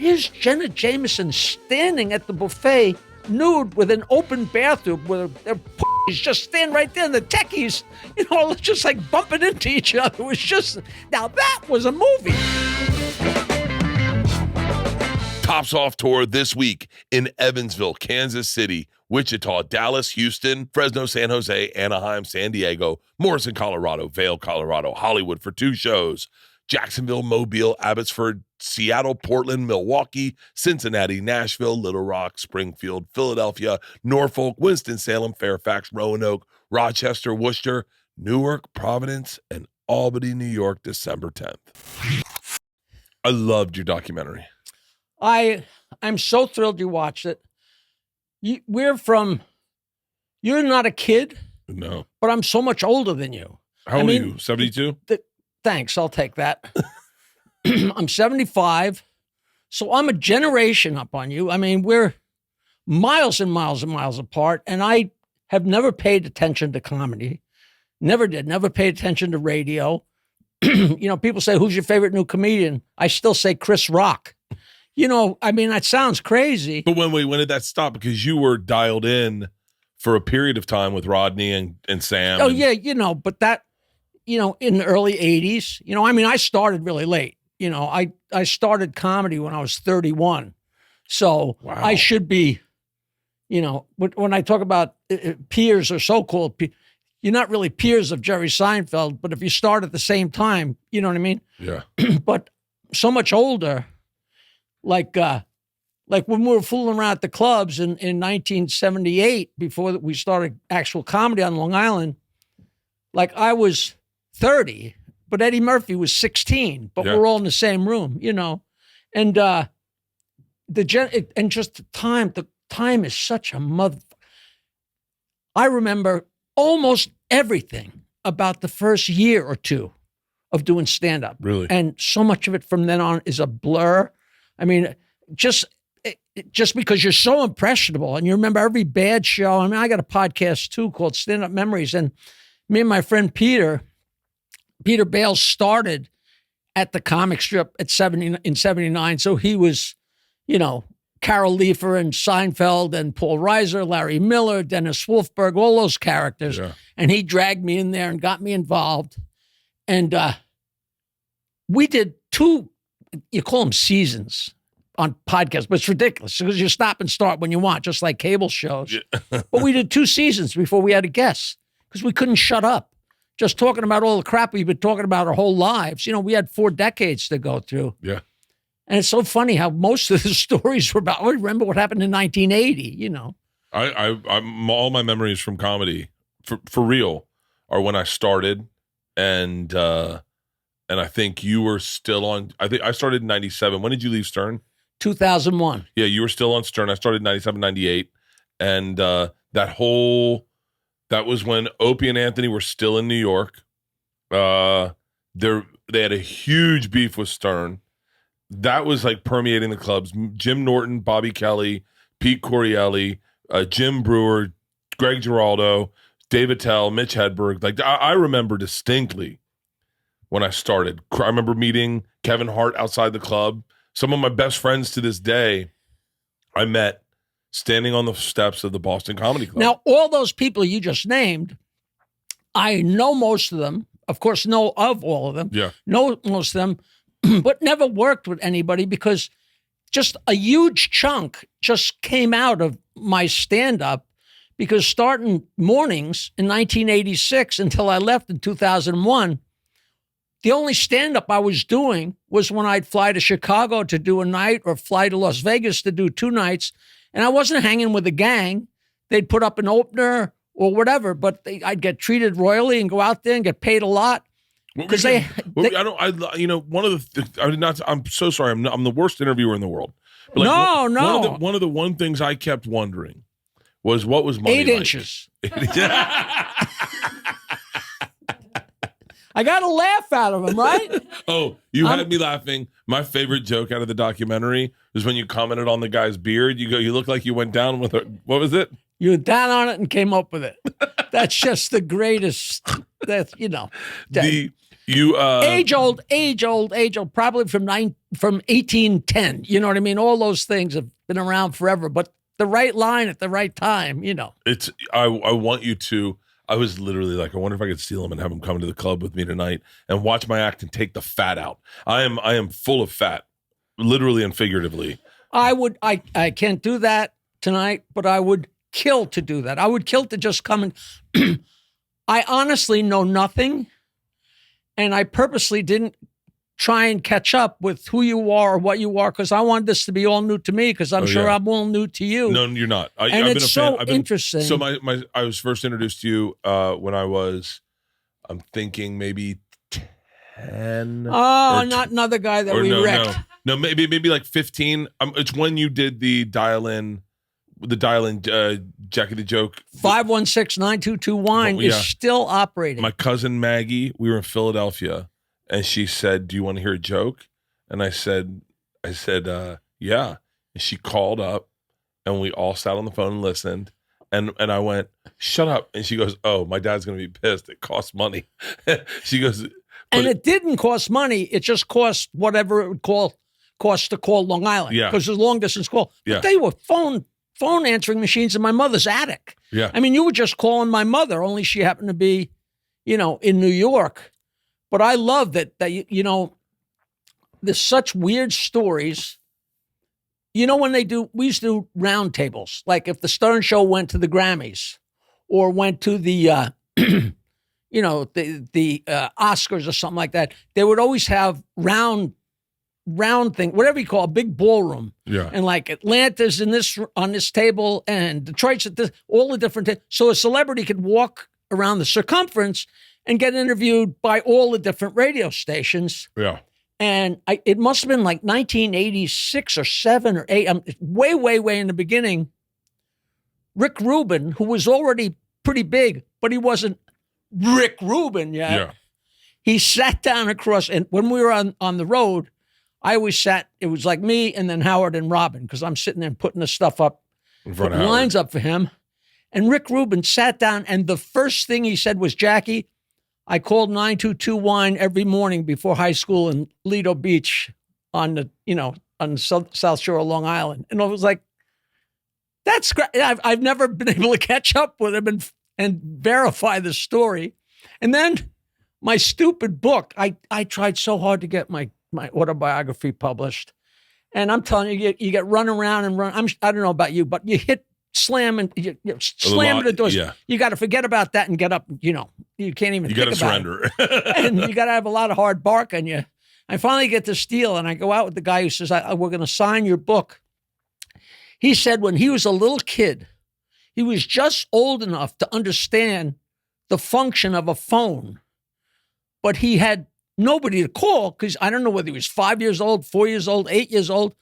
Here's Jenna Jameson standing at the buffet, nude, with an open bathroom where their is just standing right there, and the techies, just like bumping into each other. It was just, now that was a movie. Tops Off Tour this week in Evansville, Kansas City, Wichita, Dallas, Houston, Fresno, San Jose, Anaheim, San Diego, Morrison, Colorado, Vail, Colorado, Hollywood for 2 shows, Jacksonville, Mobile, Abbotsford, Seattle, Portland, Milwaukee, Cincinnati, Nashville, Little Rock, Springfield, Philadelphia, Norfolk, Winston-Salem, Fairfax, Roanoke, Rochester, Worcester, Newark, Providence, and Albany, New York, December 10th. I loved your documentary. I'm so thrilled you watched it. You're not a kid. No. But I'm so much older than you. How old are you? 72? Thanks, I'll take that. I'm 75, so I'm a generation up on you. I mean, we're miles and miles and miles apart, and I have never paid attention to comedy. Never did. Never paid attention to radio. People say, who's your favorite new comedian? I still say Chris Rock. That sounds crazy. But when did that stop? Because you were dialed in for a period of time with Rodney and Sam. Oh, yeah, but that, in the early 80s, I started really late. I started comedy when I was 31. So wow. I should be, when I talk about peers or so-called peers, you're not really peers of Jerry Seinfeld, but if you start at the same time, you know what I mean? Yeah. But so much older, like when we were fooling around at the clubs in 1978, before we started actual comedy on Long Island, like I was 30, but Eddie Murphy was 16, but we're all in the same room, and just the time is such a mother. I remember almost everything about the first year or two of doing stand-up. Really? And so much of it from then on is a blur. I mean, just because you're so impressionable and you remember every bad show. I mean, I got a podcast too called Stand Up Memories, and me and my friend Peter Bales started at the comic strip in 79. So he was, Carol Leifer and Seinfeld and Paul Reiser, Larry Miller, Dennis Wolfberg, all those characters. Yeah. And he dragged me in there and got me involved. And we did 2, you call them seasons on podcasts, but it's ridiculous because you stop and start when you want, just like cable shows. Yeah. But we did 2 seasons before we had a guest because we couldn't shut up. Just talking about all the crap we've been talking about our whole lives. We had 4 decades to go through. Yeah. And it's so funny how most of the stories were about, I remember what happened in 1980, I'm all my memories from comedy, for real, are when I started, and I think you were still on, I think I started in 97. When did you leave Stern? 2001. Yeah, you were still on Stern. I started in 97, 98. And that was when Opie and Anthony were still in New York. They had a huge beef with Stern. That was like permeating the clubs. Jim Norton, Bobby Kelly, Pete Corielli, Jim Brewer, Greg Giraldo, Dave Attell, Mitch Hedberg. Like I remember distinctly when I started. I remember meeting Kevin Hart outside the club. Some of my best friends to this day I met standing on the steps of the Boston Comedy Club. Now, all those people you just named, I know most of them. Of course, know of all of them. Yeah. Know most of them. But never worked with anybody because just a huge chunk just came out of my stand-up because starting mornings in 1986 until I left in 2001, the only stand-up I was doing was when I'd fly to Chicago to do a night or fly to Las Vegas to do 2 nights, and I wasn't hanging with a gang. They'd put up an opener or whatever, but I'd get treated royally and go out there and get paid a lot. Because I'm so sorry. I'm the worst interviewer in the world. But no. One of the things I kept wondering was what was money 8 like? inches. I got a laugh out of him, right? Oh, you had me laughing. My favorite joke out of the documentary was when you commented on the guy's beard. You look like you went down with it. What was it? You were down on it and came up with it. That's just the greatest. You age old, probably from 1810. You know what I mean? All those things have been around forever, but the right line at the right time, you know. I want you to. I was literally like, I wonder if I could steal him and have him come to the club with me tonight and watch my act and take the fat out. I am full of fat, literally and figuratively. I can't do that tonight, but I would kill to do that. I would kill to just come and I honestly know nothing, and I purposely didn't try and catch up with who you are or what you are, because I wanted this to be all new to me, because I'm sure I'm all new to you. No, you're not. I've been a fan. Interesting. So I was first introduced to you when I was, I'm thinking maybe 10. Oh, not another guy that we wrecked. No, maybe like 15. It's when you did the dial-in Jackie the Joke. 516-922 wine is still operating. My cousin Maggie, we were in Philadelphia, and she said, "Do you want to hear a joke?" And I said, yeah. And she called up, and we all sat on the phone and listened. And I went, "Shut up!" And she goes, "Oh, my dad's going to be pissed. It costs money." She goes, and it didn't cost money. It just cost whatever it would cost to call Long Island. Yeah, because it was a long distance call. But they were phone answering machines in my mother's attic. Yeah, I mean, you were just calling my mother, only she happened to be, in New York. But I love that there's such weird stories. When we used to do round tables, like if the Stern Show went to the Grammys or went to the, the Oscars or something like that, they would always have round thing, whatever you call a big ballroom. Yeah. And like Atlanta's on this table and Detroit's at this, all the different, so a celebrity could walk around the circumference and get interviewed by all the different radio stations. Yeah. And it must have been like 1986 or 7 or 8. Way in the beginning. Rick Rubin, who was already pretty big, but he wasn't Rick Rubin yet. Yeah. He sat down across, and when we were on the road, I always sat, it was like me and then Howard and Robin, because I'm sitting there putting the stuff up, putting lines up for him. And Rick Rubin sat down, and the first thing he said was, "Jackie, I called 922 Wine every morning before high school in Lido Beach on the South Shore of Long Island." And I was like, that's great. I've never been able to catch up with him and verify the story. And then my stupid book, I tried so hard to get my autobiography published. And I'm telling you, you get run around and run. I don't know about you, but you hit slam and you slam the doors. Yeah. You got to forget about that and get up. You can't even. You got to surrender, and you got to have a lot of hard bark on you. I finally get this deal, and I go out with the guy who says, "We're going to sign your book." He said when he was a little kid, he was just old enough to understand the function of a phone, but he had nobody to call, because I don't know whether he was 5 years old, 4 years old, 8 years old,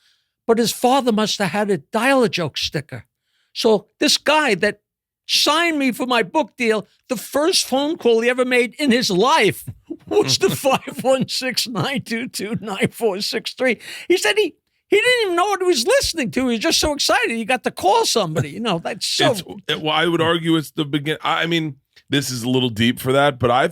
but his father must have had a dial-a-joke sticker. So this guy that signed me for my book deal, the first phone call he ever made in his life was the 516-922-9463. He said he didn't even know what he was listening to. He was just so excited he got to call somebody. That's so. Well, I would argue it's the beginning. I mean, this is a little deep for that, but I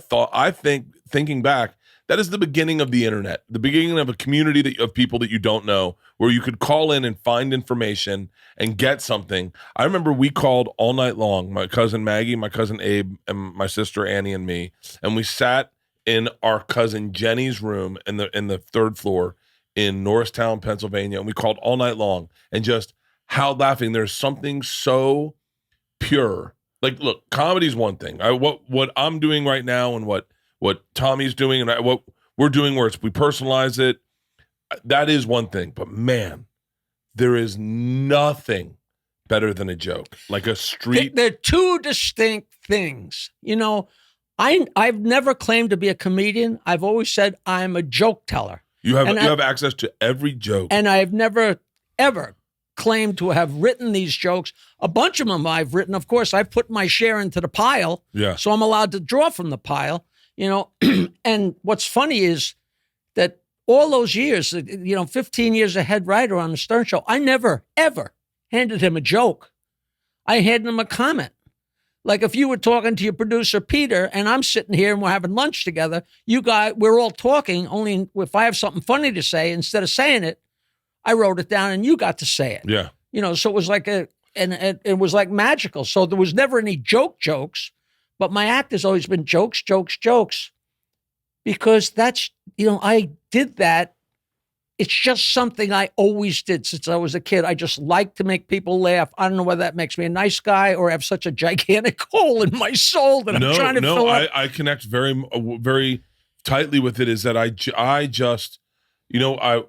think thinking back, that is the beginning of the internet, the beginning of a community of people that you don't know, where you could call in and find information and get something. I remember we called all night long, my cousin Maggie, my cousin Abe, and my sister Annie and me, and we sat in our cousin Jenny's room in the third floor in Norristown, Pennsylvania, and we called all night long and just howled laughing. There's something so pure. Like, look, comedy's one thing. What I'm doing right now and what Tommy's doing and what we're doing, where we personalize it, that is one thing. But man, there is nothing better than a joke, like a street. They're two distinct things. I've never claimed to be a comedian. I've always said I'm a joke teller. You have access to every joke. And I've never, ever claimed to have written these jokes. A bunch of them I've written. Of course, I've put my share into the pile. Yeah. So I'm allowed to draw from the pile. And what's funny is that all those years, 15 years a head writer on the Stern Show, I never, ever handed him a joke. I handed him a comment. Like if you were talking to your producer, Peter, and I'm sitting here and we're having lunch together, we're all talking, only if I have something funny to say, instead of saying it, I wrote it down and you got to say it. Yeah. So it was like it was like magical. So there was never any jokes, but my act has always been jokes, because that's, I did that. It's just something I always did since I was a kid. I just like to make people laugh. I don't know whether that makes me a nice guy or have such a gigantic hole in my soul that I'm trying to fill up. I connect very, very tightly with it. Is that I just, I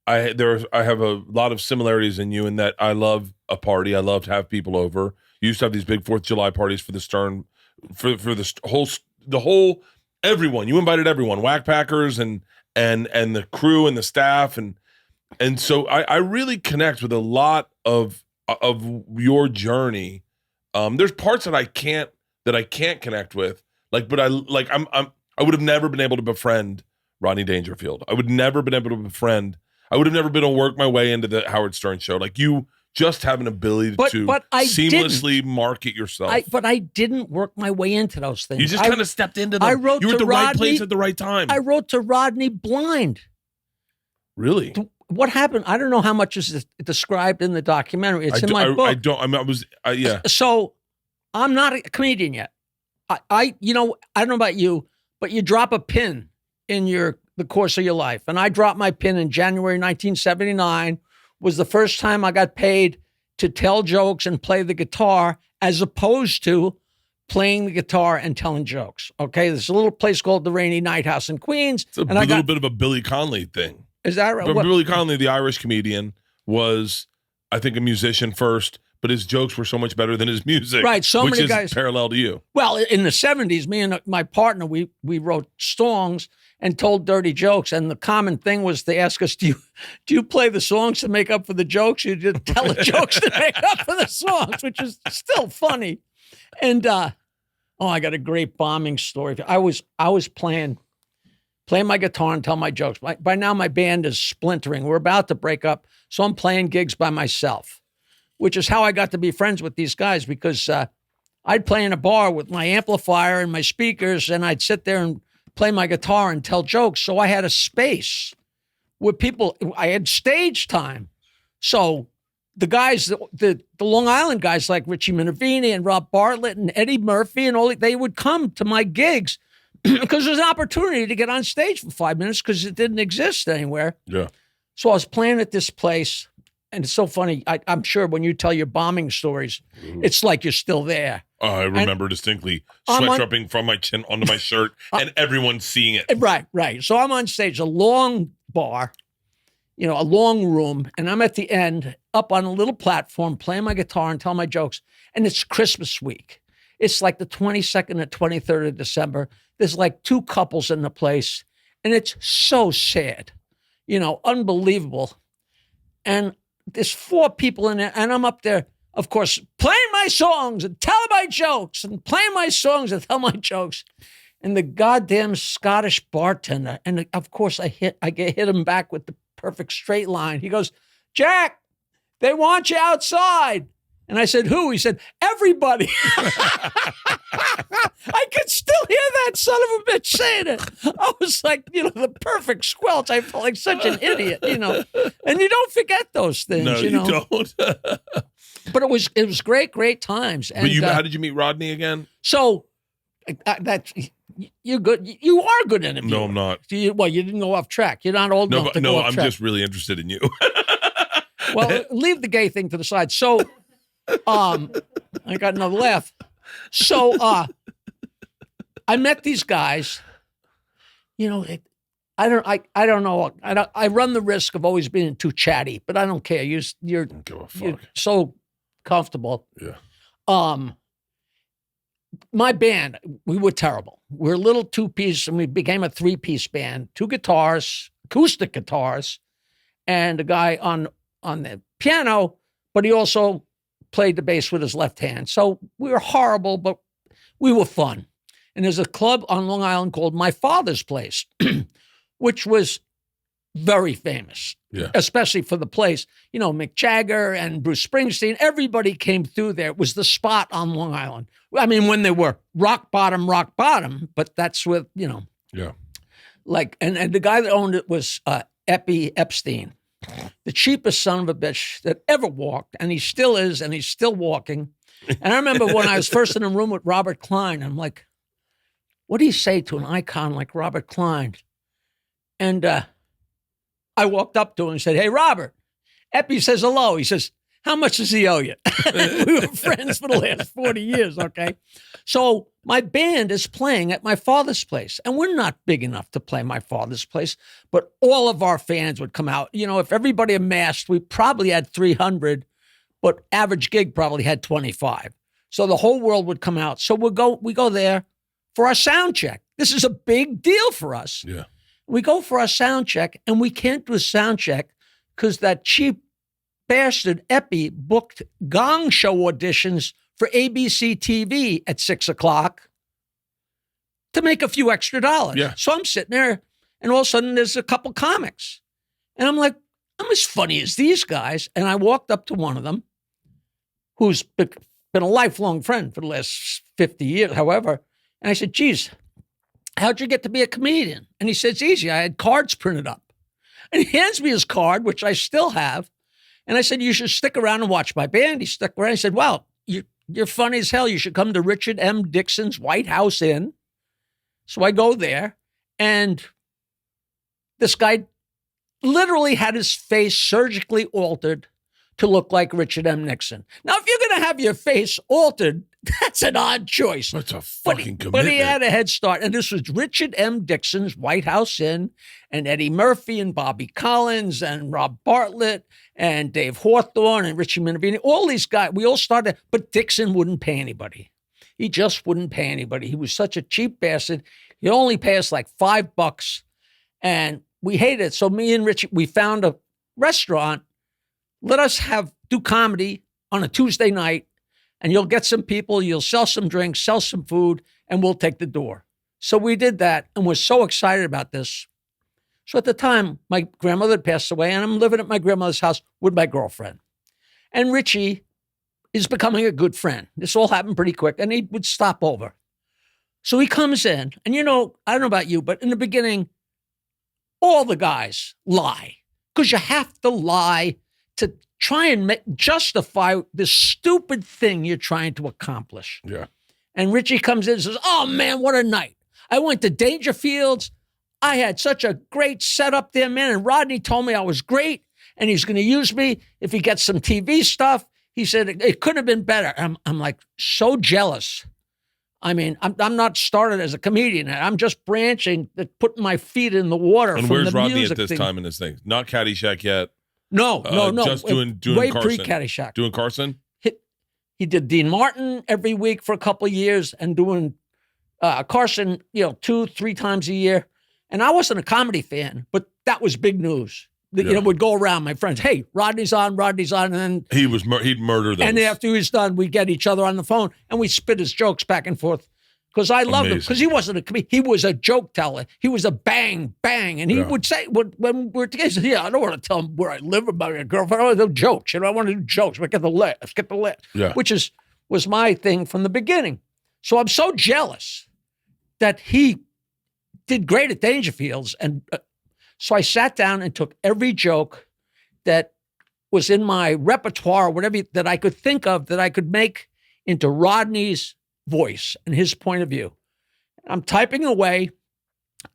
have a lot of similarities in you in that I love a party. I love to have people over. You used to have these big 4th of July parties for the Stern, for the whole everyone. You invited everyone, Whack Packers and the crew and the staff, and so I really connect with a lot of your journey. There's parts that I can't connect with, but I would have never been able to befriend Rodney Dangerfield. I would have never been able to work my way into the Howard Stern show. Like, you just have an ability to seamlessly market yourself. But I didn't work my way into those things. You just kind of stepped into them. You were at the right place at the right time. I wrote to Rodney blind. Really? What happened? I don't know how much is described in the documentary. It's in my book. Yeah. So I'm not a comedian yet. I don't know about you, but you drop a pin in the course of your life. And I dropped my pin in January 1979. Was the first time I got paid to tell jokes and play the guitar, as opposed to playing the guitar and telling jokes. Okay, there's a little place called the Rainy Night House in Queens. It's a little bit of a Billy Connolly thing. Is that right? But Billy Connolly, the Irish comedian, was, I think, a musician first, but his jokes were so much better than his music. Right, so many guys. Which is parallel to you. Well, in the 70s, me and my partner, we wrote songs and told dirty jokes, and the common thing was to ask us, do you play the songs to make up for the jokes? You just tell the jokes to make up for the songs, which is still funny. And I got a great bombing story. I was playing my guitar and tell my jokes. By now my band is splintering. We're about to break up, so I'm playing gigs by myself, which is how I got to be friends with these guys, because I'd play in a bar with my amplifier and my speakers, and I'd sit there and play my guitar and tell jokes. So I had a space where I had stage time. So the guys, the Long Island guys like Richie Minervini and Rob Bartlett and Eddie Murphy and they would come to my gigs because there's an opportunity to get on stage for 5 minutes because it didn't exist anywhere. Yeah. So I was playing at this place, and it's so funny. I'm sure when you tell your bombing stories, it's like you're still there. Oh, I remember distinctly sweat dripping from my chin onto my shirt and everyone seeing it. Right. So I'm on stage, a long bar, a long room, and I'm at the end up on a little platform playing my guitar and telling my jokes. And it's Christmas week. It's like the 22nd and 23rd of December. There's like 2 couples in the place, and it's so sad, unbelievable. And there's 4 people in there, and I'm up there, of course, playing my songs and telling my jokes and playing my songs and telling my jokes. And the goddamn Scottish bartender, and of course I hit him back with the perfect straight line. He goes, "Jack, they want you outside." And I said, "Who?" He said, "Everybody." I could still hear that son of a bitch saying it. I was like, the perfect squelch. I felt like such an idiot, And you don't forget those things, No, you don't. But it was great times. And, but how did you meet Rodney again? So you're good. You are a good interviewer. No, I'm not. You didn't go off track. You're not old enough to go off track. No, I'm just really interested in you. Well, leave the gay thing to the side. So, I got another laugh. So, I met these guys. I don't know. I run the risk of always being too chatty, but I don't care. You're so comfortable. Yeah. My band, we were terrible. We're a little 2-piece, and we became a 3-piece band. 2 guitars, acoustic guitars, and a guy on the piano, but he also played the bass with his left hand. So we were horrible, but we were fun. And there's a club on Long Island called My Father's Place, which was very famous, especially for the place. You know, Mick Jagger and Bruce Springsteen, everybody came through there. It was the spot on Long Island. I mean, when they were rock bottom, but that's with, you know. Yeah. Like, and the guy that owned it was Epi Epstein, the cheapest son of a bitch that ever walked, and he still is, and he's still walking. And I remember when I was first in a room with Robert Klein, I'm like, what do you say to an icon like Robert Klein? And I walked up to him and said, hey, Robert. Epi says hello. He says, how much does he owe you? We were friends for the last 40 years, okay? So my band is playing at my father's place, and we're not big enough to play my father's place, but all of our fans would come out. You know, if everybody amassed, we probably had 300, but average gig probably had 25. So the whole world would come out. So we go there for our sound check. This is a big deal for us. Yeah. We go for our sound check, and we can't do a sound check because that cheap bastard Epi booked gong show auditions for ABC TV at 6:00 to make a few extra dollars. Yeah. So I'm sitting there, and all of a sudden there's a couple comics. And I'm like, I'm as funny as these guys. And I walked up to one of them, who's been a lifelong friend for the last 50 years, however. And I said, geez, how'd you get to be a comedian? And he said, it's easy. I had cards printed up. And he hands me his card, which I still have. And I said, you should stick around and watch my band. He stuck around. He said, well, you're funny as hell. You should come to Richard M. Dixon's White House Inn. So I go there, and this guy literally had his face surgically altered to look like Richard M. Nixon. Now, if you're going to have your face altered, that's an odd choice. That's a fucking commitment. But he had a head start. And this was Richard M. Dixon's White House Inn, and Eddie Murphy and Bobby Collins and Rob Bartlett and Dave Hawthorne and Richie Minervini. All these guys, we all started, but Dixon wouldn't pay anybody. He just wouldn't pay anybody. He was such a cheap bastard. He'd only pay us like $5. And we hated it. So me and Richie, we found a restaurant. Let us do comedy on a Tuesday night, and you'll get some people, you'll sell some drinks, sell some food, and we'll take the door. So we did that, and we're so excited about this. So at the time, my grandmother had passed away, and I'm living at my grandmother's house with my girlfriend. And Richie is becoming a good friend. This all happened pretty quick, and he would stop over. So he comes in, and you know, I don't know about you, but in the beginning, all the guys lie, because you have to lie to try and justify this stupid thing you're trying to accomplish. Yeah. And Richie comes in and says, oh, man, what a night. I went to Dangerfield's. I had such a great setup there, man. And Rodney told me I was great, and he's going to use me if he gets some TV stuff. He said, it couldn't have been better. I'm like so jealous. I mean, I'm not started as a comedian. I'm just branching, putting my feet in the water. And from where's the Rodney music at this thing. time in this thing? Not Caddyshack yet. No. Just doing way Carson. pre-Caddyshack. Doing Carson? He did Dean Martin every week for a couple of years and doing Carson, 2-3 times a year. And I wasn't a comedy fan, but that was big news. Would go around my friends. Hey, Rodney's on, and then he'd murder them. And after he was done, we'd get each other on the phone and we'd spit his jokes back and forth. Because I loved him, because he wasn't a comedian. He was a joke teller. He was a bang, and he would say, when we're together, he said, I don't want to tell him where I live about my girlfriend. I want to do jokes. I want to do jokes. But get the laugh. Yeah. Which was my thing from the beginning. So I'm so jealous that he did great at Dangerfield's. And so I sat down and took every joke that was in my repertoire, whatever that I could think of that I could make into Rodney's voice and his point of view. I'm typing away,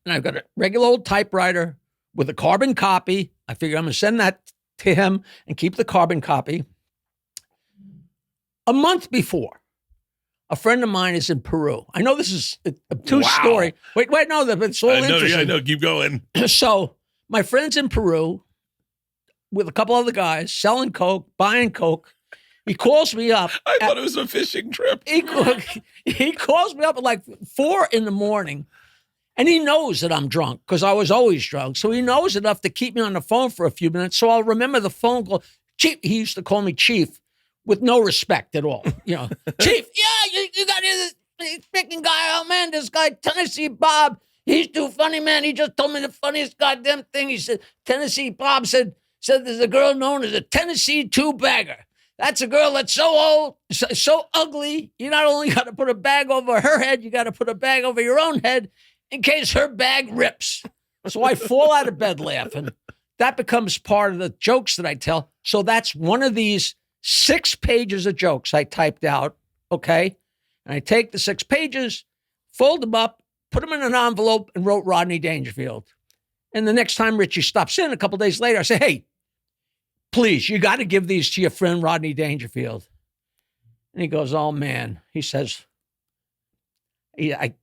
and I've got a regular old typewriter with a carbon copy. I figure I'm going to send that to him and keep the carbon copy. A month before, a friend of mine is in Peru. I know this is a true story. Wait, no, it's all interesting. I know, keep going. So my friend's in Peru with a couple other guys selling coke, buying coke. He calls me up. I thought it was a fishing trip. He calls me up at like 4 a.m, and he knows that I'm drunk because I was always drunk. So he knows enough to keep me on the phone for a few minutes. So I'll remember the phone call. Chief, he used to call me Chief with no respect at all. Chief, yeah, you got this freaking guy. Oh man, this guy Tennessee Bob. He's too funny, man. He just told me the funniest goddamn thing. He said, Bob said there's a girl known as a Tennessee two-bagger. That's a girl that's so old, so ugly, you not only got to put a bag over her head, you got to put a bag over your own head in case her bag rips. So I fall out of bed laughing. That becomes part of the jokes that I tell. So that's one of these 6 pages of jokes I typed out, okay? And I take the 6 pages, fold them up, put them in an envelope, and wrote Rodney Dangerfield. And the next time Richie stops in a couple days later, I say, hey, please, you got to give these to your friend Rodney Dangerfield. And he goes, oh, man. He says, I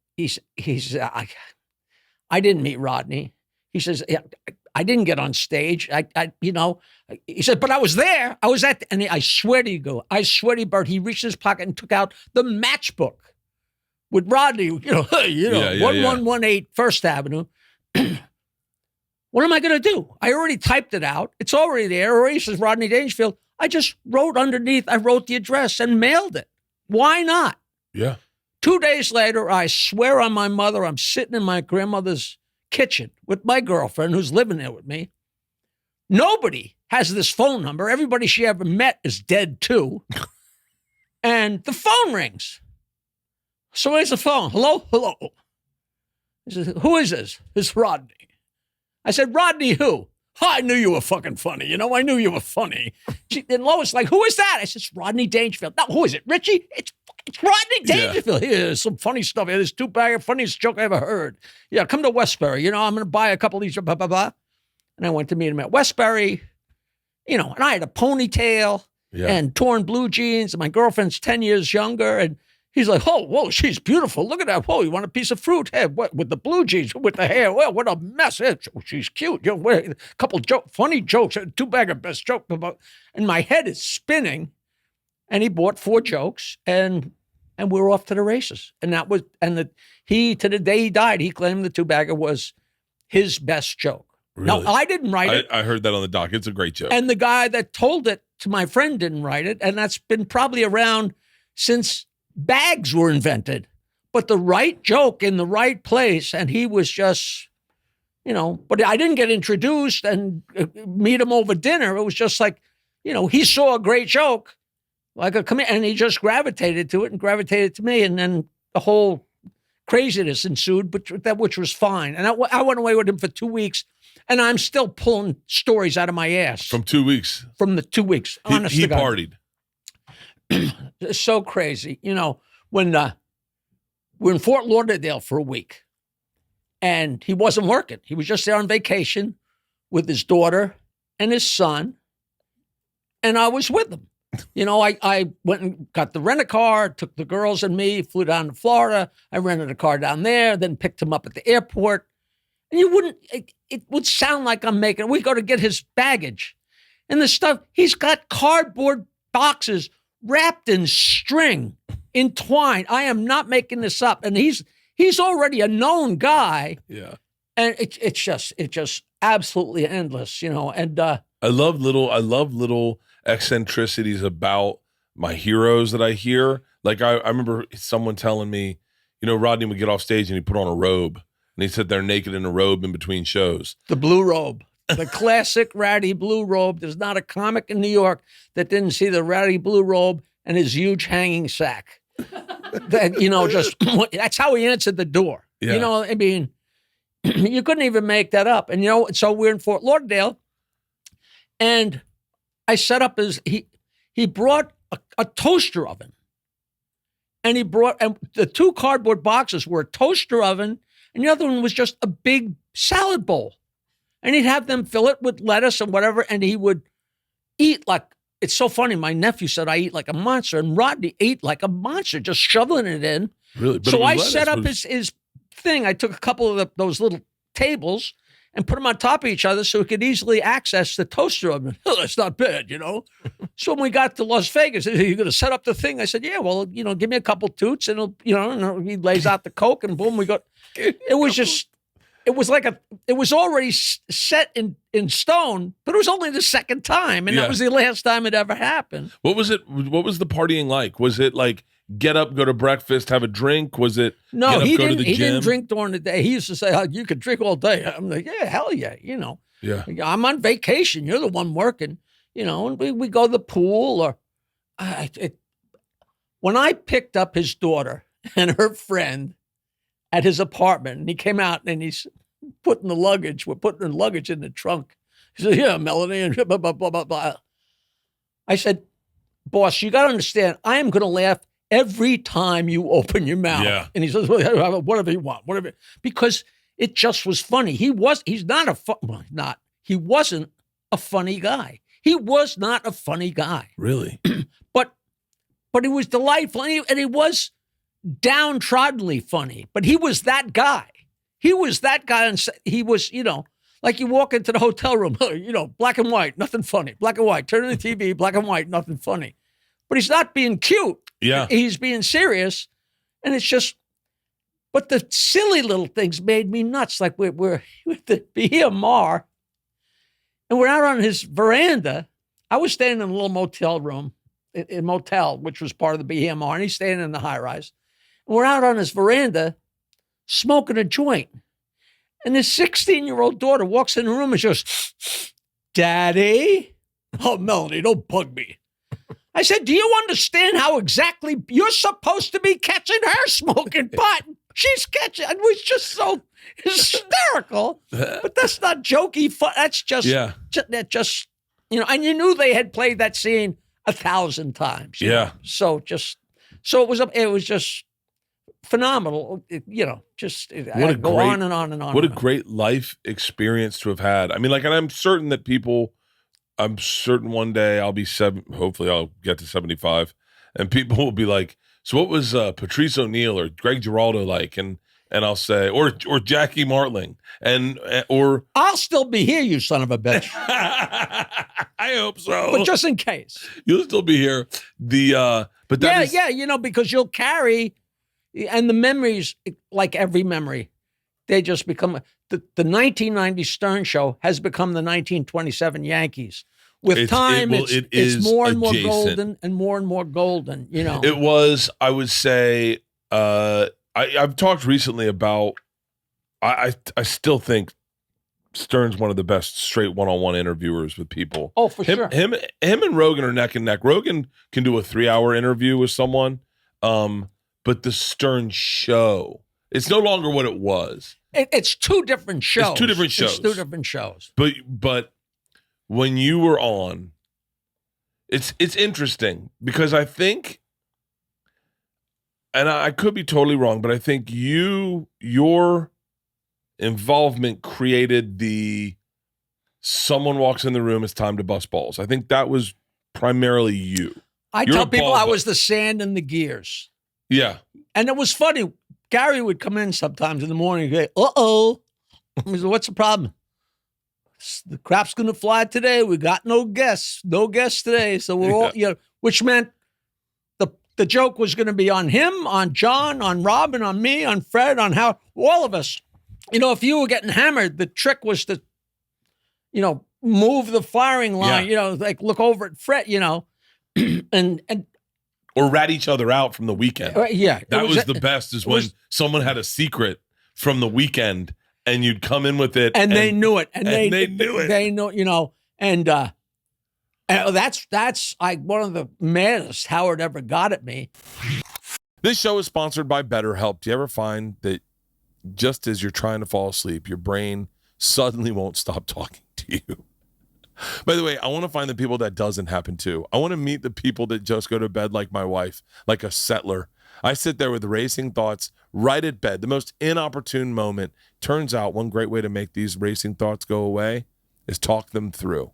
didn't meet Rodney. He says, I didn't get on stage. He said, but I was there. I was I swear to you, Bert, he reached his pocket and took out the matchbook with Rodney, 1118 First Avenue. What am I going to do? I already typed it out. It's already there. Already says Rodney Dangerfield. I just wrote underneath. I wrote the address and mailed it. Why not? Yeah. 2 days later, I swear on my mother, I'm sitting in my grandmother's kitchen with my girlfriend who's living there with me. Nobody has this phone number. Everybody she ever met is dead too. And the phone rings. So where's the phone? Hello? He says, who is this? It's Rodney. I said, Rodney who? Oh, I knew you were fucking funny. I knew you were funny. And Lois like, who is that? I said, it's Rodney Dangerfield. No, who is it? Richie? It's Rodney Dangerfield. Yeah. Here's some funny stuff. Here's 2-bagger, funniest joke I ever heard. Yeah, come to Westbury. I'm going to buy a couple of these, blah, blah, blah. And I went to meet him at Westbury, and I had a ponytail and torn blue jeans, and my girlfriend's 10 years younger, and he's like, oh, whoa, she's beautiful. Look at that. Whoa, you want a piece of fruit? Hey, what, with the blue jeans, with the hair? Well, what a mess. Hey, she's cute. A couple funny jokes, 2-bagger best joke. And my head is spinning, and he bought 4 jokes, and we were off to the races. And that was, to the day he died, he claimed the 2-bagger was his best joke. Really? Now, I didn't write it. I heard that on the doc. It's a great joke. And the guy that told it to my friend didn't write it. And that's been probably around since bags were invented. But the right joke in the right place. And he was just, but I didn't get introduced and meet him over dinner. It was just like, he saw a great joke. Like and he just gravitated to it and gravitated to me. And then the whole craziness ensued, which was fine. And I went away with him for 2 weeks. And I'm still pulling stories out of my ass. From 2 weeks? From the 2 weeks. Honest to God. Partied. It's so crazy. When we're in Fort Lauderdale for a week, and he wasn't working. He was just there on vacation with his daughter and his son, and I was with him. I went and got the rent-a-car, took the girls and me, flew down to Florida. I rented a car down there, then picked him up at the airport. And it would sound like I'm making it. We go to get his baggage. And the stuff, he's got cardboard boxes wrapped in string, in twine. I am not making this up. And he's already a known guy. Yeah. And it's just absolutely endless, And I love little eccentricities about my heroes that I hear. Like I remember someone telling me, Rodney would get off stage and he'd put on a robe. And he said they're naked in a robe in between shows. The blue robe. The classic ratty blue robe. There's not a comic in New York that didn't see the ratty blue robe and his huge hanging sack. That's how he answered the door. Yeah. You couldn't even make that up. And, so we're in Fort Lauderdale. And I set up he brought a toaster oven. And the 2 cardboard boxes were a toaster oven. And the other one was just a big salad bowl. And he'd have them fill it with lettuce and whatever. And he would eat like, it's so funny. My nephew said I eat like a monster. And Rodney ate like a monster, just shoveling it in. Really? So I set up his thing. I took a couple of those little tables and put them on top of each other so he could easily access the toaster oven. Oh, that's not bad, So when we got to Las Vegas, he said, "You're going to set up the thing?" I said, "Yeah, well, give me a couple toots," and and he lays out the Coke, and boom, we got. It was just, it was already set in stone, but it was only the second time, and that was the last time it ever happened. What was it? What was the partying like? Was it like get up, go to breakfast, have a drink? Was it no? He didn't drink during the day. He used to say, oh, "You could drink all day." I'm like, "Yeah, hell yeah," Yeah. I'm on vacation. You're the one working, And we go to the pool or. When I picked up his daughter and her friend at his apartment, and he came out and he's putting the luggage. We're putting the luggage in the trunk. He said, "Yeah, Melanie," and blah, blah, blah, blah, blah. I said, "Boss, you got to understand, I am going to laugh every time you open your mouth." Yeah. And he says, "Well, whatever you want, whatever," because it just was funny. He wasn't a funny guy. He was not a funny guy. Really? But he was delightful, and he was downtroddenly funny. But he was that guy. He was that guy, and he was, like you walk into the hotel room, black and white, nothing funny. Black and white, turn on the TV, black and white, nothing funny. But he's not being cute. Yeah. He's being serious, and it's just. But the silly little things made me nuts. Like we're with the BMR, and we're out on his veranda. I was staying in a little motel room. In motel, which was part of the BMR, and he's staying in the high rise. And we're out on his veranda smoking a joint. And his 16-year-old daughter walks in the room and she goes, "Daddy?" "Oh, Melanie, don't bug me." I said, "Do you understand how exactly you're supposed to be catching her smoking pot? She's catching." It was just so hysterical. But that's not jokey fun. That's just, and you knew they had played that scene 1,000 times. Yeah. So it was just phenomenal. Go on and on and on. What a great life experience to have had. I mean, and I'm certain one day I'll be hopefully I'll get to 75 and people will be like, "So what was Patrice O'Neill or Greg Giraldo like?" And I'll say, or Jackie Martling, or I'll still be here, you son of a bitch. I hope so. But just in case, you'll still be here. Because you'll carry, and the memories, like every memory, they just become the 1990 Stern Show has become the 1927 Yankees. With time, it's more and more golden and more golden. It was. I would say. I've talked recently about. I still think Stern's one of the best straight one-on-one interviewers with people. Oh, for sure. Him and Rogan are neck and neck. Rogan can do a 3-hour interview with someone, but the Stern show, it's no longer what it was. It's two different shows. It's two different shows. But when you were on, it's interesting because I think, and I could be totally wrong, but I think your involvement created someone walks in the room, it's time to bust balls. I think that was primarily you. I tell people I was the sand and the gears. Yeah. And it was funny. Gary would come in sometimes in the morning and go, "Uh-oh." I said, "What's the problem?" "The crap's going to fly today. We got no guests today." So we're all, which meant the joke was going to be on him, on John, on Robin, on me, on Fred, on how all of us. If you were getting hammered, the trick was to, move the firing line, like look over at Fred, and or rat each other out from the weekend. That was the best is when someone had a secret from the weekend and you'd come in with it. And they knew it. And they knew it. They know, and that's like one of the maddest Howard ever got at me. This show is sponsored by BetterHelp. Do you ever find that just as you're trying to fall asleep, your brain suddenly won't stop talking to you? By the way, I want to find the people that doesn't happen to. I want to meet the people that just go to bed like my wife, like a settler. I sit there with racing thoughts right at bed. The most inopportune moment. Turns out one great way to make these racing thoughts go away is talk them through.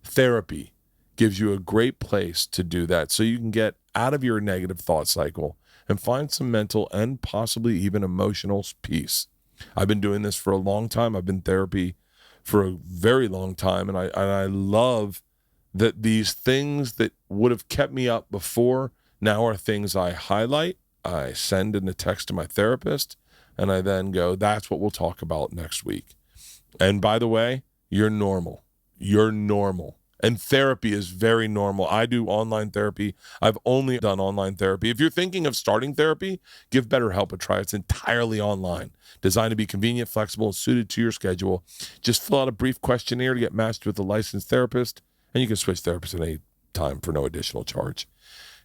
Therapy gives you a great place to do that so you can get out of your negative thought cycle and find some mental and possibly even emotional peace. I've been doing this for a long time. I've been in therapy for a very long time, and I love that these things that would have kept me up before now are things I highlight, I send in a text to my therapist, And I then go, that's what we'll talk about next week. And by the way, you're normal. You're normal. And therapy is very normal. I do online therapy. I've only done online therapy. If you're thinking of starting therapy, give BetterHelp a try. It's entirely online, designed to be convenient, flexible, and suited to your schedule. Just fill out a brief questionnaire to get matched with a licensed therapist, and you can switch therapists at any time for no additional charge.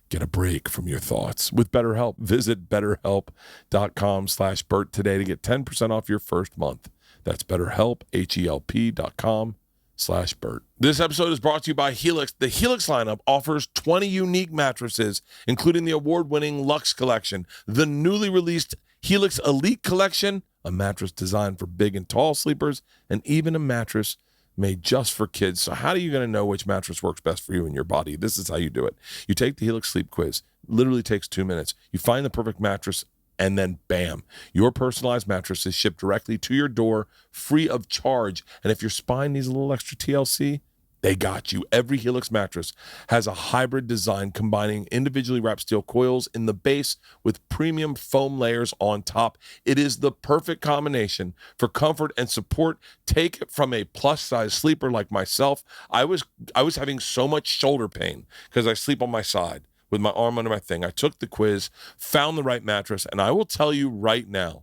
Get a break from your thoughts with BetterHelp. Visit BetterHelp.com/Bert today to get 10% off your first month. That's BetterHelp, HELP.com/Bert. This episode is brought to you by Helix. The Helix lineup offers 20 unique mattresses, including the award-winning Luxe Collection, the newly released Helix Elite Collection, a mattress designed for big and tall sleepers, and even a mattress made just for kids. So how are you going to know which mattress works best for you and your body? This is how you do it. You take the Helix Sleep Quiz. It literally takes 2 minutes. You find the perfect mattress, and then bam, your personalized mattress is shipped directly to your door, free of charge. And if your spine needs a little extra TLC, they got you. Every Helix mattress has a hybrid design combining individually wrapped steel coils in the base with premium foam layers on top. It is the perfect combination for comfort and support. Take it from a plus-size sleeper like myself. I was having so much shoulder pain because I sleep on my side with my arm under my thing. I took the quiz, found the right mattress, and I will tell you right now,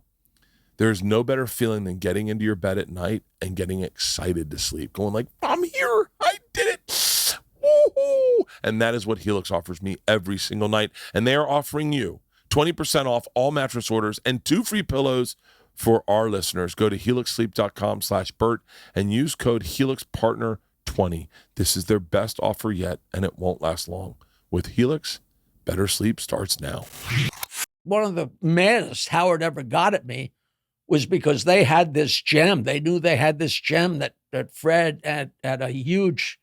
there's no better feeling than getting into your bed at night and getting excited to sleep, going like, I'm here, I did it. Woo-hoo. And that is what Helix offers me every single night. And they are offering you 20% off all mattress orders and 2 free pillows for our listeners. Go to helixsleep.com/Bert and use code HelixPartner20. This is their best offer yet, and it won't last long. With Helix, better sleep starts now. One of the maddest Howard ever got at me was because they had this gem. They knew they had this gem that Fred had a huge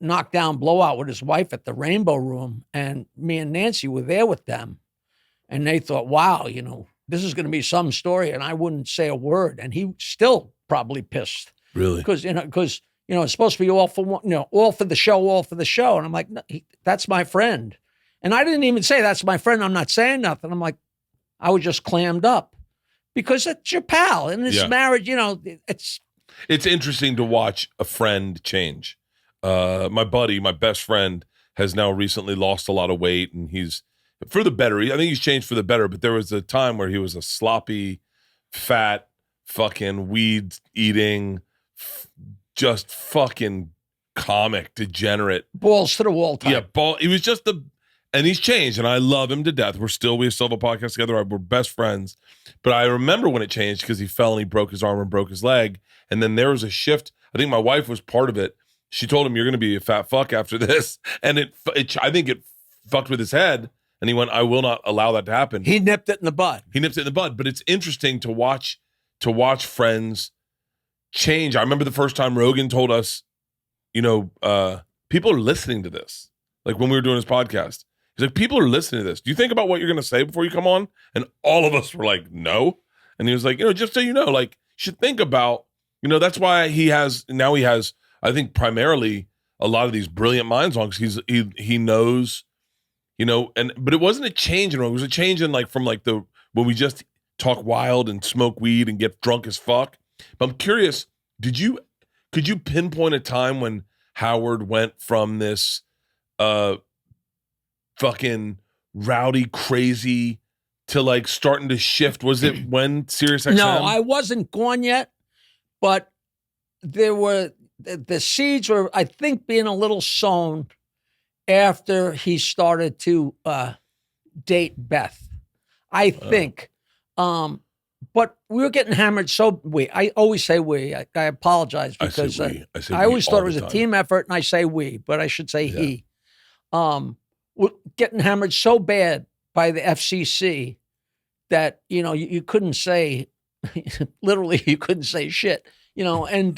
knockdown blowout with his wife at the Rainbow Room. And me and Nancy were there with them. And they thought, wow, this is going to be some story. And I wouldn't say a word. And he still probably pissed. Really? Because it's supposed to be all for one, all for the show, all for the show. And I'm like, no, that's my friend. And I didn't even say that's my friend. I'm not saying nothing. I'm like, I was just clammed up. Because it's your pal, and this marriage, It's interesting to watch a friend change. My buddy, my best friend, has now recently lost a lot of weight, and he's for the better. I think he's changed for the better, but there was a time where he was a sloppy, fat, fucking weed-eating, just fucking comic degenerate. Balls to the wall type. Yeah, he was just and he's changed, and I love him to death. We still have a podcast together. We're best friends. But I remember when it changed because he fell and he broke his arm and broke his leg. And then there was a shift. I think my wife was part of it. She told him, you're going to be a fat fuck after this. And I think it fucked with his head. And he went, I will not allow that to happen. He nipped it in the bud. But it's interesting to watch friends change. I remember the first time Rogan told us, people are listening to this. Like when we were doing his podcast. He's like, people are listening to this. Do you think about what you're going to say before you come on? And all of us were like, no. And he was like, just so you know, like, you should think about, that's why he has, I think, primarily a lot of these brilliant minds on, because he knows, but it wasn't a change in, it was a change in when we just talk wild and smoke weed and get drunk as fuck. But I'm curious, could you pinpoint a time when Howard went from this, fucking rowdy, crazy to starting to shift? Was it when SiriusXM? No, I wasn't gone yet, but there were the seeds were, I think, being a little sown after he started to date Beth. I think, but we were getting hammered. So I always say we. I apologize because I always thought it was a team effort, and I say we, but I should say he. Getting hammered so bad by the FCC that, you couldn't say, literally, you couldn't say shit, and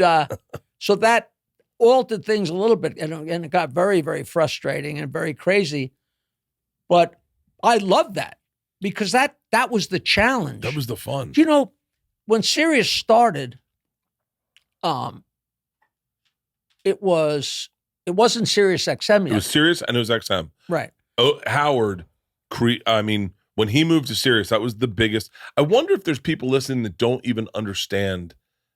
so that altered things a little bit, and it got very, very frustrating and very crazy. But I love that because that was the challenge. That was the fun. When Sirius started, it wasn't SiriusXM yet. It was Sirius and it was XM. Right. Howard, when he moved to Sirius, that was the biggest. I wonder if there's people listening that don't even understand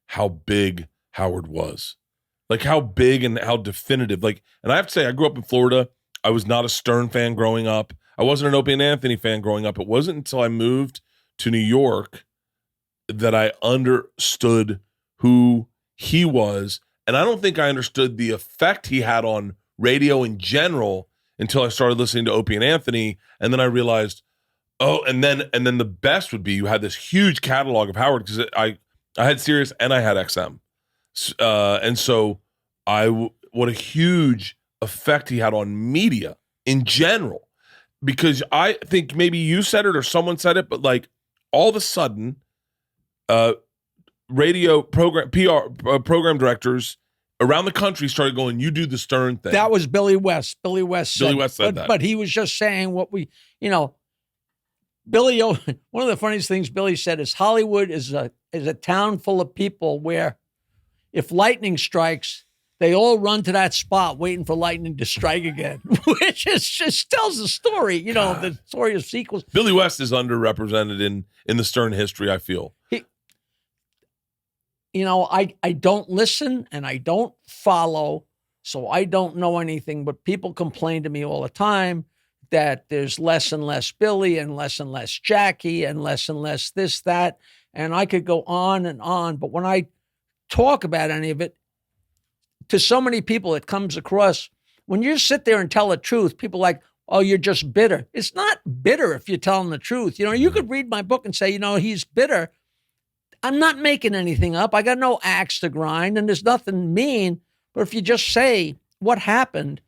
how big Howard was. Like how big and how definitive. Like, and I have to say, I grew up in Florida. I was not a Stern fan growing up. I wasn't an Opie and Anthony fan growing up. It wasn't until I moved to New York that I understood who he was. And I don't think I understood the effect he had on radio in general until I started listening to Opie and Anthony. And then I realized, oh, and then the best would be you had this huge catalog of Howard, because I had Sirius and I had XM. And so what a huge effect he had on media in general, because I think maybe you said it or someone said it, but like all of a sudden, radio program program directors around the country started going, "You do the Stern thing." That was Billy West. Billy West said that. But he was just saying what we, Billy, one of the funniest things Billy said is Hollywood is a town full of people where if lightning strikes, they all run to that spot waiting for lightning to strike again, which is just tells the story, the story of sequels. Billy West is underrepresented in the Stern history, I feel. I don't listen and I don't follow, so I don't know anything, but people complain to me all the time that there's less and less Billy and less Jackie and less this, that, and I could go on and on. But when I talk about any of it, to so many people, it comes across, when you sit there and tell the truth, people are like, oh, you're just bitter. It's not bitter if you're telling the truth. You could read my book and say, he's bitter. I'm not making anything up. I got no axe to grind, and there's nothing mean. But if you just say what happened,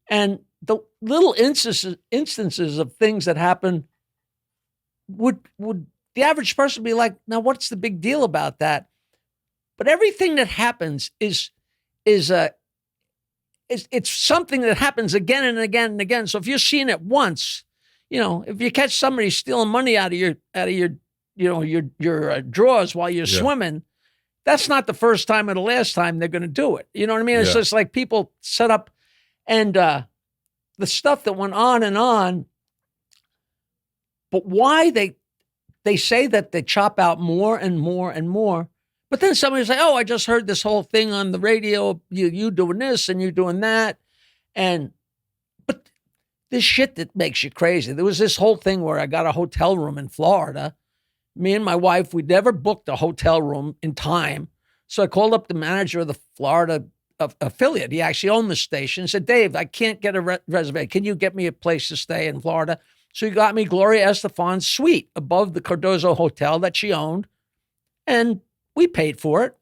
and the little instances of things that happen, would the average person be like, now what's the big deal about that? But everything that happens is it's something that happens again and again and again. So if you're seeing it once, if you catch somebody stealing money out of your drawers while you're swimming, that's not the first time or the last time they're going to do it. You know what I mean? It's just like people set up, and the stuff that went on and on. But why they say that they chop out more and more and more. But then somebody say, oh, I just heard this whole thing on the radio, you doing this and you doing that. But this shit that makes you crazy. There was this whole thing where I got a hotel room in Florida. Me and my wife, we never booked a hotel room in time. So I called up the manager of the Florida affiliate. He actually owned the station. Said, Dave, I can't get a reservation. Can you get me a place to stay in Florida? So he got me Gloria Estefan's suite above the Cardozo Hotel that she owned. And we paid for it.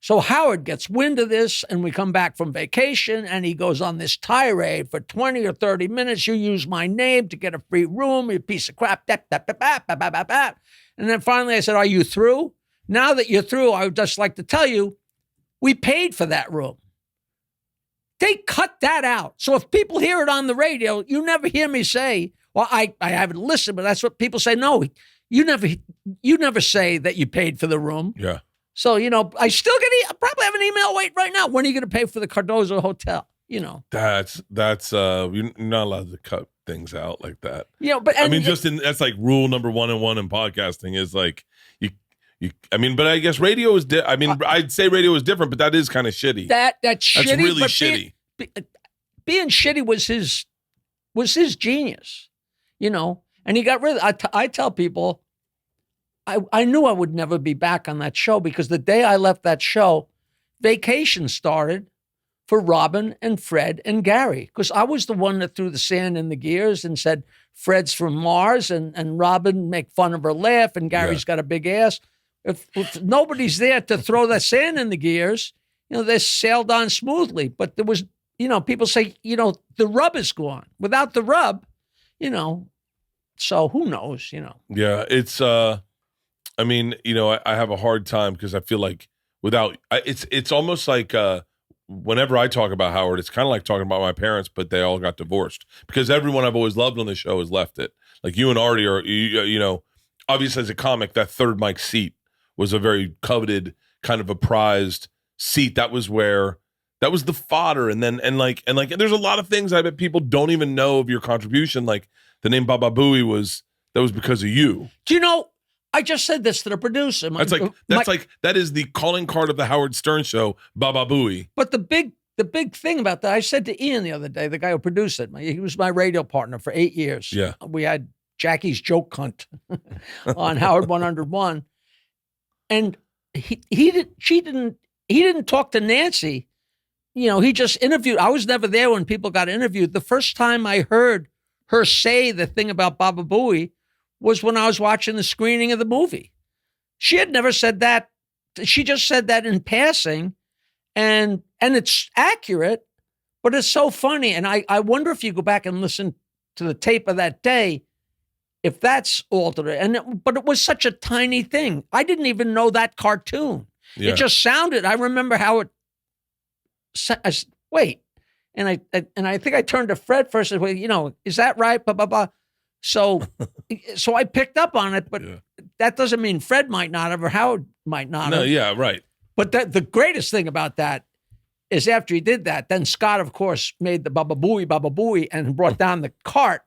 So Howard gets wind of this, and we come back from vacation, and he goes on this tirade for 20 or 30 minutes. You use my name to get a free room, you piece of crap. And then finally I said, are you through? Now that you're through, I would just like to tell you, we paid for that room. They cut that out. So if people hear it on the radio, you never hear me say, well, I haven't listened, but that's what people say. No, you never say that you paid for the room. Yeah. So, I still I probably have an email wait right now. When are you going to pay for the Cardozo Hotel? That's you're not allowed to cut things out like that. But that's like rule number 101 in podcasting is like but I guess radio is I'd say radio is different, but that is kind of shitty. That's shitty. Really shitty. Being shitty was his genius, and he got rid of I tell people, I knew I would never be back on that show, because the day I left that show, vacation started for Robin and Fred and Gary, because I was the one that threw the sand in the gears and said, Fred's from Mars, and Robin make fun of her laugh, and Gary's got a big ass. If nobody's there to throw that sand in the gears, they sailed on smoothly. But there was, people say, the rub is gone. Without the rub, so who knows, Yeah, it's, I have a hard time because I feel like it's almost like whenever I talk about Howard, it's kind of like talking about my parents, but they all got divorced, because everyone I've always loved on the show has left it. Like you and Artie are, obviously as a comic, that third mic seat was a very coveted, kind of a prized seat. That was the fodder. And there's a lot of things I bet people don't even know of your contribution. Like the name Baba Booey that was because of you. Do you know? I just said this to the producer. That is the calling card of the Howard Stern show, Baba Booey. But the big thing about that, I said to Ian the other day, the guy who produced it, he was my radio partner for 8 years. Yeah. We had Jackie's Joke Hunt on Howard 101. And he didn't talk to Nancy. You know, he just interviewed. I was never there when people got interviewed. The first time I heard her say the thing about Baba Booey was when I was watching the screening of the movie. She had never said that. She just said that in passing, and it's accurate, but it's so funny. And I wonder if you go back and listen to the tape of that day, if that's altered. But it was such a tiny thing. I didn't even know that cartoon. Yeah. It just sounded. I remember how it. Wait, and I think I turned to Fred first and said, well, you know, is that right? Blah blah blah. So I picked up on it, but that doesn't mean Fred might not have or Howard might not have. No, yeah, right. But the greatest thing about that is after he did that, then Scott, of course, made the Baba Booey, and brought down the cart,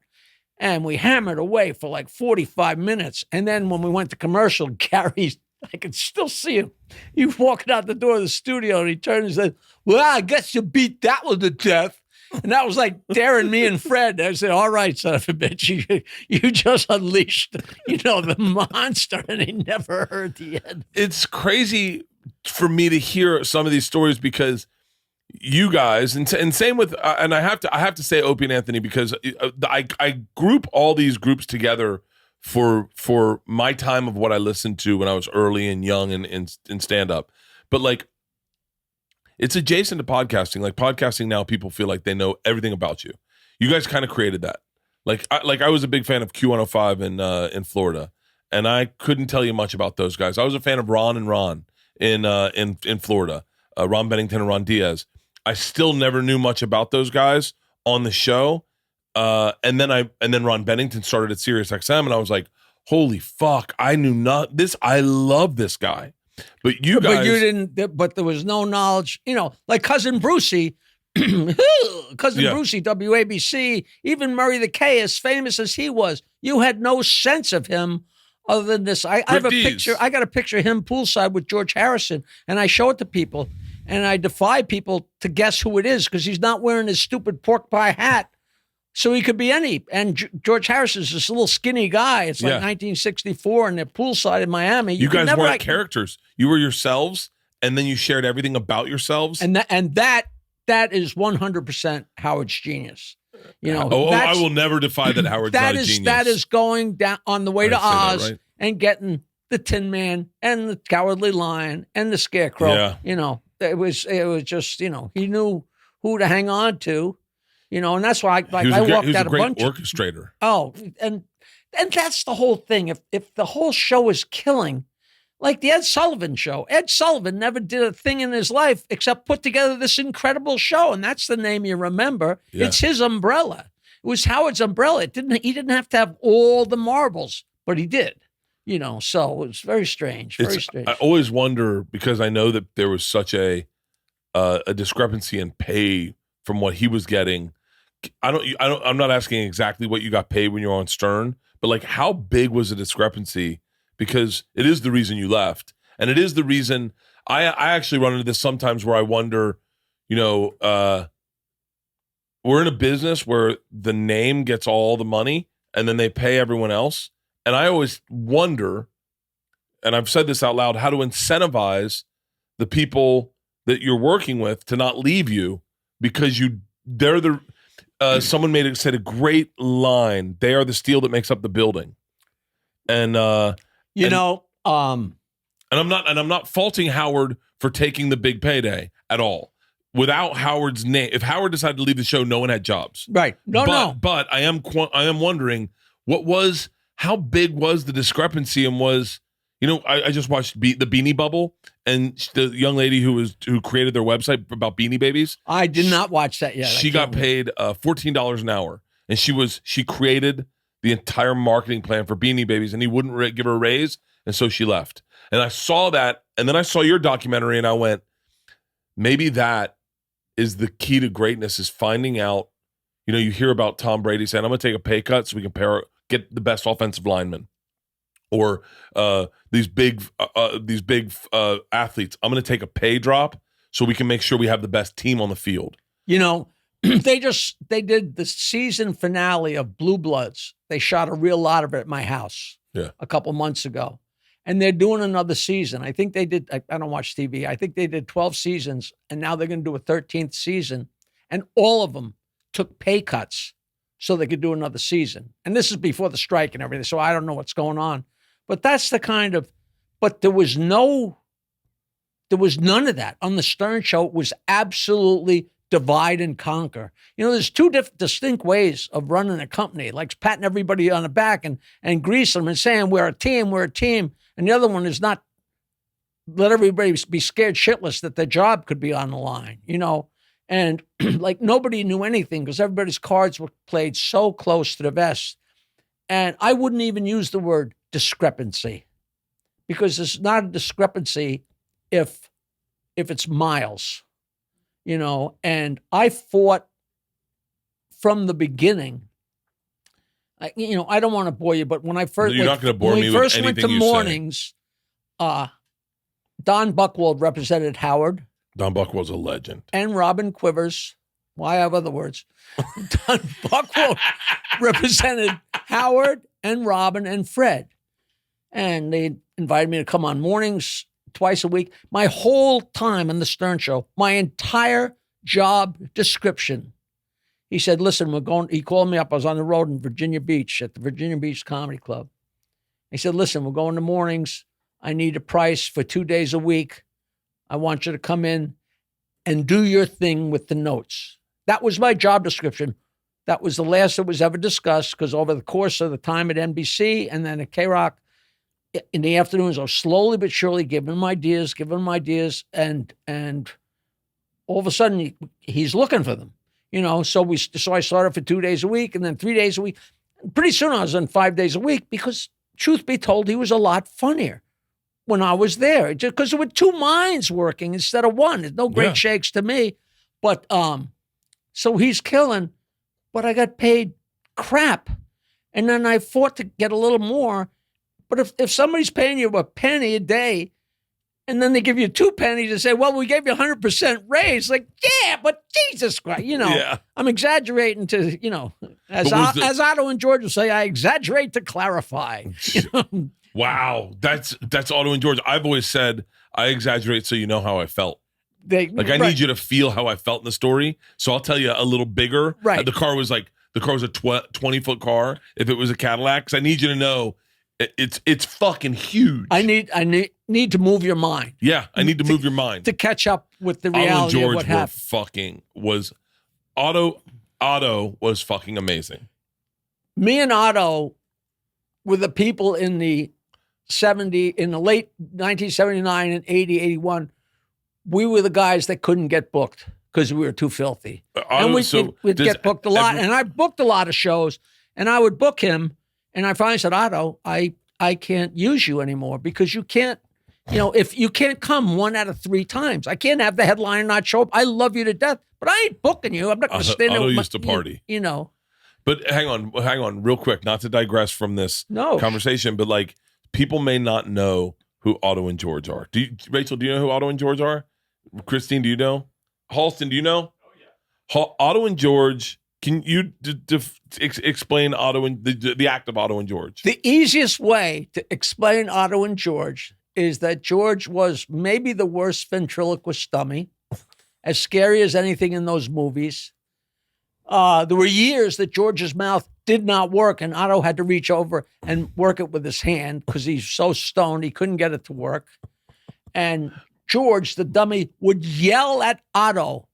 and we hammered away for like 45 minutes. And then when we went to commercial, Gary, I could still see him. He was walking out the door of the studio, and he turned and said, well, I guess you beat that one to death. And that was like daring me and Fred. I said, all right, son of a bitch, you just unleashed, the monster, and he never heard the end. It's crazy for me to hear some of these stories because you guys, and same with, and I have to say Opie and Anthony because I group all these groups together for my time of what I listened to when I was early and young and in stand up, but like. It's adjacent to podcasting. Like podcasting now, people feel like they know everything about you. You guys kind of created that. I was a big fan of Q105 in Florida, and I couldn't tell you much about those guys. I was a fan of Ron and Ron in Florida, Ron Bennington and Ron Diaz. I still never knew much about those guys on the show, and then Ron Bennington started at SiriusXM, and I was like, holy fuck! I knew not this. I love this guy. But you guys, but you didn't. But there was no knowledge. Like Cousin Brucey, Brucey, WABC, even Murray the K, as famous as he was, you had no sense of him other than this. I have a picture. I got a picture of him poolside with George Harrison, and I show it to people, and I defy people to guess who it is because he's not wearing his stupid pork pie hat. So he could be any. And George Harrison's this little skinny guy. It's like 1964, and they're poolside in Miami. You guys weren't characters. You were yourselves, and then you shared everything about yourselves. And that is 100% Howard's genius. I will never defy that Howard's not a genius. That is going down on the way to Oz and getting the Tin Man and the Cowardly Lion and the Scarecrow. Yeah. It was just, he knew who to hang on to. And that's why I walked out a bunch. Orchestrator. Oh, and that's the whole thing. If the whole show is killing, like the Ed Sullivan show, Ed Sullivan never did a thing in his life except put together this incredible show, and that's the name you remember. Yeah. It's his umbrella. It was Howard's umbrella. He didn't have to have all the marbles, but he did. So it was very strange. Very strange. I always wonder because I know that there was such a discrepancy in pay from what he was getting. I'm not asking exactly what you got paid when you were on Stern, but like how big was the discrepancy? Because it is the reason you left. And it is the reason I actually run into this sometimes where I wonder, we're in a business where the name gets all the money and then they pay everyone else. And I always wonder, and I've said this out loud, how to incentivize the people that you're working with to not leave you because they're the someone said a great line. They are the steel that makes up the building, and I'm not faulting Howard for taking the big payday at all. Without Howard's name, if Howard decided to leave the show, no one had jobs. Right? No. But I am wondering how big was the discrepancy and was. I just watched the Beanie Bubble and the young lady who created their website about Beanie Babies. I did not watch that yet. She got paid $14 an hour, and she created the entire marketing plan for Beanie Babies, and he wouldn't give her a raise, and so she left. And I saw that, and then I saw your documentary, and I went, maybe that is the key to greatness: is finding out. You hear about Tom Brady saying, "I'm going to take a pay cut so we can get the best offensive linemen, or these big athletes. I'm going to take a pay drop so we can make sure we have the best team on the field. You know, they did the season finale of Blue Bloods. They shot a real lot of it at my house a couple months ago. And they're doing another season. I think they did, I don't watch TV. I think they did 12 seasons, and now they're going to do a 13th season. And all of them took pay cuts so they could do another season. And this is before the strike and everything, so I don't know what's going on. But that's the kind of, but there was none of that. On the Stern Show, it was absolutely divide and conquer. You know, there's two distinct ways of running a company, like patting everybody on the back and greasing them and saying, we're a team. And the other one is not let everybody be scared shitless that their job could be on the line, you know? And like nobody knew anything because everybody's cards were played so close to the vest. And I wouldn't even use the word discrepancy, because it's not a discrepancy if it's miles, you know. And I fought from the beginning. I don't want to bore you, but when I first You're not going to bore me with anything went to you mornings, Don Buchwald represented Howard. Don Buchwald's a legend. And Robin Quivers. Well, I have other words. Don Buchwald represented Howard and Robin and Fred. And they invited me to come on mornings twice a week. My whole time on the Stern Show, my entire job description, he said, listen, he called me up. I was on the road in Virginia Beach at the Virginia Beach Comedy Club. He said, listen, we're going to mornings. I need a price for 2 days a week. I want you to come in and do your thing with the notes. That was my job description. That was the last that was ever discussed, because over the course of the time at NBC and then at K-Rock, in the afternoons, I was slowly but surely giving him ideas, and all of a sudden he's looking for them. You know, so I started for 2 days a week and then 3 days a week. Pretty soon I was on 5 days a week, because truth be told, he was a lot funnier when I was there, just because there were two minds working instead of one. There's no great shakes to me. But so he's killing, but I got paid crap. And then I fought to get a little more. But if somebody's paying you a penny a day, and then they give you 2 pennies and say, well, we gave you 100% raise. Like, yeah, but Jesus Christ, you know, I'm exaggerating to, you know, as Otto and George will say, I exaggerate to clarify. You know? Wow. That's Otto and George. I've always said I exaggerate so you know how I felt. I need you to feel how I felt in the story. So I'll tell you a little bigger. Right. The car was a 20-foot car if it was a Cadillac. Because I need you to know it's fucking huge. I need to move your mind. Yeah, I need to move your mind. To catch up with the reality of what happened. Otto was fucking amazing. Me and Otto were the people in the late 1979 and 80, 81. We were the guys that couldn't get booked because we were too filthy. And we'd get booked a lot. And I booked a lot of shows, and I would book him. And I finally said, Otto, I can't use you anymore, because you can't, you know, if you can't come 1 out of 3 times, I can't have the headliner not show up. I love you to death, but I ain't booking you. I'm not going to stand there. Otto used to party. You know. But hang on real quick, not to digress from this conversation, but like, people may not know who Otto and George are. Rachel, do you know who Otto and George are? Christine, do you know? Halston, do you know? Oh, yeah. Otto and George. Can you explain Otto and the act of Otto and George? The easiest way to explain Otto and George is that George was maybe the worst ventriloquist dummy, as scary as anything in those movies. There were years that George's mouth did not work, and Otto had to reach over and work it with his hand because he's so stoned he couldn't get it to work. And George, the dummy, would yell at Otto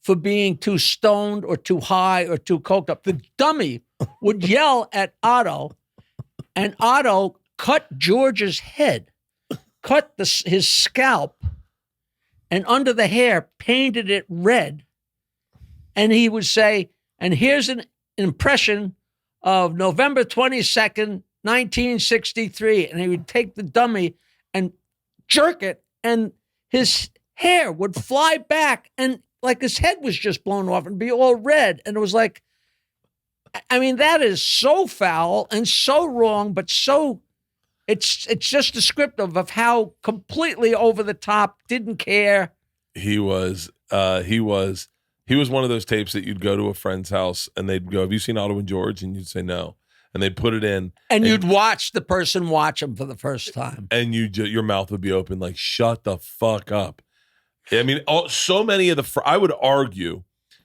for being too stoned or too high or too coked up. The dummy would yell at Otto, and Otto cut George's head, cut his scalp, and under the hair painted it red. And he would say, and here's an impression of November 22nd, 1963. And he would take the dummy and jerk it, and his hair would fly back, and like his head was just blown off and be all red. And it was like, I mean, that is so foul and so wrong, but so it's just descriptive of how completely over the top, didn't care. He was one of those tapes that you'd go to a friend's house and they'd go, "Have you seen Otto and George?" And you'd say no. And they'd put it in. And you'd watch the person watch him for the first time. And your mouth would be open like, shut the fuck up. I mean, so many of I would argue,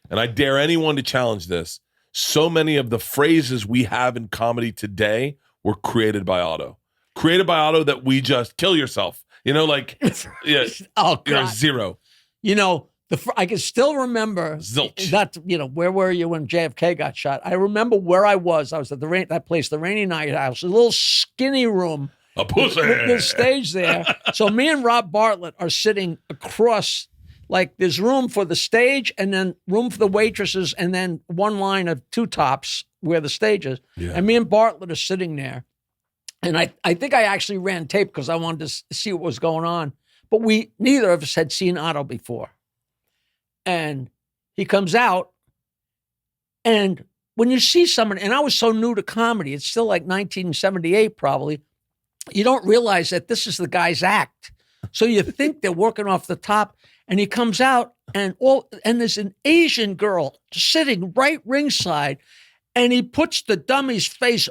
and I dare anyone to challenge this, so many of the phrases we have in comedy today were created by Otto. Created by Otto that we just kill yourself. You know, like, yeah, oh, God. You're zero. You know, I can still remember Zilch. That, where were you when JFK got shot? I remember where I was. I was at that place, the Rainy Night House, a little skinny room. A pussy. With the stage there. So me and Rob Bartlett are sitting across, like there's room for the stage and then room for the waitresses and then one line of two tops where the stage is. Yeah. And me and Bartlett are sitting there. And I think I actually ran tape because I wanted to see what was going on. But neither of us had seen Otto before. And he comes out, and when you see someone, and I was so new to comedy, it's still like 1978 probably, you don't realize that this is the guy's act. So you think they're working off the top, and he comes out, and there's an Asian girl sitting right ringside, and he puts the dummy's face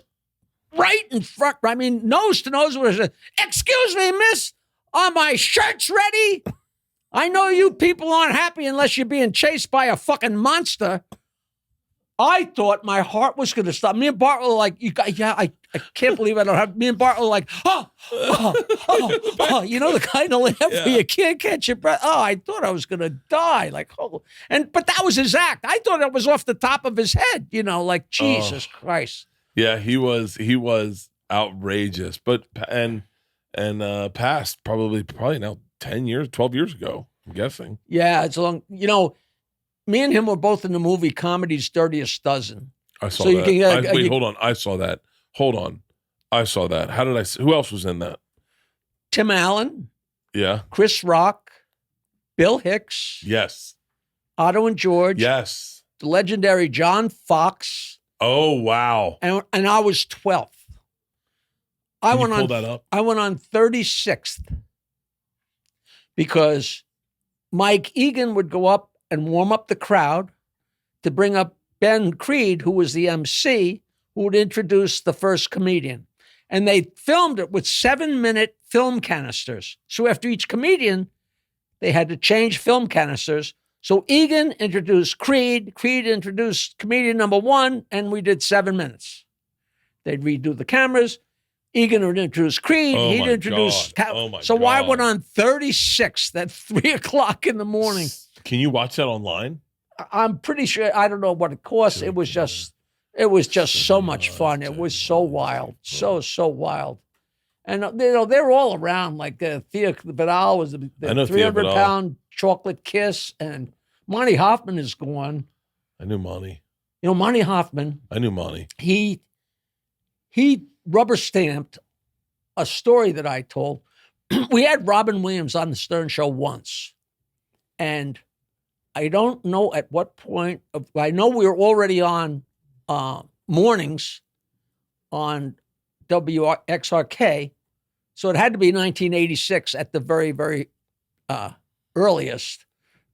right in front, I mean, nose to nose with her. "Excuse me, miss, are my shirts ready? I know you people aren't happy unless you're being chased by a fucking monster." I thought my heart was going to stop. Me and Bart were like, I can't believe I don't have, me and Bart were like, oh, the kind of laugh where you can't catch your breath. Oh, I thought I was going to die. Like, but that was his act. I thought it was off the top of his head, like Jesus Christ. Yeah, he was outrageous, but, and passed probably now 10 years, 12 years ago, I'm guessing. Yeah, it's a long, me and him were both in the movie Comedy's Dirtiest Dozen. I saw that. Hold on. I saw that. Hold on. I saw that. How did who else was in that? Tim Allen. Yeah. Chris Rock. Bill Hicks. Yes. Otto and George. Yes. The legendary John Fox. Oh, wow. And I was 12th. Pull that up? I went on 36th because Mike Egan would go up and warm up the crowd to bring up Ben Creed, who was the MC, who would introduce the first comedian. And they filmed it with 7-minute film canisters. So after each comedian, they had to change film canisters. So Egan introduced Creed introduced comedian number 1, and we did 7 minutes. They'd redo the cameras. Egan would introduce Creed. He'd introduce. So I went on 36th at 3:00 in the morning. Can you watch that online? I'm pretty sure. I don't know what it cost. It was just so much fun. It was so wild, so wild. And they're all around. Like Thea Vidal was the 300-pound chocolate kiss, and Monty Hoffman is gone. I knew Monty. Monty Hoffman. I knew Monty. He rubber stamped a story that I told. We had Robin Williams on the Stern Show once, and I don't know at what point. I know we were already on mornings on WXRK, so it had to be 1986 at the very, very earliest.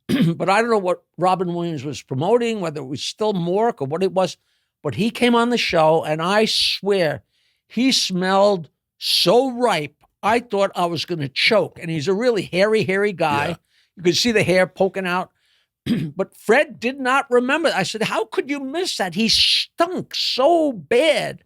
But I don't know what Robin Williams was promoting, whether it was still Mork or what it was. But he came on the show, and I swear he smelled so ripe, I thought I was going to choke. And he's a really hairy guy. Yeah. You could see the hair poking out. But Fred did not remember. I said, how could you miss that? He stunk so bad.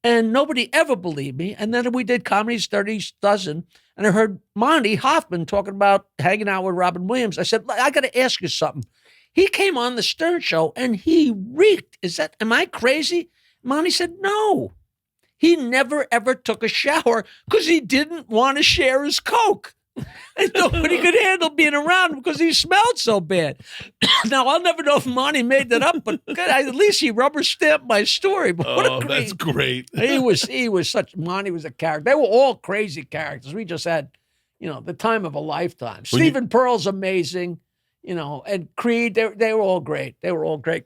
And nobody ever believed me. And then we did Comedy's Dirtiest Dozen. And I heard Monty Hoffman talking about hanging out with Robin Williams. I said, I got to ask you something. He came on the Stern Show and he reeked. Am I crazy? Monty said, no. He never, ever took a shower because he didn't want to share his Coke. And nobody could handle being around him because he smelled so bad. Now, I'll never know if Monty made that up, but at least he rubber stamped my story. But that's great. Monty was a character. They were all crazy characters. We just had, the time of a lifetime. Stephen Pearl's amazing. and Creed, they were all great. They were all great.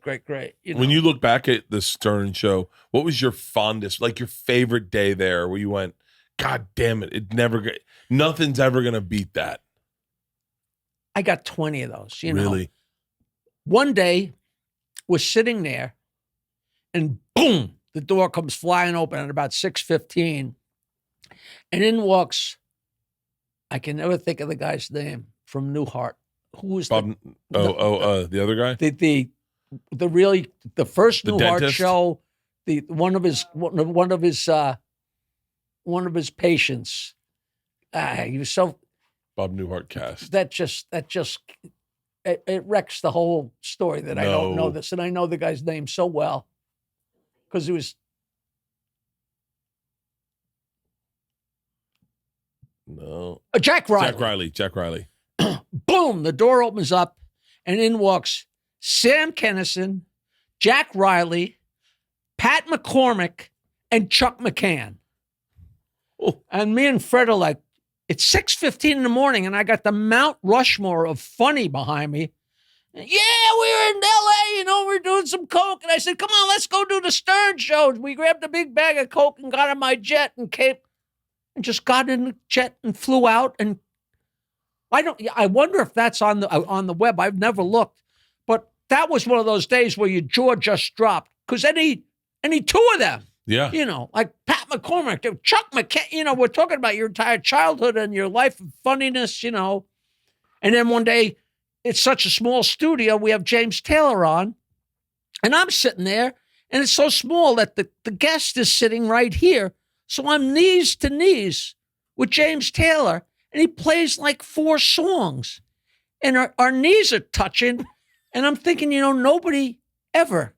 When you look back at the Stern show, what was your fondest, like your favorite day there where you went, God damn it, nothing's ever going to beat that? I got 20 of those, Really? One day, we're sitting there, and boom, the door comes flying open at about 6:15, and in walks, I can never think of the guy's name, from Newhart. Who was Bob? The other guy? The first The Newhart dentist? show, one of his patients. He was so Bob Newhart cast. that just it wrecks the whole story that I don't know No. this, and I know the guy's name so well because it was No. Jack Riley. Jack Riley. Boom! The door opens up, and in walks Sam Kennison, Jack Riley, Pat McCormick, and Chuck McCann. Oh. And me and Fred are like, it's 6:15 in the morning, and I got the Mount Rushmore of funny behind me. Yeah, we were in L.A., we're doing some coke. And I said, come on, let's go do the Stern show. We grabbed a big bag of coke and got on my jet and just got in the jet and flew out. And I wonder if that's on the web. I've never looked. But that was one of those days where your jaw just dropped. Because any two of them, Yeah. like Pat McCormick, Chuck McCann, we're talking about your entire childhood and your life of funniness, And then one day, it's such a small studio, we have James Taylor on, and I'm sitting there, and it's so small that the guest is sitting right here. So I'm knees to knees with James Taylor, and he plays like 4 songs, and our knees are touching, and I'm thinking, nobody ever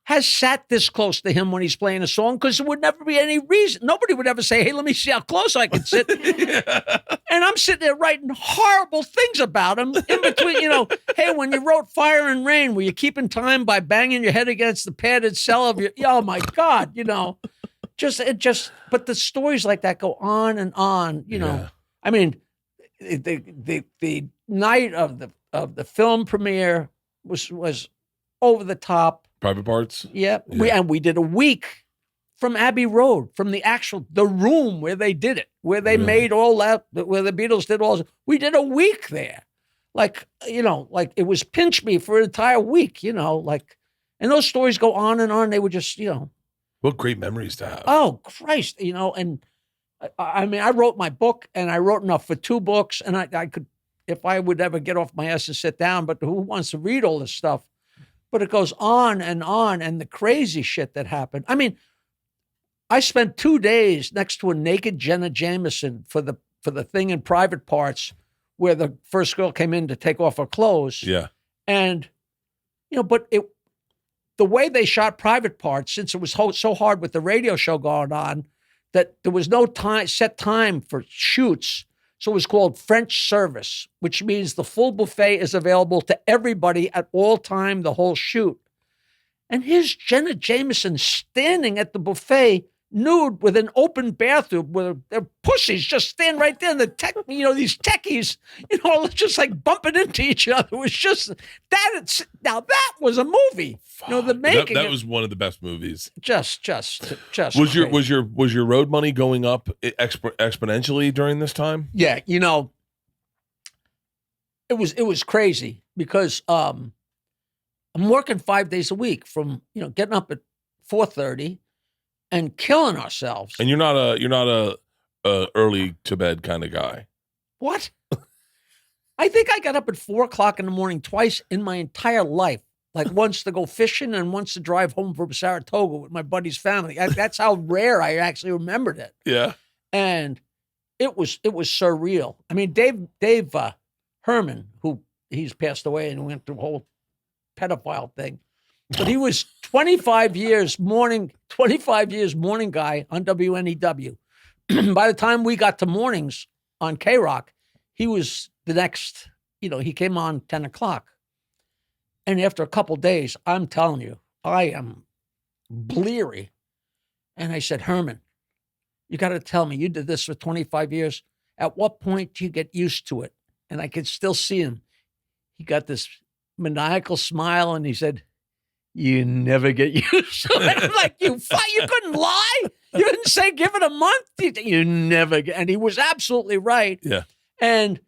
has sat this close to him when he's playing a song, because there would never be any reason. Nobody would ever say, hey, let me see how close I can sit. Yeah. And I'm sitting there writing horrible things about him in between, hey, when you wrote Fire and Rain, were you keeping time by banging your head against the padded cell of your, oh my God, but the stories like that go on and on, Yeah. I mean, the night of the film premiere was over the top. Private Parts? Yeah. We did a week from Abbey Road, from the room where they did it, where they made all that, where the Beatles did all. We did a week there. Like it was pinch me for an entire week, and those stories go on and on. They were just, What great memories to have. Oh, Christ, and I mean, I wrote my book, and I wrote enough for 2 books, and I could, if I would ever get off my ass and sit down, but who wants to read all this stuff? But it goes on, and the crazy shit that happened. I mean, I spent 2 days next to a naked Jenna Jameson for the thing in Private Parts, where the first girl came in to take off her clothes. Yeah. And, but the way they shot Private Parts, since it was so hard with the radio show going on, that there was no set time for shoots. So it was called French service, which means the full buffet is available to everybody at all time, the whole shoot. And here's Jenna Jameson standing at the buffet, nude, with an open bathroom, where their pussies just stand right there. And these techies, just like bumping into each other. It was just now that was a movie. The making that was one of the best movies. Just Was your road money going up exponentially during this time? Yeah, it was crazy because I'm working 5 days a week, from getting up at 4:30 and killing ourselves. And you're not a early to bed kind of guy. What? I think I got up at 4:00 in the morning twice in my entire life. Like once to go fishing and once to drive home from Saratoga with my buddy's family. That's how rare I actually remembered it. Yeah. And it was surreal. I mean, Dave Herman, who he's passed away and went through a whole pedophile thing, but he was 25 years morning guy on WNEW. By the time we got to mornings on K-Rock, he was the next, he came on 10 o'clock. And after a couple days, I'm telling you, I am bleary. And I said, Herman, you got to tell me, you did this for 25 years. At what point do you get used to it? And I could still see him. he got this maniacal smile and he said, "You never get used to it." I'm like, you couldn't lie. You didn't say give it a month. You never get, and he was absolutely right. Yeah. And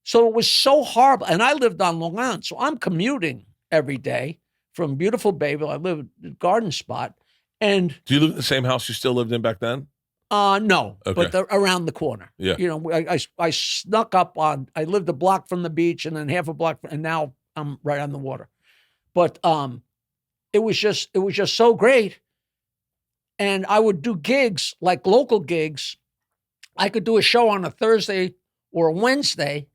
so it was so horrible. And I lived on Long Island, so I'm commuting every day from beautiful Bayville. I live at the Garden Spot. And do you live in the same house you still lived in back then? No, Okay. but around the corner. Yeah. You know, I snuck up on, I lived a block from the beach and then half a block, and now I'm right on the water. But it was just so great. And I would do gigs, like local gigs. I could do a show on a Thursday or a Wednesday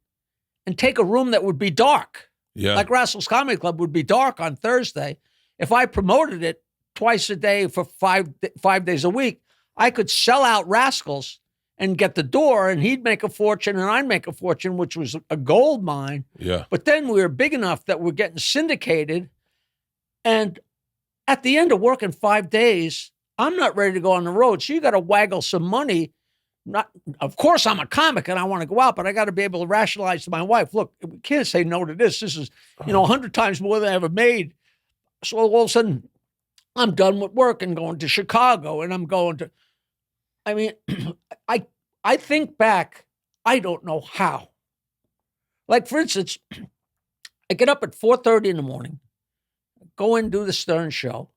and take a room that would be dark. Yeah. Like Rascals Comedy Club would be dark on Thursday. If I promoted it twice a day for 5 days a week, I could sell out Rascals and get the door, and he'd make a fortune and I'd make a fortune, which was a gold mine. Yeah. But then we were big enough that we're getting syndicated. And at the end of working 5 days, I'm not ready to go on the road. So you got to waggle some money. Of course, I'm a comic and I want to go out, but I got to be able to rationalize to my wife, look, we can't say no to this. This is, 100 times more than I ever made. So all of a sudden, I'm done with work and going to Chicago, and I'm going to, I think back, I don't know how. Like, for instance, I get up at 4:30 in the morning, go in and do the Stern show,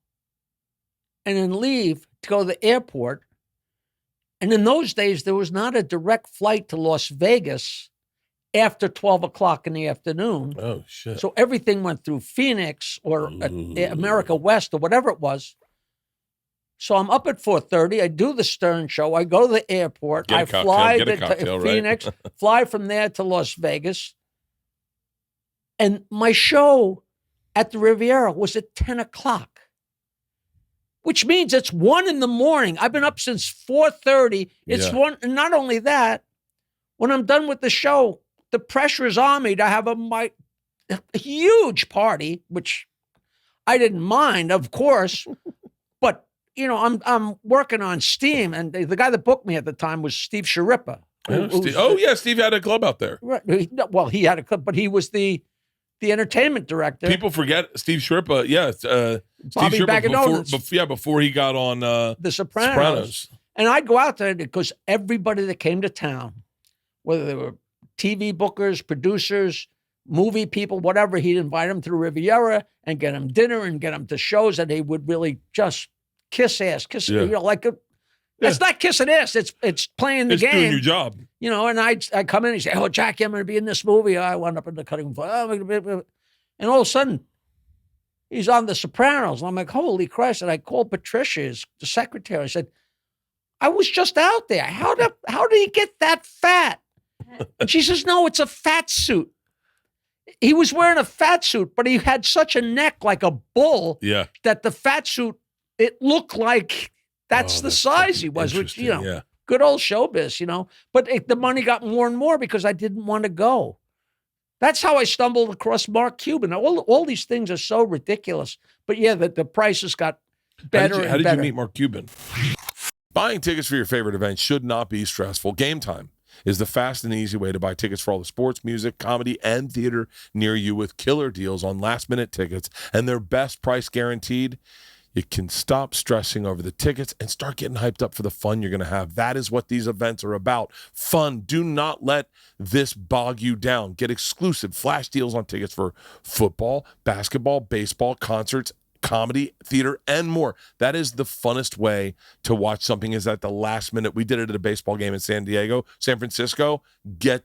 and then leave to go to the airport. And in those days, there was not a direct flight to Las Vegas after 12 o'clock in the afternoon. Oh, shit. So everything went through Phoenix or America West or whatever it was. So I'm up at 4:30. I do the Stern show. I go to the airport. I fly to Phoenix, fly from there to Las Vegas. And my show at the Riviera was at 10 o'clock, which means it's 1 a.m. I've been up since 4:30. It's 1. And not only that, when I'm done with the show, the pressure is on me to have a huge party, which I didn't mind, of course. But, I'm working on steam. And the guy that booked me at the time was Steve Sharippa. Steve had a club out there. Right. Well, he had a club, but he was the entertainment director. People forget Steve Sharippa. Yeah. Bobby Steve Baganos. Before he got on The Sopranos. And I'd go out there because everybody that came to town, whether they were TV bookers, producers, movie people, whatever, he'd invite them to the Riviera and get them dinner and get them to shows that they would really just kiss ass. It's not kissing ass. It's playing the game. It's doing your job. And I come in and say, "Oh, Jackie, I'm going to be in this movie." I wound up in the cutting room. And all of a sudden, he's on The Sopranos. And I'm like, holy Christ. And I called Patricia, the secretary. I said, "I was just out there. How did he get that fat?" And she says, "No, it's a fat suit." He was wearing a fat suit, but he had such a neck like a bull that the fat suit, it looked like that's the size he was, which, good old showbiz, But the money got more and more because I didn't want to go. That's how I stumbled across Mark Cuban. All these things are so ridiculous. But the prices got better and better. How did you meet Mark Cuban? Buying tickets for your favorite event should not be stressful. Game Time is the fast and easy way to buy tickets for all the sports, music, comedy, and theater near you with killer deals on last-minute tickets and their best price guaranteed. You can stop stressing over the tickets and start getting hyped up for the fun you're going to have. That is what these events are about. Fun. Do not let this bog you down. Get exclusive flash deals on tickets for football, basketball, baseball, concerts, comedy, theater, and more. That is the funnest way to watch something, is at the last minute. We did it at a baseball game in San Francisco. Get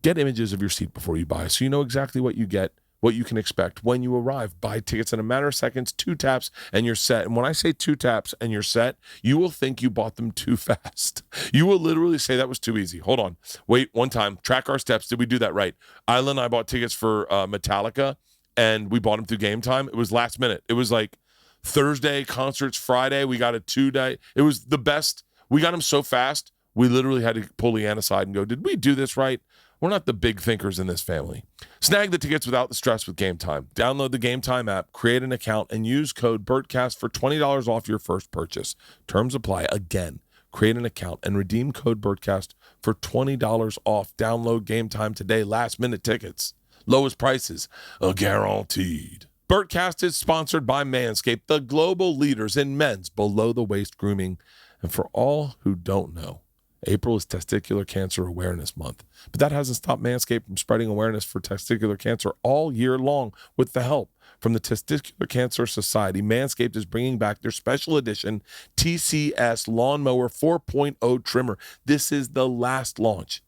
images of your seat before you buy so you know exactly what you get, what you can expect when you arrive. Buy tickets in a matter of seconds, 2 taps, and you're set. And when I say 2 taps and you're set, you will think you bought them too fast. You will literally say that was too easy. Hold on. Wait, one time. Track our steps. Did we do that right? Isla and I bought tickets for Metallica, and we bought them through Game Time. It was last minute. It was like Thursday, concerts Friday. We got a 2-day. It was the best. We got them so fast, we literally had to pull Leanne aside and go, did we do this right? We're not the big thinkers in this family. Snag the tickets without the stress with Game Time. Download the Game Time app, create an account, and use code Bertcast for $20 off your first purchase. Terms apply. Again, create an account and redeem code Bertcast for $20 off. Download Game Time today. Last minute tickets. Lowest prices, guaranteed. Bertcast is sponsored by Manscaped, the global leaders in men's below-the-waist grooming. And for all who don't know, April is Testicular Cancer Awareness Month. But that hasn't stopped Manscaped from spreading awareness for testicular cancer all year long with the help from the Testicular Cancer Society. Manscaped is bringing back their special edition TCS Lawnmower 4.0 trimmer. This is the last launch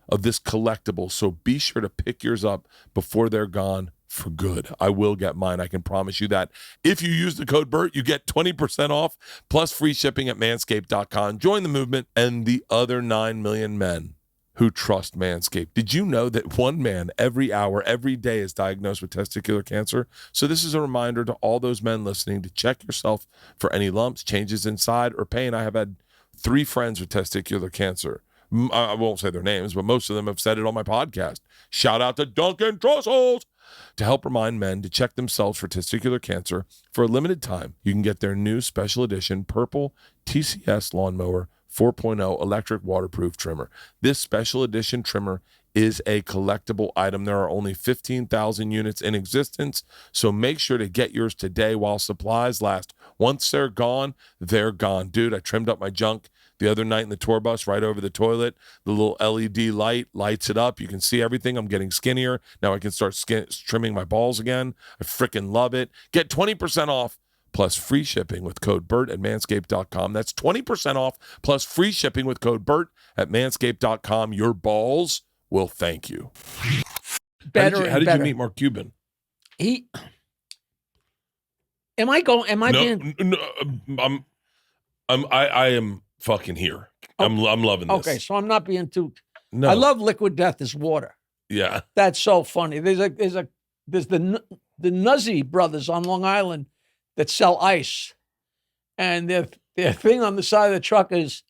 of this collectible, so be sure to pick yours up before they're gone for good. I will get mine, I can promise you that. If you use the code BERT, you get 20% off plus free shipping at manscaped.com. Join the movement and the other 9 million men who trust Manscaped. Did you know that one man every hour, every day is diagnosed with testicular cancer? So this is a reminder to all those men listening to check yourself for any lumps, changes inside, or pain. I have had 3 friends with testicular cancer. I won't say their names, but most of them have said it on my podcast. Shout out to Duncan Trussels. To help remind men to check themselves for testicular cancer, for a limited time, you can get their new special edition purple TCS Lawnmower 4.0 electric waterproof trimmer. This special edition trimmer is a collectible item. There are only 15,000 units in existence, so make sure to get yours today while supplies last. Once they're gone, they're gone. Dude, I trimmed up my junk the other night in the tour bus right over the toilet. The little LED light lights it up. You can see everything. I'm getting skinnier. Now I can start trimming my balls again. I freaking love it. Get 20% off plus free shipping with code BERT at manscaped.com. That's 20% off plus free shipping with code BERT at manscaped.com. Your balls will thank you. How did you meet Mark Cuban? I am fucking here. I'm loving this. Okay, so I'm not being too. No. I love Liquid Death is Water. Yeah, that's so funny. There's the Nuzzy brothers on Long Island that sell ice, and their thing on the side of the truck is,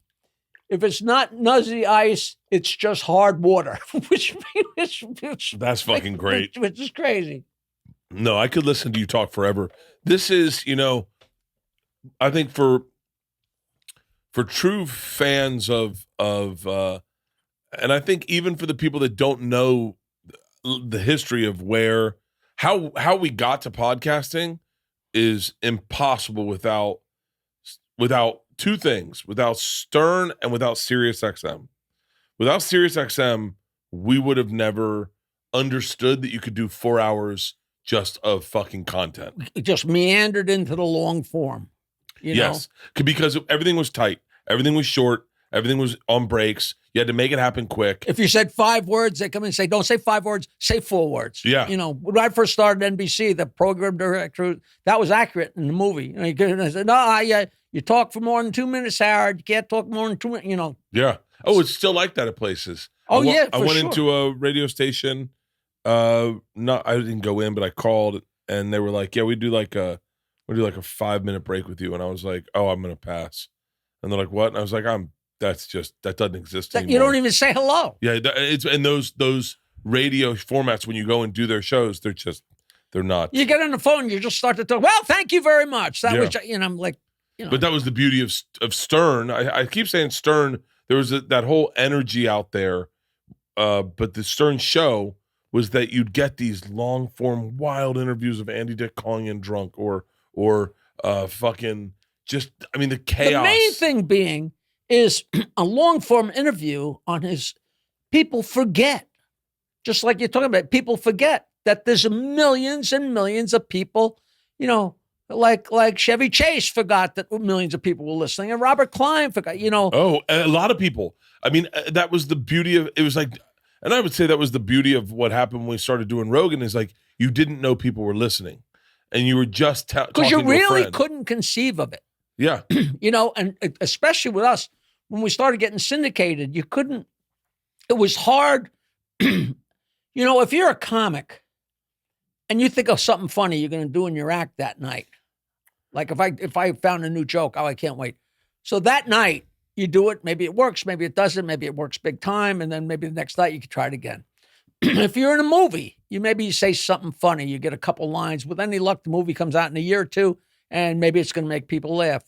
if it's not Nuzzy ice, it's just hard water, which that's fucking great. Which is crazy. No, I could listen to you talk forever. This is, I think for true fans of and I think even for the people that don't know the history of how we got to podcasting is impossible without two things, without Stern and without SiriusXM. Without SiriusXM, we would have never understood that you could do 4 hours just of fucking content. It just meandered into the long form. Yes, because everything was tight. Everything was short. Everything was on breaks. You had to make it happen quick. If you said 5 words, they come in and say, don't say 5 words, say 4 words. Yeah. When I first started NBC, the program director, that was accurate in the movie. I said, no, you talk for more than 2 minutes, Howard. You can't talk more than 2 minutes, Yeah. Oh, it's still like that at places. I went into a radio station. I didn't go in, but I called and they were like, yeah, we do like a 5-minute break with you. And I was like, oh, I'm going to pass. And they're like, what? And I was like, that doesn't exist anymore. You don't even say hello. Yeah. It's, and those radio formats, when you go and do their shows, they're not. You get on the phone, you just start to talk. Well, thank you very much. That was, I'm like, But that was the beauty of Stern. I keep saying Stern. There was that whole energy out there. But the Stern show was that you'd get these long form, wild interviews of Andy Dick calling in drunk or fucking just, the chaos. The main thing being is a long form interview on his. People forget, just like you're talking about. People forget that there's millions and millions of people. Like Chevy Chase forgot that millions of people were listening, and Robert Klein forgot. Oh, a lot of people. That was the beauty of it. Was like, and I would say that was the beauty of what happened when we started doing Rogan. Is like you didn't know people were listening, and you were just talking because you to a really friend. Couldn't conceive of it. Yeah, and especially with us when we started getting syndicated, you couldn't. It was hard. If you're a comic and you think of something funny you're going to do in your act that night, like if I found a new joke, I can't wait. So that night you do it. Maybe it works. Maybe it doesn't. Maybe it works big time. And then maybe the next night you can try it again. If you're in a movie, you say something funny. You get a couple lines. With any luck, the movie comes out in a year or two, and maybe it's going to make people laugh.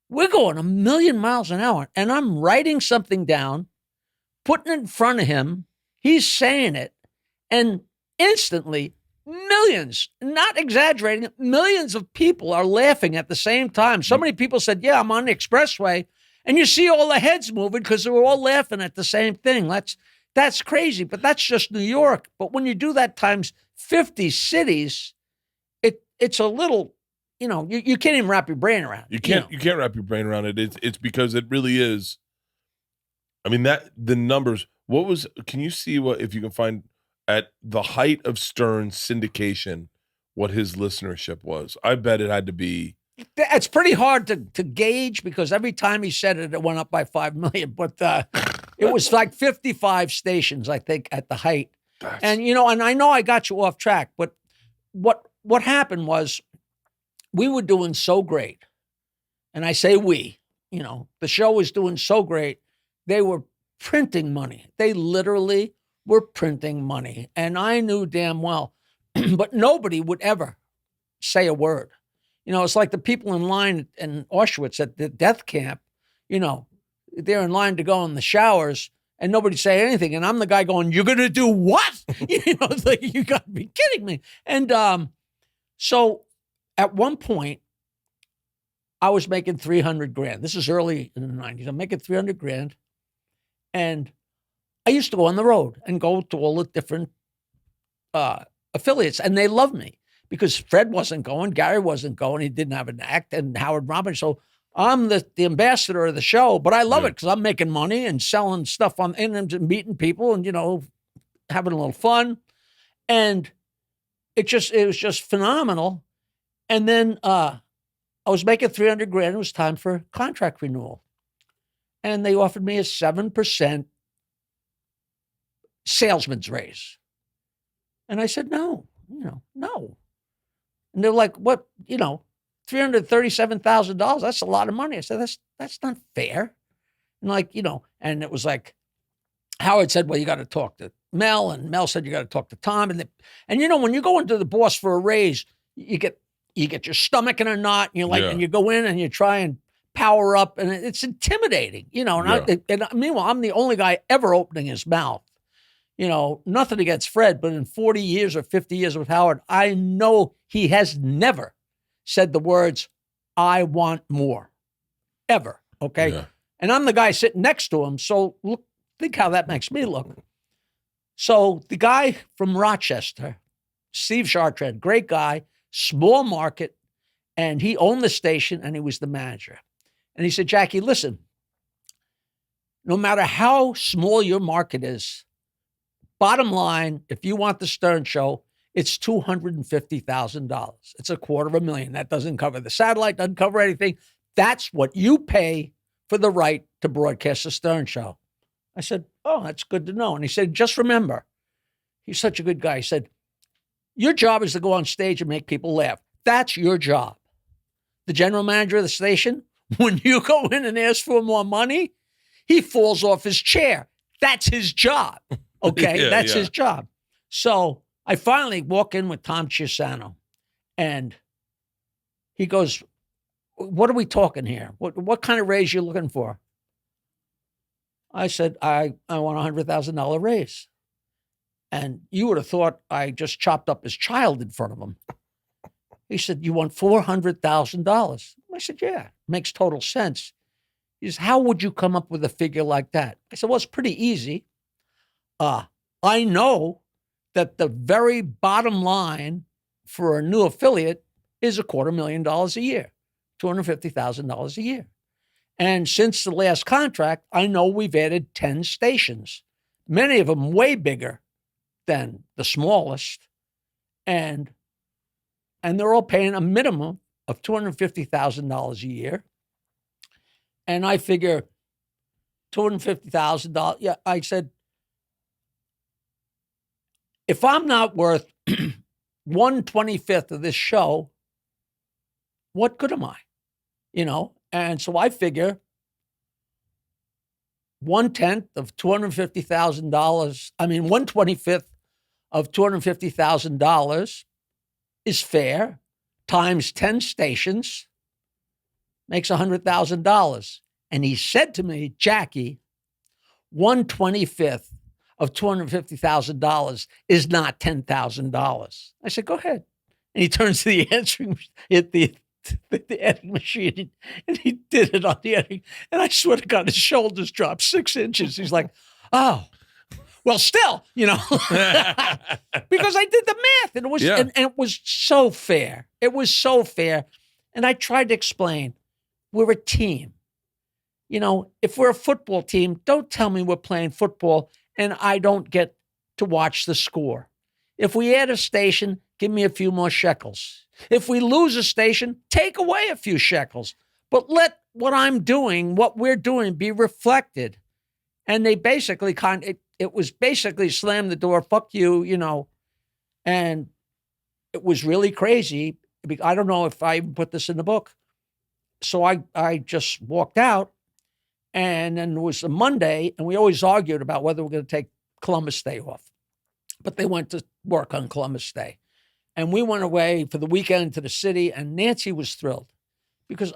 We're going a million miles an hour, and I'm writing something down, putting it in front of him. He's saying it, and instantly millions, not exaggerating, millions of people are laughing at the same time. So many people said, yeah, I'm on the expressway, and you see all the heads moving because they were all laughing at the same thing. That's crazy, but that's just New York. But when you do that times 50 cities, it's a little, you can't even wrap your brain around it. You can't wrap your brain around it. It's because it really is. I mean, the numbers, can you see if you can find at the height of Stern's syndication, what his listenership was? I bet it had to be. It's pretty hard to gauge because every time he said it, it went up by 5 million, but it was like 55 stations, I think, at the height. And I know I got you off track, but what happened was we were doing so great. And I say we, the show was doing so great. They were printing money. They literally were printing money. And I knew damn well, but nobody would ever say a word. It's like the people in line in Auschwitz at the death camp, they're in line to go in the showers and nobody say anything. And I'm the guy going, you're going to do what? It's like, you got to be kidding me. And so at one point, I was making $300,000. This is early in the 90s. I'm making $300,000. And I used to go on the road and go to all the different affiliates. And they loved me because Fred wasn't going. Gary wasn't going. He didn't have an act. And Howard Robbins. So I'm the ambassador of the show. But I love it because I'm making money and selling stuff on and meeting people and, having a little fun. And it was just phenomenal. And then I was making $300,000. It was time for contract renewal. And they offered me a 7% salesman's raise. And I said, no. And they're like, what, $337,000, that's a lot of money. I said, that's not fair. And and it was like, Howard said, well, you got to talk to Mel. And Mel said, you got to talk to Tom. And when you go into the boss for a raise, you get your stomach in a knot, and and you go in and you try and power up, and it's intimidating, and meanwhile, I'm the only guy ever opening his mouth. Nothing against Fred, but in 40 years or 50 years with Howard, I know he has never said the words, I want more, ever, okay? Yeah. And I'm the guy sitting next to him, so think how that makes me look. So the guy from Rochester, Steve Chartrand, great guy, small market, and he owned the station, and he was the manager. And he said, Jackie, listen, no matter how small your market is, bottom line, if you want the Stern Show, it's $250,000. It's $250,000. That doesn't cover the satellite, doesn't cover anything. That's what you pay for the right to broadcast the Stern Show. I said, oh, that's good to know. And he said, just remember, he's such a good guy. He said, your job is to go on stage and make people laugh. That's your job. The general manager of the station, when you go in and ask for more money, he falls off his chair. That's his job. Okay, that's his job. So I finally walk in with Tom Chiusano, and he goes, what are we talking here? What kind of raise you looking for? I said, I want a $100,000 raise. And you would have thought I just chopped up his child in front of him. He said, you want $400,000? I said, yeah, makes total sense. He says, how would you come up with a figure like that? I said, well, it's pretty easy. I know that the very bottom line for a new affiliate is $250,000 a year, $250,000 a year. And since the last contract, I know we've added 10 stations, many of them way bigger than the smallest. And they're all paying a minimum of $250,000 a year. And I figure $250,000. Yeah, I said, if I'm not worth 1/25 of this show, what good am I? And so I figure 1/10 of $250,000. I mean, 1/25 of $250,000 is fair, times 10 stations makes $100,000. And he said to me, Jackie, 1/25 of $250,000 is not $10,000. I said, go ahead. And he turns to the answering at the editing machine, and he did it on the editing. And I swear to God, his shoulders dropped 6 inches. He's like, oh, well, still, because I did the math, and it was and it was so fair. It was so fair. And I tried to explain, we're a team. If we're a football team, don't tell me we're playing football and I don't get to watch the score. If we add a station, give me a few more shekels. If we lose a station, take away a few shekels. But let what we're doing, be reflected. And they basically it was basically slam the door, fuck you, and it was really crazy. I don't know if I even put this in the book. So I just walked out, and then it was a Monday, and we always argued about whether we're going to take Columbus Day off. But they went to work on Columbus Day. And we went away for the weekend to the city, and Nancy was thrilled because,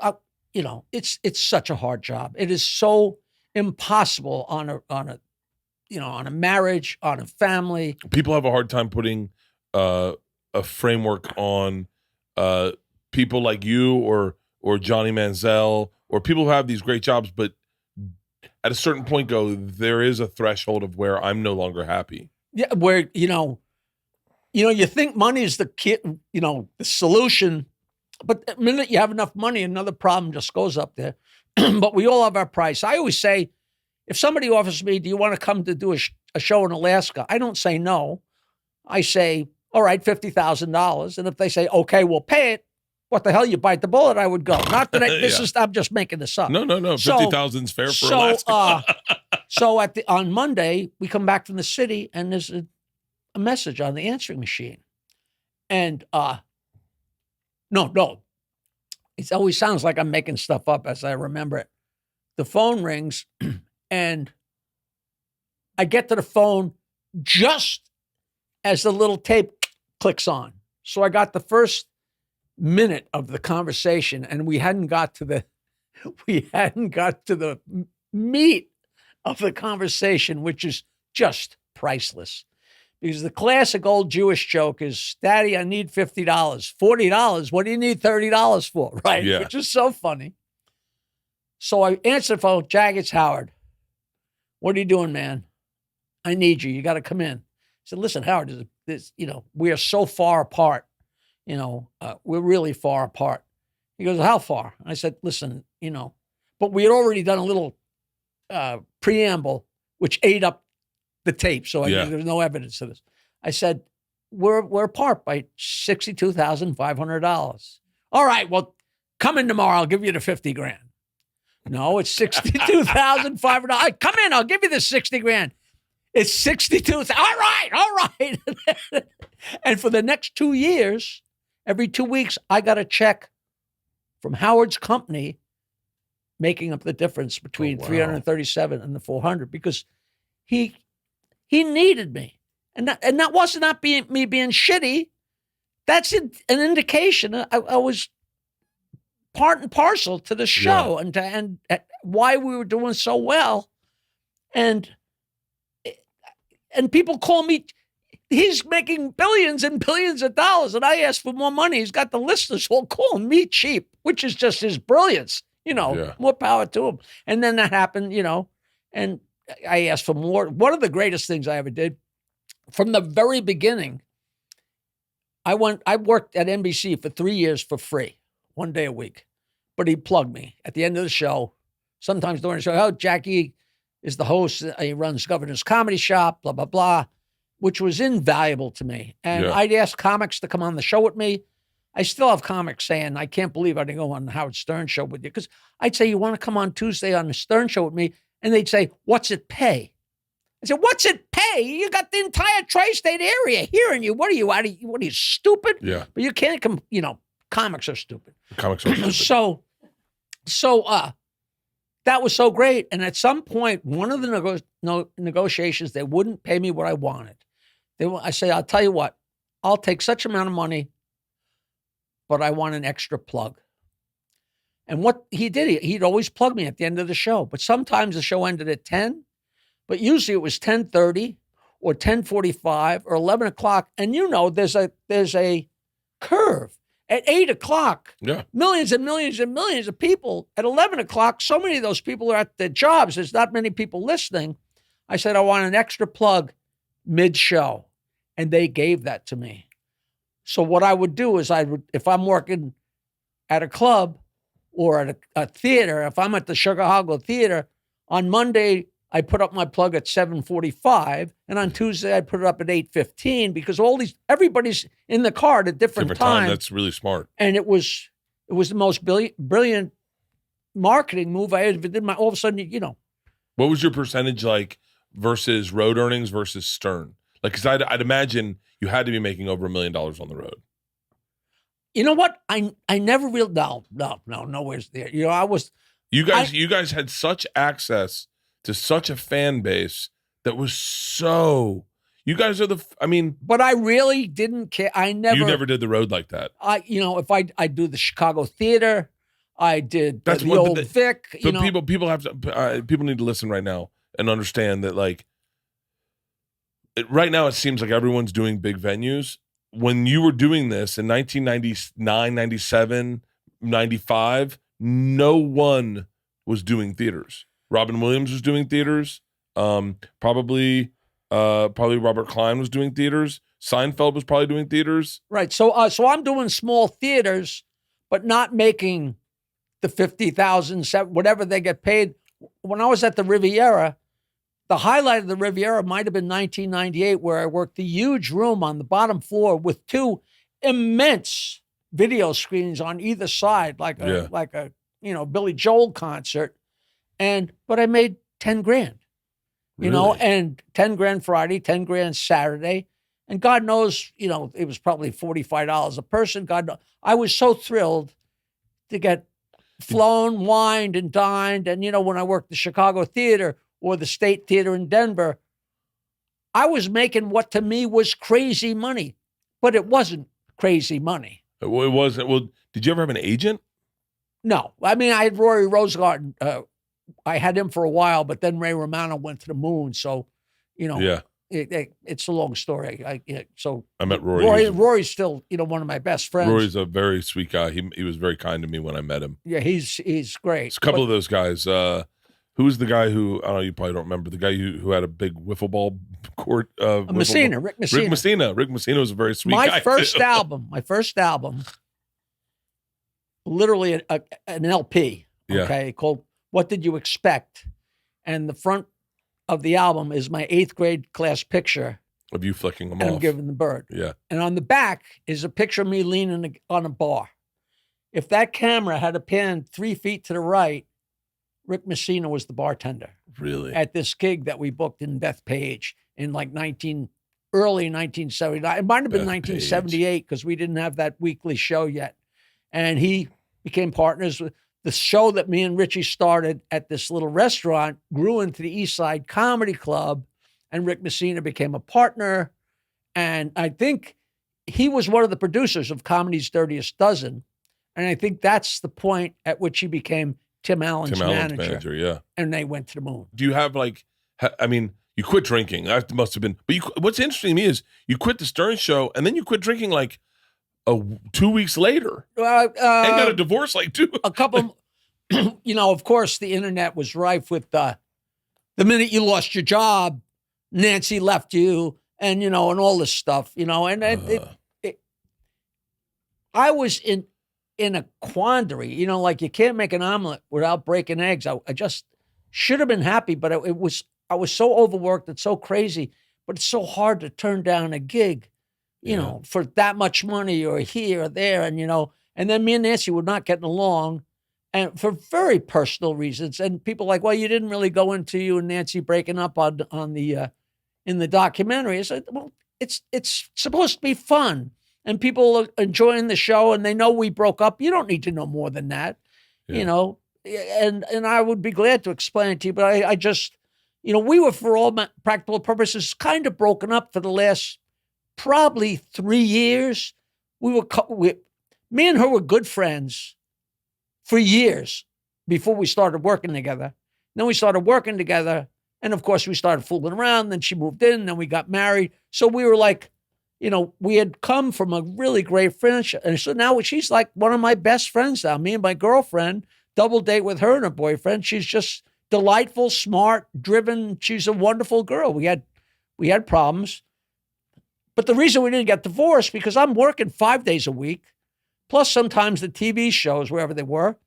it's such a hard job. It is so impossible on a marriage, on a family. People have a hard time putting a framework on people like you or Johnny Manziel or people who have these great jobs, but at a certain point there is a threshold of where I'm no longer happy. Yeah, where, you think money is the solution, but the minute you have enough money, another problem just goes up there. But we all have our price. I always say, if somebody offers me, do you want to come to do a show in Alaska? I don't say no. I say, all right, $50,000. And if they say, okay, we'll pay it, what the hell, you bite the bullet, I would go. Not that I'm just making this up. No. 50,000 is fair for Alaska. So on Monday, we come back from the city, and there's a message on the answering machine. And no. It always sounds like I'm making stuff up as I remember it. The phone rings, and I get to the phone just as the little tape clicks on. So I got the first minute of the conversation, and we hadn't got to the meat of the conversation, which is just priceless. Because the classic old Jewish joke is, Daddy, I need $50. $40, what do you need $30 for? Right? Yeah. Which is so funny. So I answer the phone, Jack, it's Howard. What are you doing, man? I need you. You got to come in. I said, listen, Howard, we are so far apart. We're really far apart. He goes, how far? I said, listen, but we had already done a little preamble, which ate up the tape. So there's no evidence of this. I said, we're apart by $62,500. All right, well, come in tomorrow. I'll give you the $50,000. No, it's $62,500. Come in, I'll give you the $60,000. It's $62,000. All right. And for the next 2 years, every 2 weeks, I got a check from Howard's company, making up the difference between 337 and the 400, because he needed me, and that wasn't me being shitty. That's an indication I was part and parcel to the show and why we were doing so well, and people call me. He's making billions and billions of dollars, and I ask for more money. He's got the listeners all calling me cheap, which is just his brilliance. More power to him. And then that happened, and I asked for more. One of the greatest things I ever did, from the very beginning, I worked at NBC for 3 years for free, 1 day a week. But he plugged me at the end of the show. Sometimes during the show, oh, Jackie is the host. He runs Governor's Comedy Shop, blah, blah, blah, which was invaluable to me. And I'd ask comics to come on the show with me. I still have comics saying, I can't believe I didn't go on the Howard Stern show with you. Because I'd say, you want to come on Tuesday on the Stern show with me? And they'd say, what's it pay? I said, what's it pay? You got the entire tri-state area hearing you. What are you, stupid? Yeah. But you can't come, comics are stupid. Comics are stupid. So that was so great. And at some point, one of the negotiations, they wouldn't pay me what I wanted. I say, I'll tell you what, I'll take such amount of money, but I want an extra plug. And what he did, he'd always plug me at the end of the show. But sometimes the show ended at 10, but usually it was 10:30 or 10:45 or 11 o'clock. And there's a curve. At 8 o'clock, millions and millions and millions of people. At 11 o'clock, so many of those people are at their jobs. There's not many people listening. I said, I want an extra plug mid-show. And they gave that to me. So what I would do is if I'm working at a club or at a theater, if I'm at the Chicago Theater, on Monday, I put up my plug at 7:45, and on Tuesday I put it up at 8:15 because everybody's in the car at a different time. That's really smart. And it was the most brilliant marketing move I ever did. All of a sudden, What was your percentage like versus road earnings versus Stern? Like, because I'd imagine you had to be making over $1 million on the road. You know what? I never really no, nowhere's there. I was. You guys had such access to such a fan base that was so. You guys are but I really didn't care. You never did the road like that. If I do the Chicago Theater, I did the old Vic. But people have to. People need to listen right now and understand that, like, right now it seems like everyone's doing big venues. When you were doing this in 1999, 97, 95, no one was doing theaters. Robin Williams was doing theaters. Probably Robert Klein was doing theaters. Seinfeld was probably doing theaters. Right. So I'm doing small theaters, but not making the 50,000, whatever they get paid. When I was at the Riviera, the highlight of the Riviera might have been 1998, where I worked the huge room on the bottom floor with two immense video screens on either side, like a Billy Joel concert. But I made 10 grand, and 10 grand Friday, 10 grand Saturday. And God knows, it was probably $45 a person. God knows. I was so thrilled to get flown, wined, and dined. And, when I worked the Chicago Theater or the State Theater in Denver, I was making what to me was crazy money, but it wasn't crazy money. It wasn't. Well, did you ever have an agent? No. I mean, I had Rory Rosegarten. I had him for a while, but then Ray Romano went to the moon. So, it's a long story. I met Rory. Rory's still, one of my best friends. Rory's a very sweet guy. He was very kind to me when I met him. Yeah, he's great. It's a couple of those guys. Who's the guy who, I don't know, you probably don't remember, the guy who had a big wiffle ball court? Messina, Rick Messina. Rick Messina was a very sweet guy. My first album, literally an LP, called What Did You Expect? And the front of the album is my 8th grade class picture of you flicking them and off. I'm giving the bird. Yeah. And on the back is a picture of me leaning on a bar. If that camera had a pan 3 feet to the right, Rick Messina was the bartender. Really? At this gig that we booked in Bethpage in like early 1979. It might have been 1978 because we didn't have that weekly show yet. And he became partners with the show that me and Richie started at this little restaurant, grew into the East Side Comedy Club, and Rick Messina became a partner. And I think he was one of the producers of Comedy's Dirtiest Dozen. And I think that's the point at which he became Tim Allen's manager. Yeah. And they went to the moon. Do you have you quit drinking. That must have been, but what's interesting to me is you quit the Stern show and then you quit drinking like 2 weeks later. And got a divorce like a couple, of course the internet was rife with the minute you lost your job, Nancy left you and, and all this stuff, and I was in a quandary, like you can't make an omelet without breaking eggs. I just should have been happy, but I was so overworked and so crazy, but it's so hard to turn down a gig, for that much money or here or there. And then me and Nancy were not getting along and for very personal reasons. And people like, well, you didn't really go into you and Nancy breaking up on the, in the documentary. I said, well, it's supposed to be fun. And people are enjoying the show and they know we broke up. You don't need to know more than that, and I would be glad to explain it to you. But I just, we were, for all practical purposes, kind of broken up for the last probably 3 years. Me and her were good friends for years before we started working together. Then we started working together And of course, we started fooling around. Then she moved in, then we got married. So we were like, we had come from a really great friendship. And so now she's like one of my best friends now. Me and my girlfriend double date with her and her boyfriend. She's just delightful, smart, driven. She's a wonderful girl. We had problems. But the reason we didn't get divorced, because I'm working 5 days a week, plus sometimes the TV shows, wherever they were.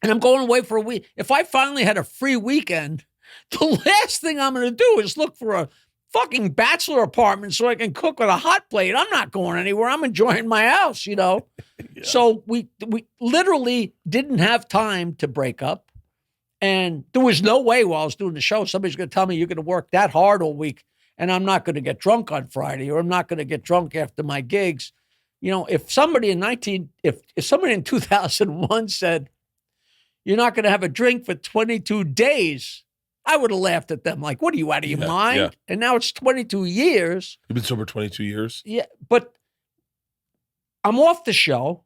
And I'm going away for a week. If I finally had a free weekend, the last thing I'm going to do is look for a fucking bachelor apartment so I can cook with a hot plate. I'm not going anywhere. I'm enjoying my house, Yeah. So we literally didn't have time to break up. And there was no way while I was doing the show, somebody's going to tell me you're going to work that hard all week and I'm not going to get drunk on Friday or I'm not going to get drunk after my gigs. If somebody if somebody in 2001 said, you're not going to have a drink for 22 days, I would have laughed at them like, what are you, out of your mind? Yeah. And now it's 22 years. You've been sober 22 years? Yeah, but I'm off the show.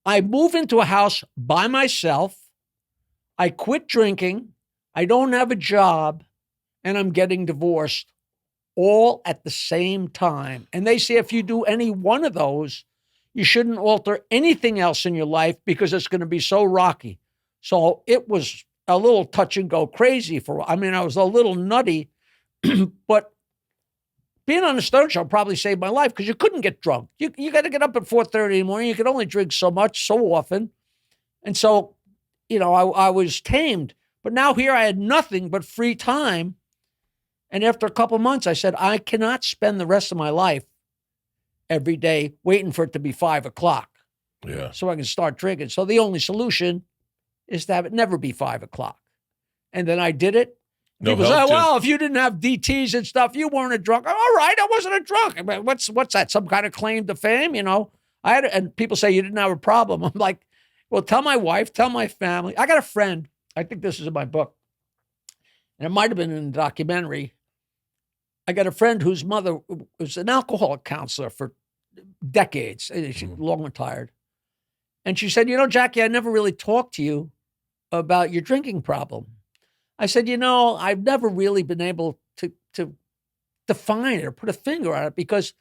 I move into a house by myself. I quit drinking. I don't have a job. And I'm getting divorced all at the same time. And they say if you do any one of those, you shouldn't alter anything else in your life because it's going to be so rocky. So it was a little touch and go crazy I was a little nutty, but being on the Stern Show probably saved my life because you couldn't get drunk. You got to get up at 4:30 in the morning. You could only drink so much, so often. And so, I was tamed. But now here I had nothing but free time. And after a couple months, I said, I cannot spend the rest of my life every day waiting for it to be 5:00. Yeah. So I can start drinking. So the only solution is to have it never be 5:00. And then I did it. No People say, help, well, if you didn't have DTs and stuff, you weren't a drunk. All right, I wasn't a drunk. I mean, what's that? Some kind of claim to fame, and people say you didn't have a problem. I'm like, well, tell my wife, tell my family. I got a friend. I think this is in my book. And it might have been in the documentary. I got a friend whose mother was an alcoholic counselor for decades. She's long retired. And she said, Jackie, I never really talked to you about your drinking problem. I said, I've never really been able to define it or put a finger on it because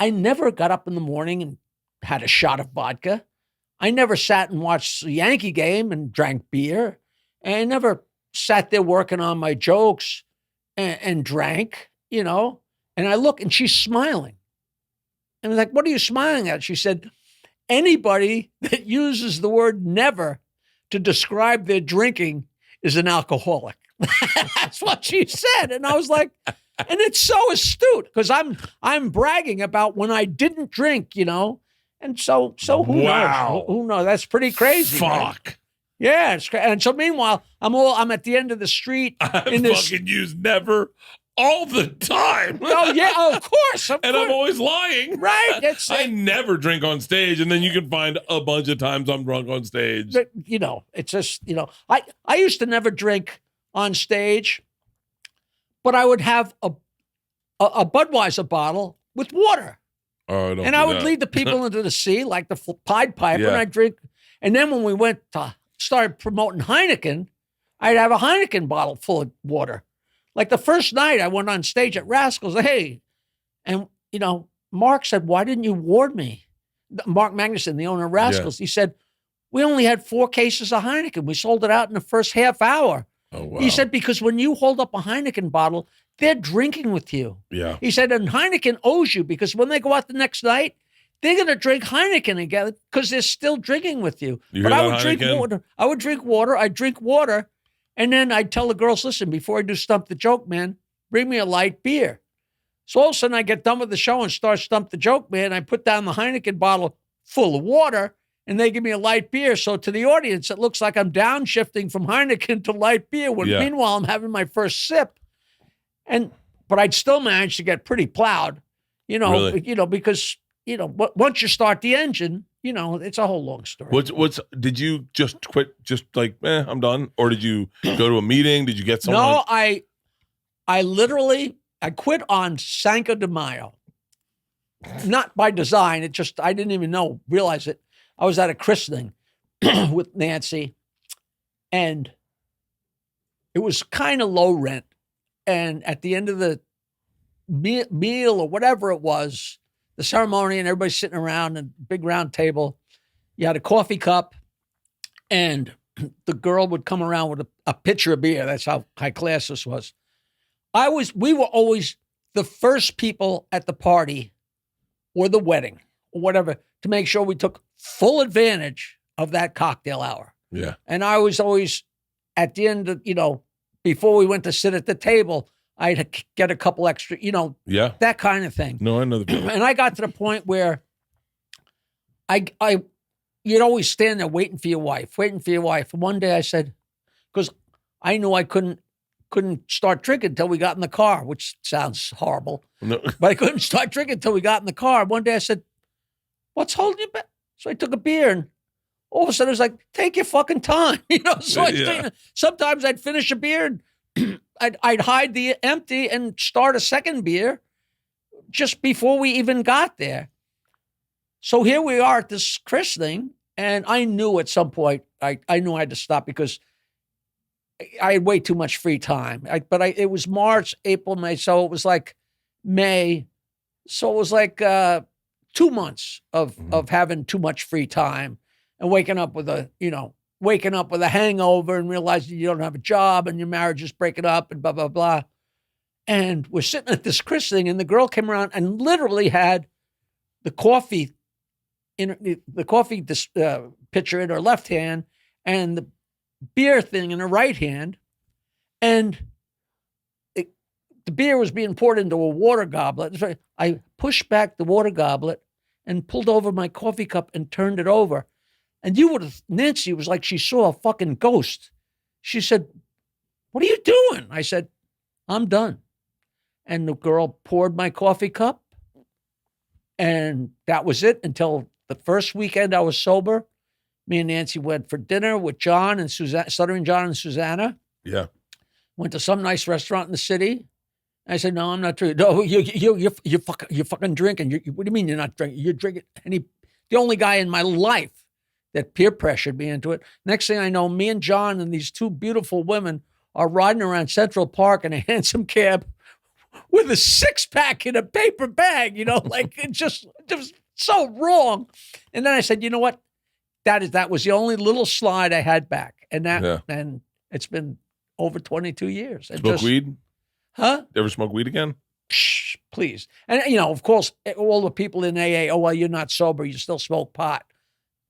I never got up in the morning and had a shot of vodka. I never sat and watched the Yankee game and drank beer. And I never sat there working on my jokes and drank, And I look and she's smiling. And I was like, what are you smiling at? She said, anybody that uses the word never to describe their drinking is an alcoholic. That's what she said. And I was like, and it's so astute because I'm bragging about when I didn't drink, And so who knows? Who knows? That's pretty crazy. Fuck. Right? Yeah. It's crazy. And so meanwhile, I'm at the end of the street. Fucking use never all the time. Oh, yeah, of course. And I'm always lying. Right. I never drink on stage, and then you can find a bunch of times I'm drunk on stage. But, it's just, I used to never drink on stage, but I would have a Budweiser bottle with water. Oh, and I would lead the people into the sea like the Pied Piper, and I'd drink. And then when we started promoting Heineken, I'd have a Heineken bottle full of water. Like the first night I went on stage at Rascals, hey, and, Mark said, why didn't you warn me? Mark Magnuson, the owner of Rascals, he said, we only had 4 cases of Heineken. We sold it out in the first half hour. Oh, wow. He said, because when you hold up a Heineken bottle, they're drinking with you. Yeah. He said, and Heineken owes you because when they go out the next night, they're going to drink Heineken again because they're still drinking with you. But I would drink water. I'd drink water. And then I'd tell the girls, listen, before I do Stump the Joke Man, bring me a light beer. So all of a sudden I get done with the show and start Stump the Joke Man. I put down the Heineken bottle full of water and they give me a light beer. So to the audience, it looks like I'm downshifting from Heineken to light beer when meanwhile I'm having my first sip. But I'd still manage to get pretty plowed, because, once you start the engine, it's a whole long story. Did you just quit? Just like, I'm done. Or did you go to a meeting? Did you get someone? No, I quit on Cinco de Mayo. Not by design. I didn't even realize it. I was at a christening with Nancy and it was kind of low rent. And at the end of the meal or whatever it was, the ceremony, and everybody's sitting around a big round table, you had a coffee cup, and the girl would come around with a pitcher of beer. That's how high class this was. We were always the first people at the party or the wedding or whatever to make sure we took full advantage of that cocktail hour. Yeah. And I was always at the end of, before we went to sit at the table, I'd get a couple extra, Yeah. that kind of thing. No, I know the feeling. And I got to the point where you'd always stand there waiting for your wife. And one day I said, because I knew I couldn't start drinking until we got in the car, which sounds horrible. No. But I couldn't start drinking until we got in the car. One day I said, what's holding you back? So I took a beer, and all of a sudden it was like, take your fucking time. So sometimes I'd finish a beer and I'd hide the empty and start a second beer just before we even got there. So here we are at this christening, and I knew at some point I knew I had to stop because I had way too much free time. It was March, April, May, so it was like May. So it was like 2 months of having too much free time and waking up with a hangover and realizing you don't have a job and your marriage is breaking up and blah, blah, blah. And we're sitting at this christening, and the girl came around and literally had the coffee pitcher in her left hand and the beer thing in her right hand. And the beer was being poured into a water goblet. I pushed back the water goblet and pulled over my coffee cup and turned it over. And Nancy was like she saw a fucking ghost. She said, what are you doing? I said, I'm done. And the girl poured my coffee cup. And that was it until the first weekend I was sober. Me and Nancy went for dinner with John and Susanna, Stuttering John and Susanna. Yeah. Went to some nice restaurant in the city. I said, no, I'm not drinking. No, you're fucking drinking. What do you mean you're not drinking? You're drinking. And the only guy in my life that peer pressured me into it. Next thing I know, me and John and these two beautiful women are riding around Central Park in a handsome cab with a 6-pack in a paper bag, like it just was so wrong. And then I said, you know what? That was the only little slide I had back. And and it's been over 22 years. Smoke weed? Huh? Ever smoke weed again? Psh, please. And, of course, all the people in AA, oh, well, you're not sober. You still smoke pot.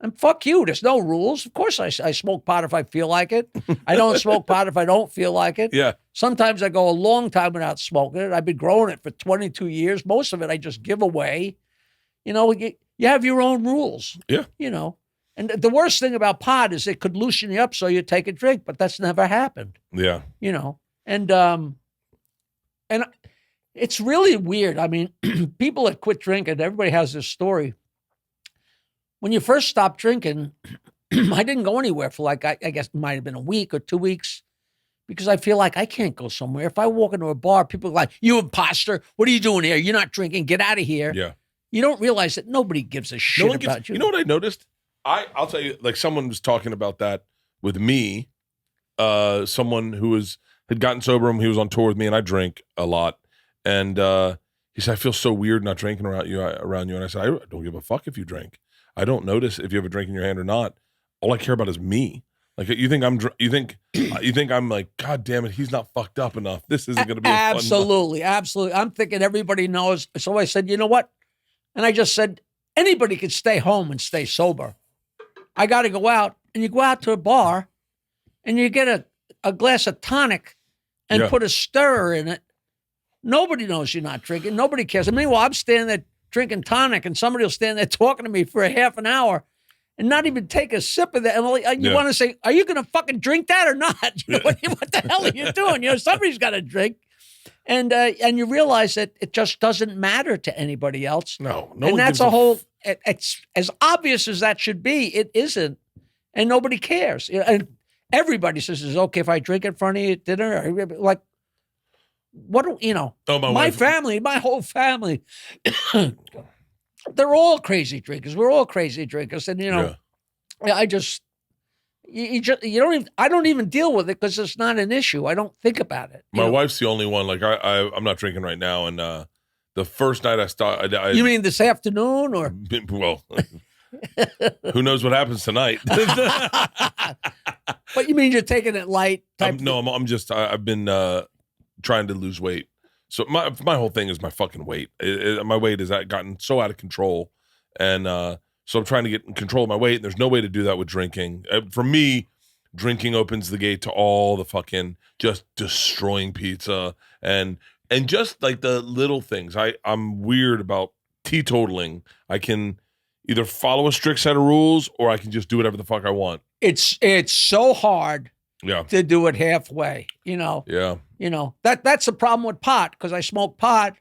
And fuck you. There's no rules. Of course I smoke pot if I feel like it. I don't smoke pot if I don't feel like it. Yeah. Sometimes I go a long time without smoking it. I've been growing it for 22 years. Most of it I just give away. You have your own rules. Yeah. And the worst thing about pot is it could loosen you up so you take a drink, but that's never happened. Yeah. And it's really weird. I mean, people that quit drinking, everybody has this story. When you first stopped drinking, I didn't go anywhere for I guess it might have been a week or 2 weeks because I feel like I can't go somewhere. If I walk into a bar, people are like, you imposter. What are you doing here? You're not drinking. Get out of here. Yeah. You don't realize that nobody gives a shit about you. You know what I noticed? I'll tell you, like someone was talking about that with me. Someone who had gotten sober and he was on tour with me, and I drink a lot. And he said, I feel so weird not drinking around you. And I said, I don't give a fuck if you drink. I don't notice if you have a drink in your hand or not. All I care about is me. Like you think I'm like, God damn it, he's not fucked up enough. This isn't going to be absolutely. I'm thinking everybody knows. So I said, you know what? And I just said, anybody could stay home and stay sober. I got to go out, and you go out to a bar, and you get a glass of tonic, and put a stirrer in it. Nobody knows you're not drinking. Nobody cares. And meanwhile, I'm standing there drinking tonic, and somebody will stand there talking to me for a half an hour and not even take a sip of that. And you want to say, are you going to fucking drink that or not? What the hell are you doing? Somebody's got to drink. And you realize that it just doesn't matter to anybody else. No. And that's it's as obvious as that should be. It isn't. And nobody cares. And everybody says, it's okay if I drink in front of you at dinner. Like, what do my family, my whole family, they're all crazy drinkers. We're all crazy drinkers. And, I just, you don't even, I don't even deal with it because it's not an issue. I don't think about it. My wife's the only one. Like I'm not drinking right now, and the first night I started, you mean this afternoon or? Well, who knows what happens tonight? But you mean you're taking it light? No, I'm just. I've been trying to lose weight. So my whole thing is my fucking weight. My weight has gotten so out of control, and so I'm trying to get in control of my weight. And there's no way to do that with drinking. For me, drinking opens the gate to all the fucking just destroying pizza and just like the little things. I'm weird about teetotaling. I can either follow a strict set of rules or I can just do whatever the fuck I want. It's so hard to do it halfway, Yeah. That's the problem with pot, because I smoke pot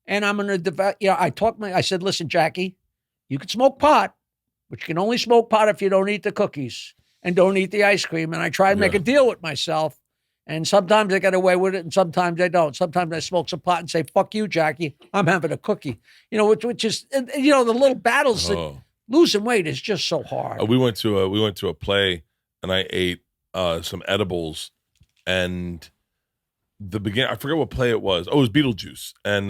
and I'm going to I said, listen, Jackie, you can smoke pot, but you can only smoke pot if you don't eat the cookies and don't eat the ice cream. And I try and make a deal with myself. And sometimes I get away with it and sometimes I don't. Sometimes I smoke some pot and say, fuck you, Jackie, I'm having a cookie. Which is, the little battles. Losing weight is just so hard. We went to a play and I ate some edibles, and I forget what play it was. Oh, it was Beetlejuice. And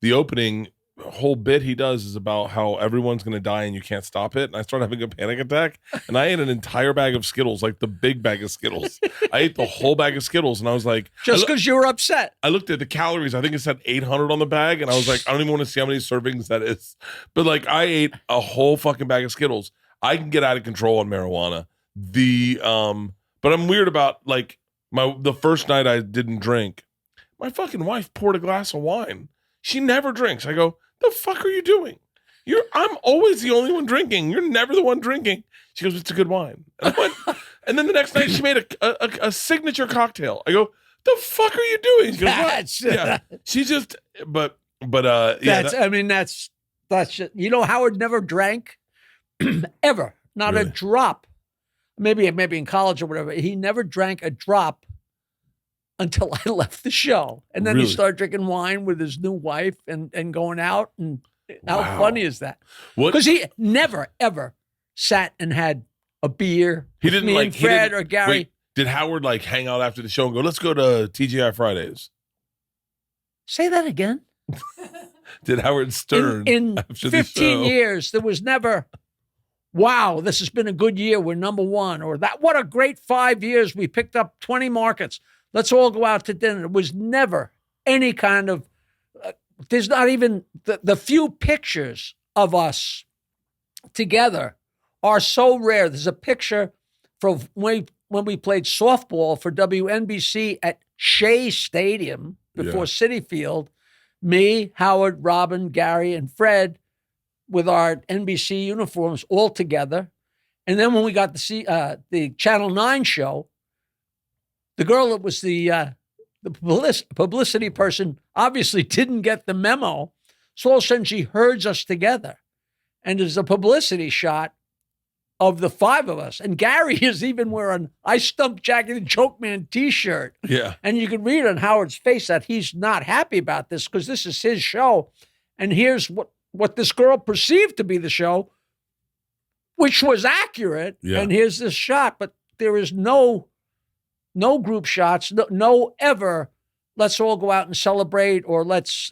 the opening whole bit he does is about how everyone's going to die and you can't stop it. And I started having a panic attack, and I ate an entire bag of Skittles, like the big bag of Skittles. I ate the whole bag of Skittles, and I was like, just because you were upset. I looked at the calories. I think it said 800 on the bag, and I was like, I don't even want to see how many servings that is. But like, I ate a whole fucking bag of Skittles. I can get out of control on marijuana. But I'm weird about like the first night I didn't drink. My fucking wife poured a glass of wine. She never drinks. I go, the fuck are you doing? I'm always the only one drinking. You're never the one drinking. She goes, it's a good wine. And then the next night she made a signature cocktail. I go, the fuck are you doing? She goes, yeah. She just, but that's just, Howard never drank ever, not really? A drop. Maybe in college or whatever. He never drank a drop until I left the show. And then he started drinking wine with his new wife and going out. And how funny is that? Because he never, ever sat and had a beer. He didn't like Fred or Gary. Wait, did Howard like hang out after the show and go, let's go to TGI Fridays? Say that again. Did Howard Stern in after 15 years, there was never, wow, this has been a good year. We're number one. Or that, what a great 5 years. We picked up 20 markets. Let's all go out to dinner. It was never any kind of, there's not even, the few pictures of us together are so rare. There's a picture from when we played softball for WNBC at Shea Stadium before Citi Field. Me, Howard, Robin, Gary, and Fred with our NBC uniforms all together. And then when we got to see the Channel 9 show, the girl that was the publicity person obviously didn't get the memo. So all of a sudden she herds us together. And there's a publicity shot of the five of us. And Gary is even wearing I Stumped Jackie the Joke Man t-shirt. Yeah. And you can read on Howard's face that he's not happy about this because this is his show. And here's what this girl perceived to be the show, which was accurate. Yeah. And here's this shot. But there is no group shots, no ever, let's all go out and celebrate, or let's,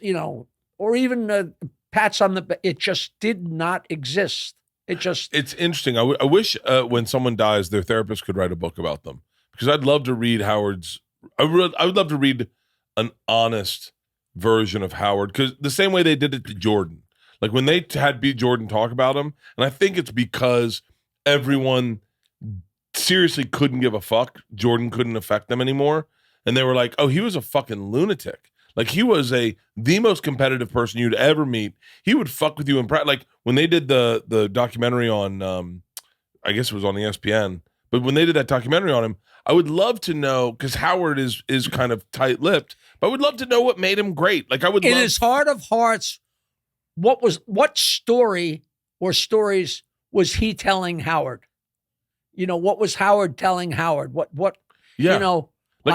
or even pats on the, it just did not exist. It's interesting. I wish when someone dies, their therapist could write a book about them, because I'd love to read I would love to read an honest version of Howard, because the same way they did it to Jordan, like when they had B. Jordan talk about him, and I think it's because everyone seriously couldn't give a fuck. Jordan couldn't affect them anymore. And they were like, oh, he was a fucking lunatic. Like, he was the most competitive person you'd ever meet. He would fuck with you in like when they did the documentary on, I guess it was on ESPN, but when they did that documentary on him, I would love to know, because Howard is kind of tight-lipped, but I would love to know what made him great. Like, in his heart of hearts, what story or stories was he telling Howard? What was Howard telling Howard? Like,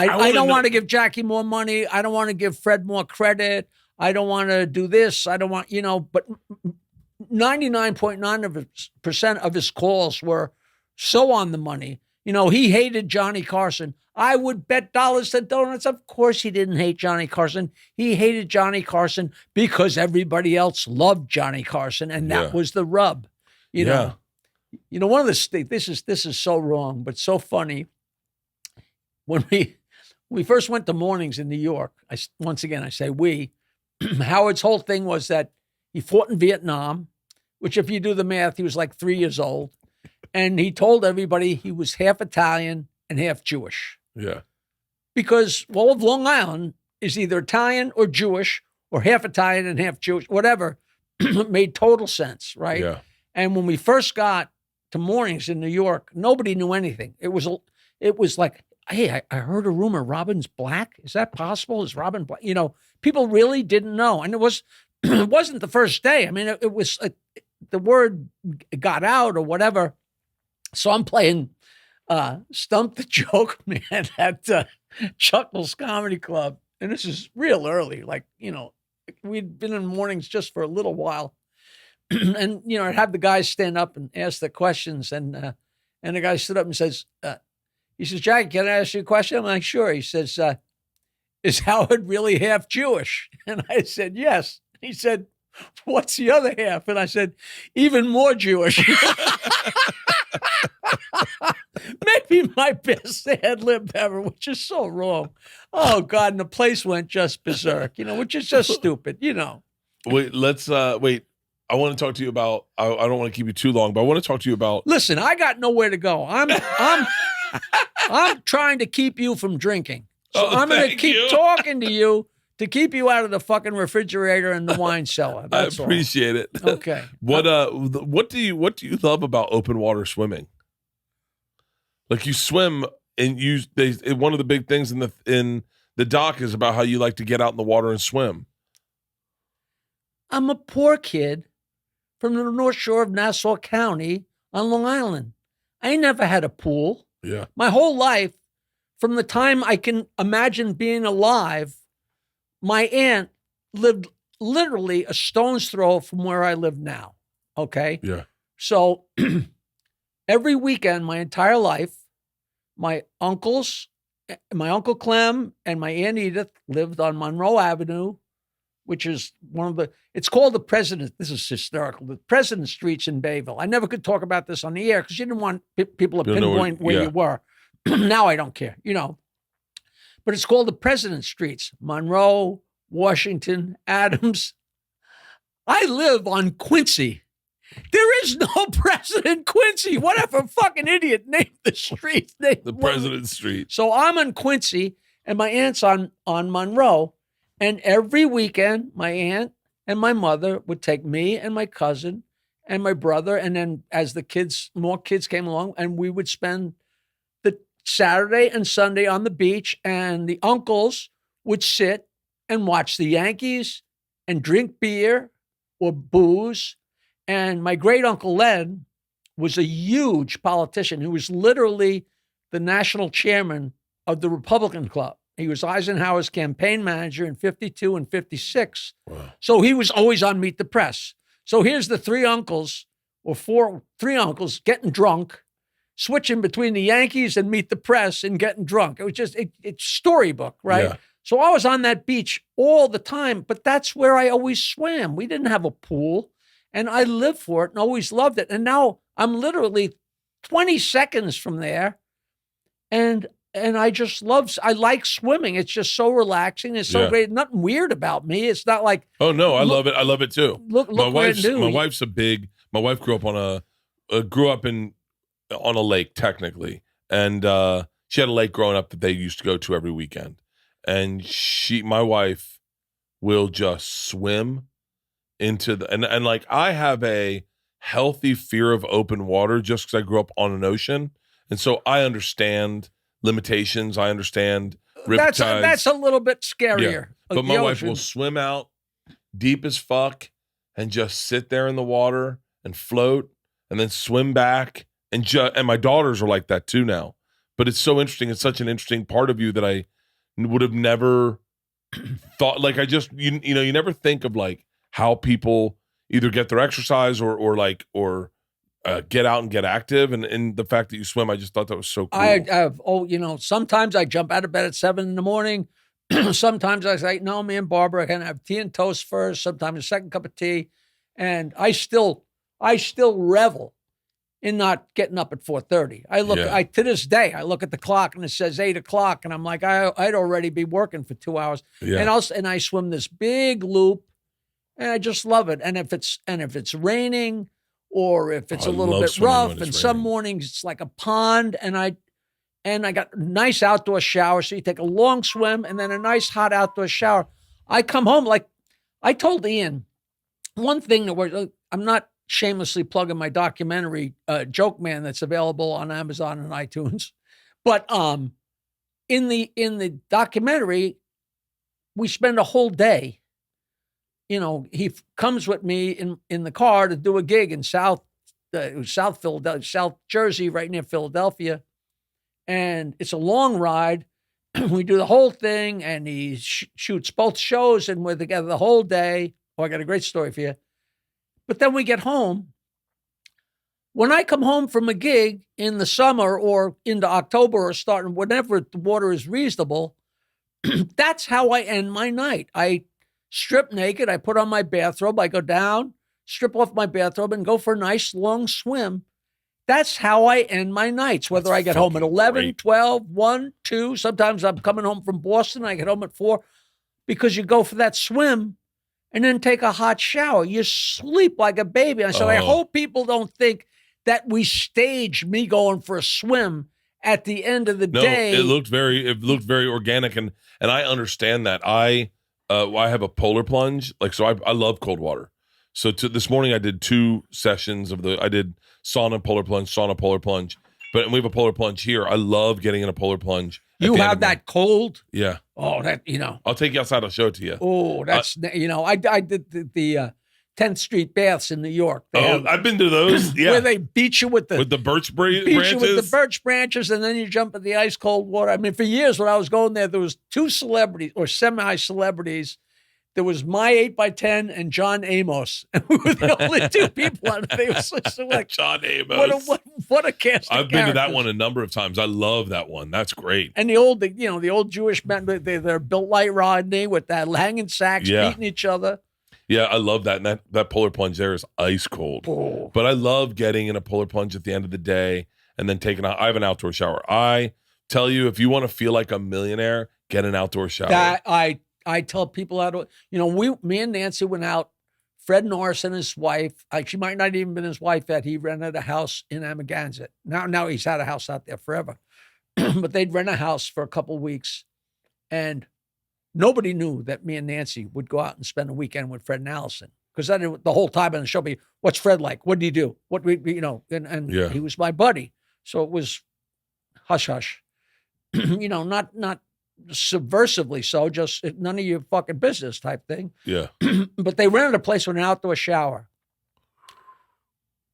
I don't want to give Jackie more money. I don't want to give Fred more credit. I don't want to do this. I don't want, but 99.9% of his calls were so on the money. He hated Johnny Carson. I would bet dollars to donuts. Of course he didn't hate Johnny Carson. He hated Johnny Carson because everybody else loved Johnny Carson, and that was the rub. You know, one of the this is so wrong, but so funny. When we first went to mornings in New York, once again I say we, Howard's whole thing was that he fought in Vietnam, which if you do the math, he was like 3 years old. And he told everybody he was half Italian and half Jewish. Yeah. Because all of Long Island is either Italian or Jewish or half Italian and half Jewish, whatever. Made total sense, right? Yeah. And when we first got to mornings in New York, nobody knew anything. It was like, hey, I heard a rumor Robin's black. Is that possible? Is Robin black? People really didn't know. And it wasn't the first day. I mean, it was the word got out or whatever. So I'm playing Stump the Joke Man at Chuckles Comedy Club. And this is real early. Like, we'd been in mornings just for a little while. And, I'd have the guys stand up and ask the questions. And the guy stood up and says, he says, Jack, can I ask you a question? I'm like, sure. He says, is Howard really half Jewish? And I said, yes. He said, what's the other half? And I said, even more Jewish. Maybe my best ad lib ever, which is so wrong. Oh, God. And the place went just berserk, which is just stupid, Wait, let's wait. I want to talk to you about, I don't want to keep you too long, but I want to talk to you about. Listen, I got nowhere to go. I'm trying to keep you from drinking. So I'm going to keep talking to you to keep you out of the fucking refrigerator and the wine cellar. That's I appreciate it. Okay. What do you love about open water swimming? Like you swim and one of the big things in the doc is about how you like to get out in the water and swim. I'm a poor kid from the North Shore of Nassau County on Long Island. I never had a pool. Yeah. My whole life, from the time I can imagine being alive, my aunt lived literally a stone's throw from where I live now. Okay? Yeah. So every weekend, my entire life, my Uncle Clem and my Aunt Edith lived on Monroe Avenue, which is it's called the President. This is hysterical. The President Streets in Bayville. I never could talk about this on the air because you didn't want people to pinpoint where you were. Now I don't care, But it's called the President Streets. Monroe, Washington, Adams. I live on Quincy. There is no President Quincy. Whatever fucking idiot named the street. The President Street. So I'm on Quincy and my aunt's on Monroe. And every weekend, my aunt and my mother would take me and my cousin and my brother. And then as more kids came along, and we would spend the Saturday and Sunday on the beach. And the uncles would sit and watch the Yankees and drink beer or booze. And my great uncle Len was a huge politician who was literally the national chairman of the Republican Club. He was Eisenhower's campaign manager in 52 and 56. Wow. So he was always on Meet the Press. So here's the three uncles getting drunk, switching between the Yankees and Meet the Press and getting drunk. It was just, it's storybook, right? Yeah. So I was on that beach all the time, but that's where I always swam. We didn't have a pool, and I lived for it and always loved it. And now I'm literally 20 seconds from there, and I like swimming. It's just so relaxing. It's so great. Nothing weird about me. It's not like, oh no, I love it. I love it too. Look my wife's grew up on a lake technically. And she had a lake growing up that they used to go to every weekend. And my wife will just swim into and like I have a healthy fear of open water just because I grew up on an ocean. And so I understand limitations. I understand riptides. That's a little bit scarier. Yeah. But my wife will swim out deep as fuck and just sit there in the water and float and then swim back. And my daughters are like that too now. But it's so interesting. It's such an interesting part of you that I would have never thought. Like I just, you never think of like how people either get their exercise or get out and get active. And the fact that you swim, I just thought that was so cool. I have, sometimes I jump out of bed at 7 a.m. Sometimes I say, no, me and Barbara can have tea and toast first, sometimes a second cup of tea. And I still revel in not getting up at 4:30. To this day, I look at the clock and it says 8 o'clock, and I'm like, I'd already be working for 2 hours. Yeah. And I swim this big loop, and I just love it. And if it's raining, or if it's a little bit rough, and some mornings it's like a pond, and I got a nice outdoor shower. So you take a long swim and then a nice hot outdoor shower. I come home, like I told Ian, one thing that I'm not shamelessly plugging my documentary, Joke Man, that's available on Amazon and iTunes. But in the documentary, we spend a whole day. He comes with me in the car to do a gig in South Jersey, right near Philadelphia. And it's a long ride. We do the whole thing, and he shoots both shows, and we're together the whole day. Oh, I got a great story for you. But then we get home. When I come home from a gig in the summer or into October or starting whenever the water is reasonable, that's how I end my night. I strip naked. I put on my bathrobe. I go down, strip off my bathrobe, and go for a nice long swim. That's how I end my nights, whether I get home at 11, 12, 1, 2. Sometimes I'm coming home from Boston. I get home at 4 because you go for that swim and then take a hot shower. You sleep like a baby. I said, I hope people don't think that we stage me going for a swim at the end of the day. It looked very organic, and I understand that. I have a polar plunge, so I love cold water. So this morning I did 2 sessions I did sauna, polar plunge. But we have a polar plunge here. I love getting in a polar plunge. You have that cold? Yeah. Oh, I'll take you outside. I'll show it to you. Oh, that's, I did the 10th Street baths in New York. I've been to those. Yeah. Where they beat you with the birch branches. Beat you with the birch branches, and then you jump in the ice cold water. I mean, for years when I was going there was 2 celebrities or semi-celebrities. There was my 8x10 and John Amos. And we were the only 2 people on it. They were so like, John Amos. What a cast of I've been to that one a number of times. I love that one. That's great. And the old Jewish men, they're built like Rodney with that hanging sacks, beating each other. Yeah, I love that. And that polar plunge there is ice cold. Oh. But I love getting in a polar plunge at the end of the day and then I have an outdoor shower. I tell you, if you want to feel like a millionaire, get an outdoor shower. I tell people how to, me and Nancy went out. Fred Norris and his wife, she might not even been his wife yet. He rented a house in Amagansett. Now he's had a house out there forever. But they'd rent a house for a couple of weeks. And nobody knew that me and Nancy would go out and spend a weekend with Fred and Allison. Because then the whole time on the show be, what's Fred like? What do you do? He was my buddy. So it was hush hush. Not subversively so, just none of your fucking business type thing. Yeah. But they rented a place with an outdoor shower.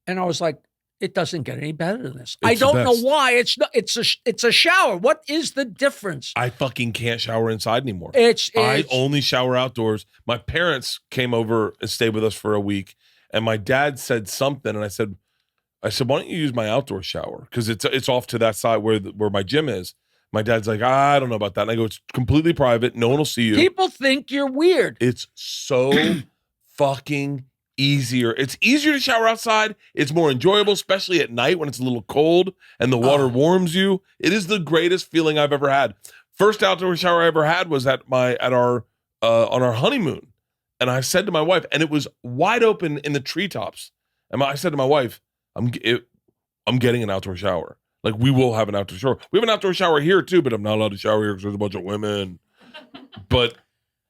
And I was like, it doesn't get any better than this. I don't know why. It's a shower. What is the difference? I fucking can't shower inside anymore. I only shower outdoors. My parents came over and stayed with us for a week, and my dad said something, and I said, why don't you use my outdoor shower? Because it's off to that side where my gym is. My dad's like, I don't know about that. And I go, it's completely private. No one will see you. People think you're weird. It's so fucking easier. It's easier to shower outside. It's more enjoyable, especially at night when it's a little cold and the water warms you. It is the greatest feeling I've ever had. First outdoor shower I ever had was on our honeymoon. And I said to my wife, and it was wide open in the treetops. And I said to my wife, I'm getting an outdoor shower. Like, we will have an outdoor shower. We have an outdoor shower here too, but I'm not allowed to shower here because there's a bunch of women. But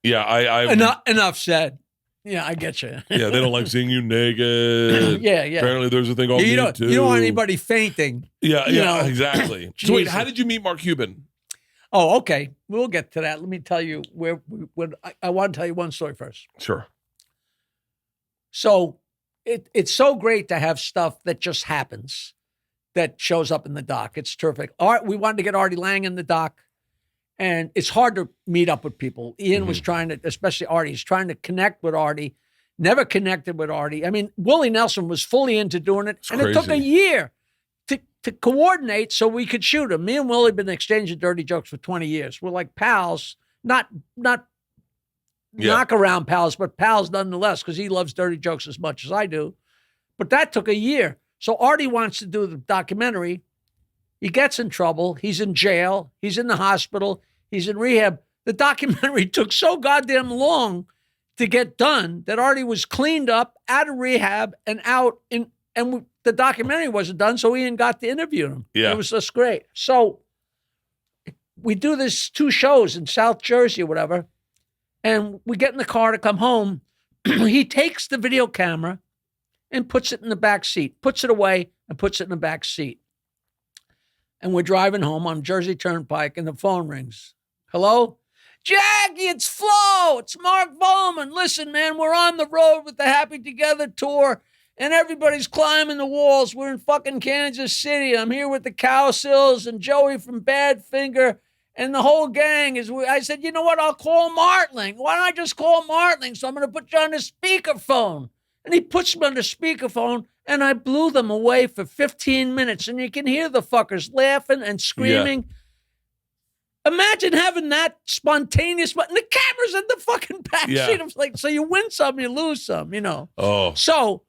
yeah, I enough said. Yeah, I get you. Yeah, they don't like seeing you naked. Yeah. Apparently, there's a thing called you Me Too. You don't want anybody fainting. Yeah, exactly. So wait, how did you meet Mark Cuban? Oh, okay. We'll get to that. Let me tell you I want to tell you one story first. Sure. So it's so great to have stuff that just happens that shows up in the doc. It's terrific. We wanted to get Artie Lang in the doc, and it's hard to meet up with people. Ian was trying to, especially Artie, he's trying to connect with Artie. never connected with Artie. I mean, Willie Nelson was fully into doing it, and it took a year to coordinate so we could shoot him. Me and Willie have been exchanging dirty jokes for 20 years. We're like pals, not knock around pals, but pals nonetheless, because he loves dirty jokes as much as I do. But that took a year. So Artie wants to do the documentary. He gets in trouble. He's in jail. He's in the hospital. He's in rehab. The documentary took so goddamn long to get done that Artie was cleaned up, out of rehab, and out in, and the documentary wasn't done, so Ian got to interview him. Yeah. It was just great. So we do this 2 shows in South Jersey or whatever, and we get in the car to come home. He takes the video camera and puts it in the back seat, puts it away and puts it in the back seat. And we're driving home on Jersey Turnpike, and the phone rings. Hello? Jackie, it's Flo. It's Mark Bowman. Listen, man, we're on the road with the Happy Together tour, and everybody's climbing the walls. We're in fucking Kansas City. I'm here with the Cowsills and Joey from Badfinger, and the whole gang is. I said, you know what? I'll call Martling. Why don't I just call Martling? So I'm going to put you on the speakerphone. And he puts me on the speakerphone, and I blew them away for 15 minutes, and you can hear the fuckers laughing and screaming. Yeah. Imagine having that spontaneous, and the camera's in the fucking backseat. It's like, so you win some, you lose some, you know. Oh. So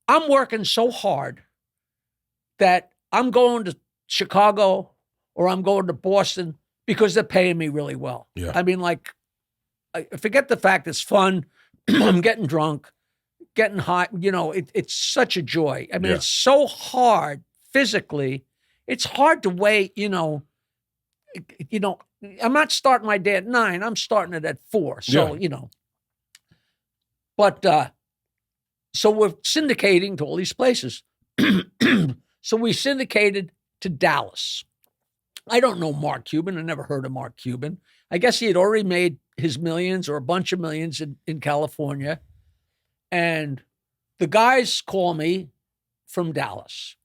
I'm working so hard that I'm going to Chicago or I'm going to Boston because they're paying me really well. Yeah. I mean, like, I forget the fact it's fun. I'm getting drunk, getting hot. You know, it's such a joy. I mean, it's so hard physically. It's hard to wait, you know, I'm not starting my day at 9. I'm starting it at 4. So, you know, but, so we're syndicating to all these places. So we syndicated to Dallas. I don't know Mark Cuban. I never heard of Mark Cuban. I guess he had already made his millions or a bunch of millions in California. And the guys call me from Dallas.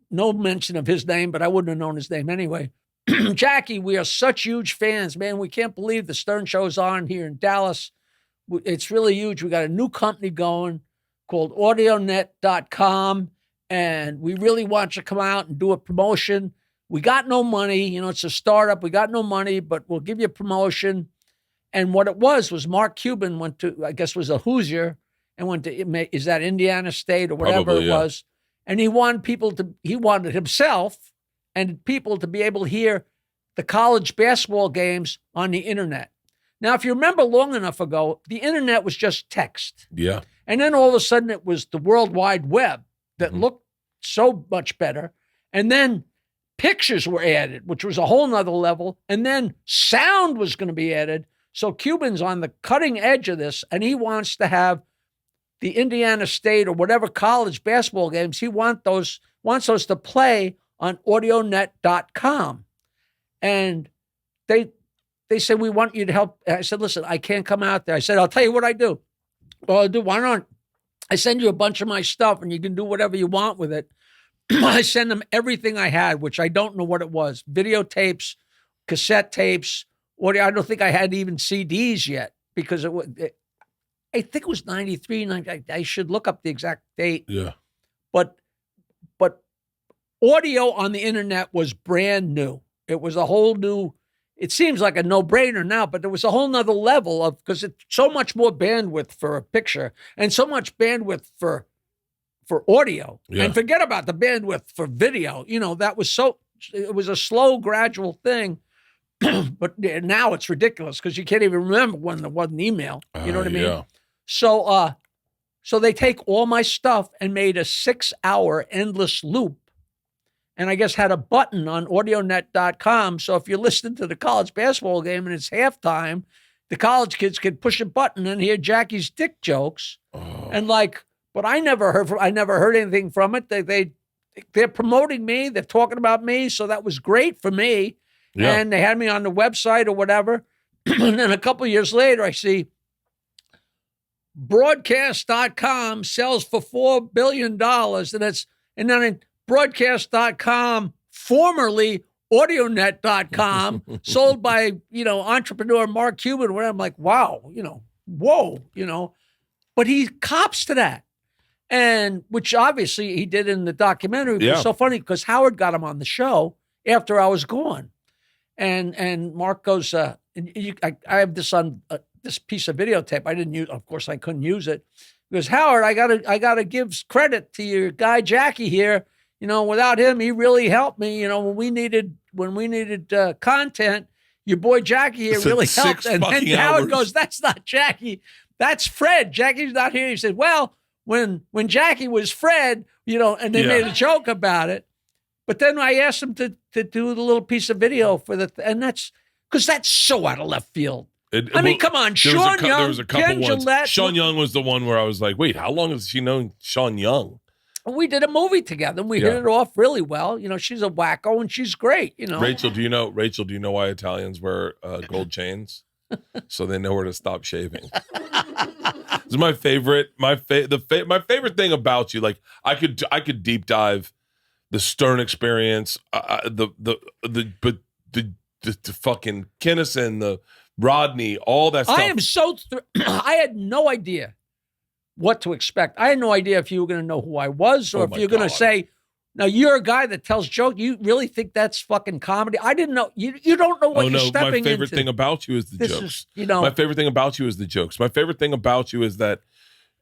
No mention of his name, but I wouldn't have known his name anyway. Jackie, we are such huge fans, man. We can't believe the Stern Show's on here in Dallas. It's really huge. We got a new company going called audionet.com, and we really want you to come out and do a promotion. We got no money. You know, it's a startup. We got no money, but we'll give you a promotion. And what it was Mark Cuban went to, I guess was a Hoosier, and went to, is that Indiana State or whatever Probably, it was. And he wanted himself and people to be able to hear the college basketball games on the internet. Now, if you remember long enough ago, the internet was just text. Yeah. And then all of a sudden it was the World Wide Web that looked so much better. And then pictures were added, which was a whole nother level. And then sound was going to be added. So Cuban's on the cutting edge of this, and he wants to have the Indiana State or whatever college basketball games, he wants those to play on audionet.com. And they said, we want you to help. And I said, listen, I can't come out there. I said, I'll tell you what I do. Well, why don't I send you a bunch of my stuff and you can do whatever you want with it. I send them everything I had, which I don't know what it was. Videotapes, cassette tapes, audio. I don't think I had even CDs yet because I think it was 93. I should look up the exact date. Yeah. But audio on the internet was brand new. It was a whole new, it seems like a no-brainer now, but there was a whole nother level of, because it's so much more bandwidth for a picture and so much bandwidth for audio. Yeah. And forget about the bandwidth for video. You know, it was a slow, gradual thing. But now it's ridiculous because you can't even remember when there wasn't email. You know what I mean? Yeah. So they take all my stuff and made a 6-hour endless loop. And I guess had a button on audionet.com. So if you're listening to the college basketball game and it's halftime, the college kids could push a button and hear Jackie's dick jokes. Oh. And but I never heard anything from it. They're promoting me. They're talking about me. So that was great for me. Yeah. And they had me on the website or whatever. And then a couple of years later, I see Broadcast.com sells for $4 billion. And then Broadcast.com, formerly AudioNet.com, sold by, entrepreneur Mark Cuban. Where I'm like, wow, whoa, but he cops to that. And which obviously he did in the documentary. It was so funny because Howard got him on the show after I was gone. And Mark goes, I have this on this piece of videotape. I didn't use, of course I couldn't use it. He goes, Howard, I gotta give credit to your guy Jackie here. Without him, he really helped me. When we needed content, your boy Jackie here really helped. And then Howard goes, that's not Jackie, that's Fred. Jackie's not here. He said, well, when Jackie was Fred, and they made a joke about it. But then I asked him to do the little piece of video and that's because that's so out of left field. Come on, Sean Young, there was a couple Ken ones. Gillette. Sean Young was the one where I was like, wait, how long has she known Sean Young? We did a movie together and we hit it off really well. She's a wacko and she's great, Rachel, do you know why Italians wear gold chains? So they know where to stop shaving. This is my favorite. My favorite thing about you. Like I could deep dive the Stern Experience, the fucking Kinnison, the Rodney, all that stuff. I am so. I had no idea what to expect. I had no idea if you were going to know who I was or if you're going to say, now you're a guy that tells jokes. You really think that's fucking comedy? I didn't know. You don't know what you're stepping into. My favorite thing about you is the jokes. My favorite thing about you is the jokes. My favorite thing about you is that,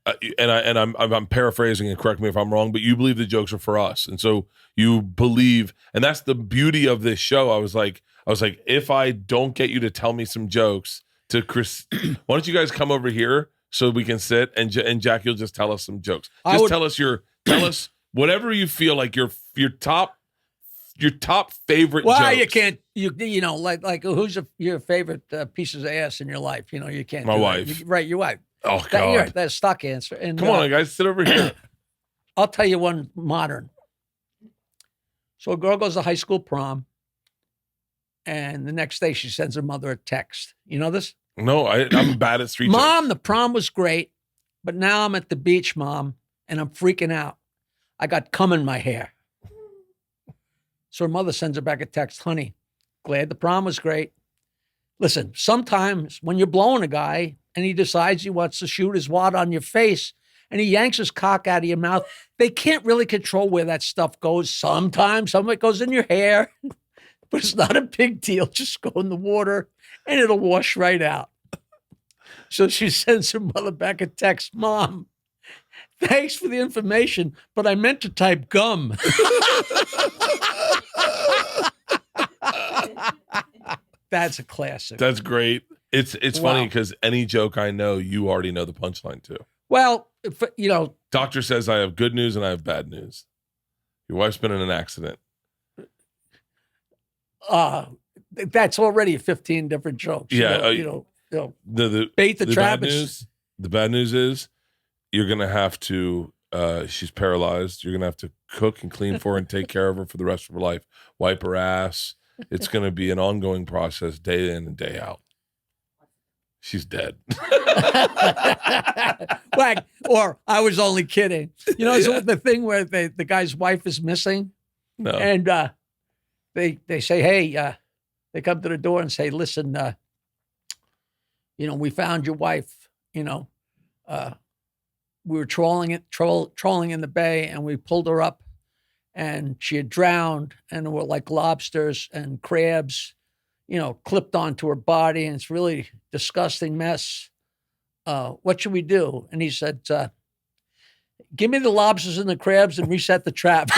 I'm paraphrasing and correct me if I'm wrong, but you believe the jokes are for us. And so you believe, and that's the beauty of this show. I was like, if I don't get you to tell me some jokes to Chris, why don't you guys come over here so we can sit and Jackie will just tell us some jokes. Tell us whatever you feel like your top favorite. Well, jokes. you can't. Like who's your favorite pieces of ass in your life? You can't. My wife. Your wife. Oh God, that's a stock answer. And come on, guys, sit over here. I'll tell you one modern. So a girl goes to high school prom, and the next day she sends her mother a text. You know this? No, I'm bad at street Mom, jokes. the prom was great, but now I'm at the beach, Mom, and I'm freaking out. I got cum in my hair. So her mother sends her back a text, honey, glad the prom was great. Listen, sometimes when you're blowing a guy and he decides he wants to shoot his wad on your face and he yanks his cock out of your mouth, they can't really control where that stuff goes. Sometimes some of it goes in your hair, but it's not a big deal. Just go in the water and it'll wash right out. So she sends her mother back a text, Mom, thanks for the information, but I meant to type gum. That's a classic. That's great. It's funny because any joke I know, you already know the punchline to. Well, Doctor says I have good news and I have bad news. Your wife's been in an accident. That's already 15 different jokes. Yeah. The bait the trap. The bad news is you're going to have to, she's paralyzed. You're going to have to cook and clean for her and take care of her for the rest of her life. Wipe her ass. It's going to be an ongoing process day in and day out. She's dead. Or I was only kidding. So the thing where the guy's wife is missing. No. And they say, hey, they come to the door and say, listen, we found your wife. We were trolling in the bay and we pulled her up and she had drowned and there were like lobsters and crabs, clipped onto her body and it's really disgusting mess. What should we do? And he said, give me the lobsters and the crabs and reset the trap.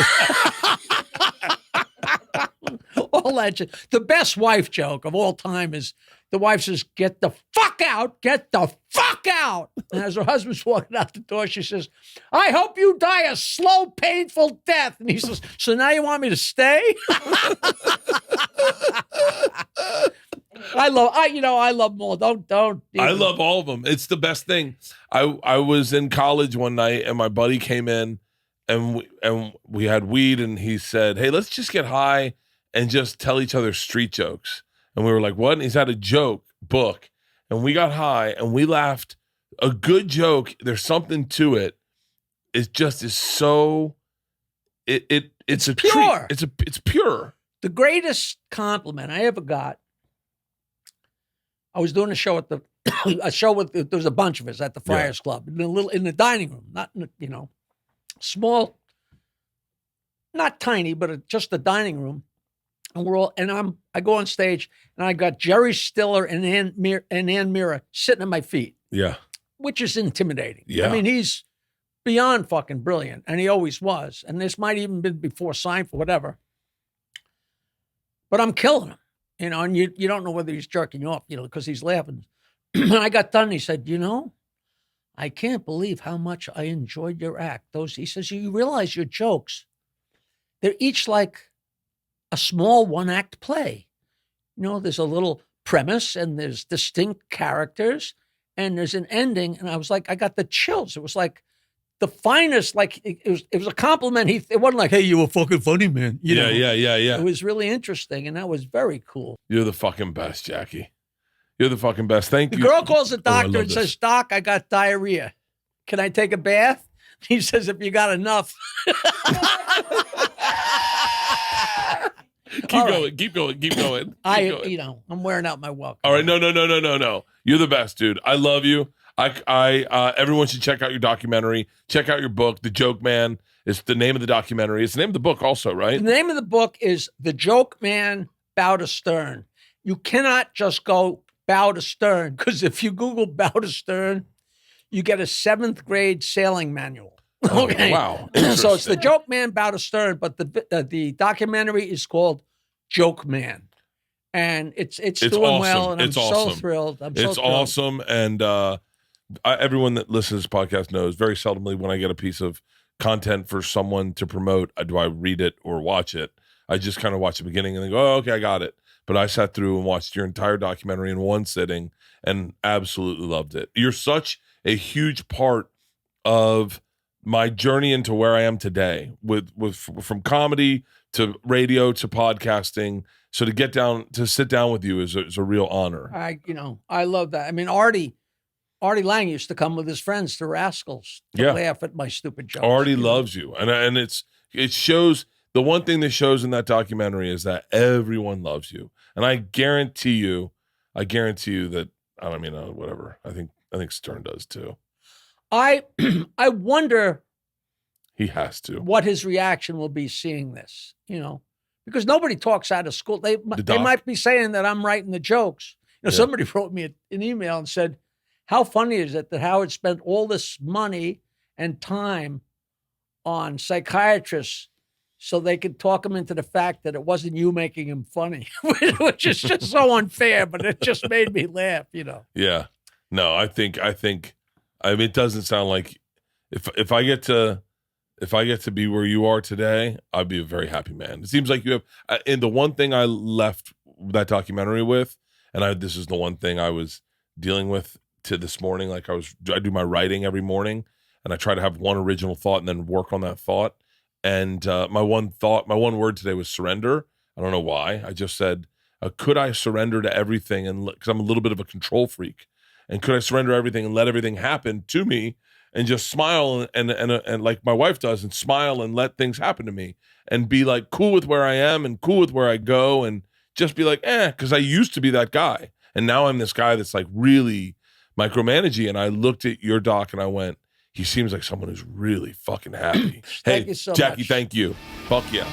All that. The best wife joke of all time is the wife says, get the fuck out, get the fuck out. And as her husband's walking out the door, she says, I hope you die a slow, painful death. And he says, so now you want me to stay? I love them all. Don't. I love all of them. It's the best thing. I was in college one night and my buddy came in and we had weed and he said, hey, let's just get high and just tell each other street jokes. And we were like, what? And he's had a joke book and we got high and we laughed. A good joke, there's something to it. It just is so, it's a pure. Treat. It's pure. The greatest compliment I ever got, I was doing a show at the a show with, there was a bunch of us at the Friars Club in the dining room, not in the, small, not tiny, but just the dining room. And I go on stage and I got Jerry Stiller and Ann Mira sitting at my feet. Yeah. Which is intimidating. Yeah. I mean, he's beyond fucking brilliant, and he always was. And this might even been before Seinfeld, whatever. But I'm killing him, and you don't know whether he's jerking you off, because he's laughing. And I got done, and he said, I can't believe how much I enjoyed your act. He says, you realize your jokes, they're each like a small one-act play. There's a little premise, and there's distinct characters, and there's an ending. And I was like, I got the chills. It was like the finest, like it was a compliment. It wasn't like, hey, you were fucking funny, man. Yeah. It was really interesting, and that was very cool. You're the fucking best, Jackie. You're the fucking best. Thank you. The girl calls the doctor and says, Doc, I got diarrhea. Can I take a bath? He says, if you got enough. Keep going. I'm wearing out my welcome. All right, no. You're the best, dude. I love you. Everyone should check out your documentary. Check out your book, The Joke Man. It's the name of the documentary. It's the name of the book also, right? The name of the book is The Joke Man, Bow to Stern. You cannot just go bow to stern, because if you Google bow to stern, you get a 7th grade sailing manual. Okay. Wow. So it's The Joke Man, Bow to Stern, but the documentary is called Joke Man. And it's doing awesome. well, and I'm so awesome. thrilled. It's awesome, and everyone that listens to this podcast knows very seldomly when I get a piece of content for someone to promote, do I read it or watch it? I just kind of watch the beginning and then go, oh, okay, I got it. But I sat through and watched your entire documentary in one sitting and absolutely loved it. You're such a huge part of my journey into where I am today, with from comedy to radio to podcasting. So to sit down with you is a real honor. I love that. I mean, Artie Lang used to come with his friends to Rascals to laugh at my stupid jokes. Artie loves you, and it shows. The one thing that shows in that documentary is that everyone loves you, and I guarantee you that whatever. I think Stern does too. I wonder. He has to. What his reaction will be seeing this, because nobody talks out of school. They might be saying that I'm writing the jokes. Somebody wrote me an email and said, how funny is it that Howard spent all this money and time on psychiatrists so they could talk him into the fact that it wasn't you making him funny, which is just so unfair, but it just made me laugh, Yeah. No, I think, it doesn't sound like if I get to be where you are today, I'd be a very happy man. It seems like you have, and the one thing I left that documentary with, and this is the one thing I was dealing with to this morning. Like I do my writing every morning, and I try to have one original thought and then work on that thought. And my one word today was surrender. I don't know why. I just said, could I surrender to everything? And because I'm a little bit of a control freak, and could I surrender everything and let everything happen to me? And just smile and like my wife does, and smile and let things happen to me, and be like cool with where I am and cool with where I go, and just be like, because I used to be that guy, and now I'm this guy that's like really micromanaging. And I looked at your doc and I went, he seems like someone who's really fucking happy. Thank Hey, you so Jackie, much. thank you. Fuck yeah.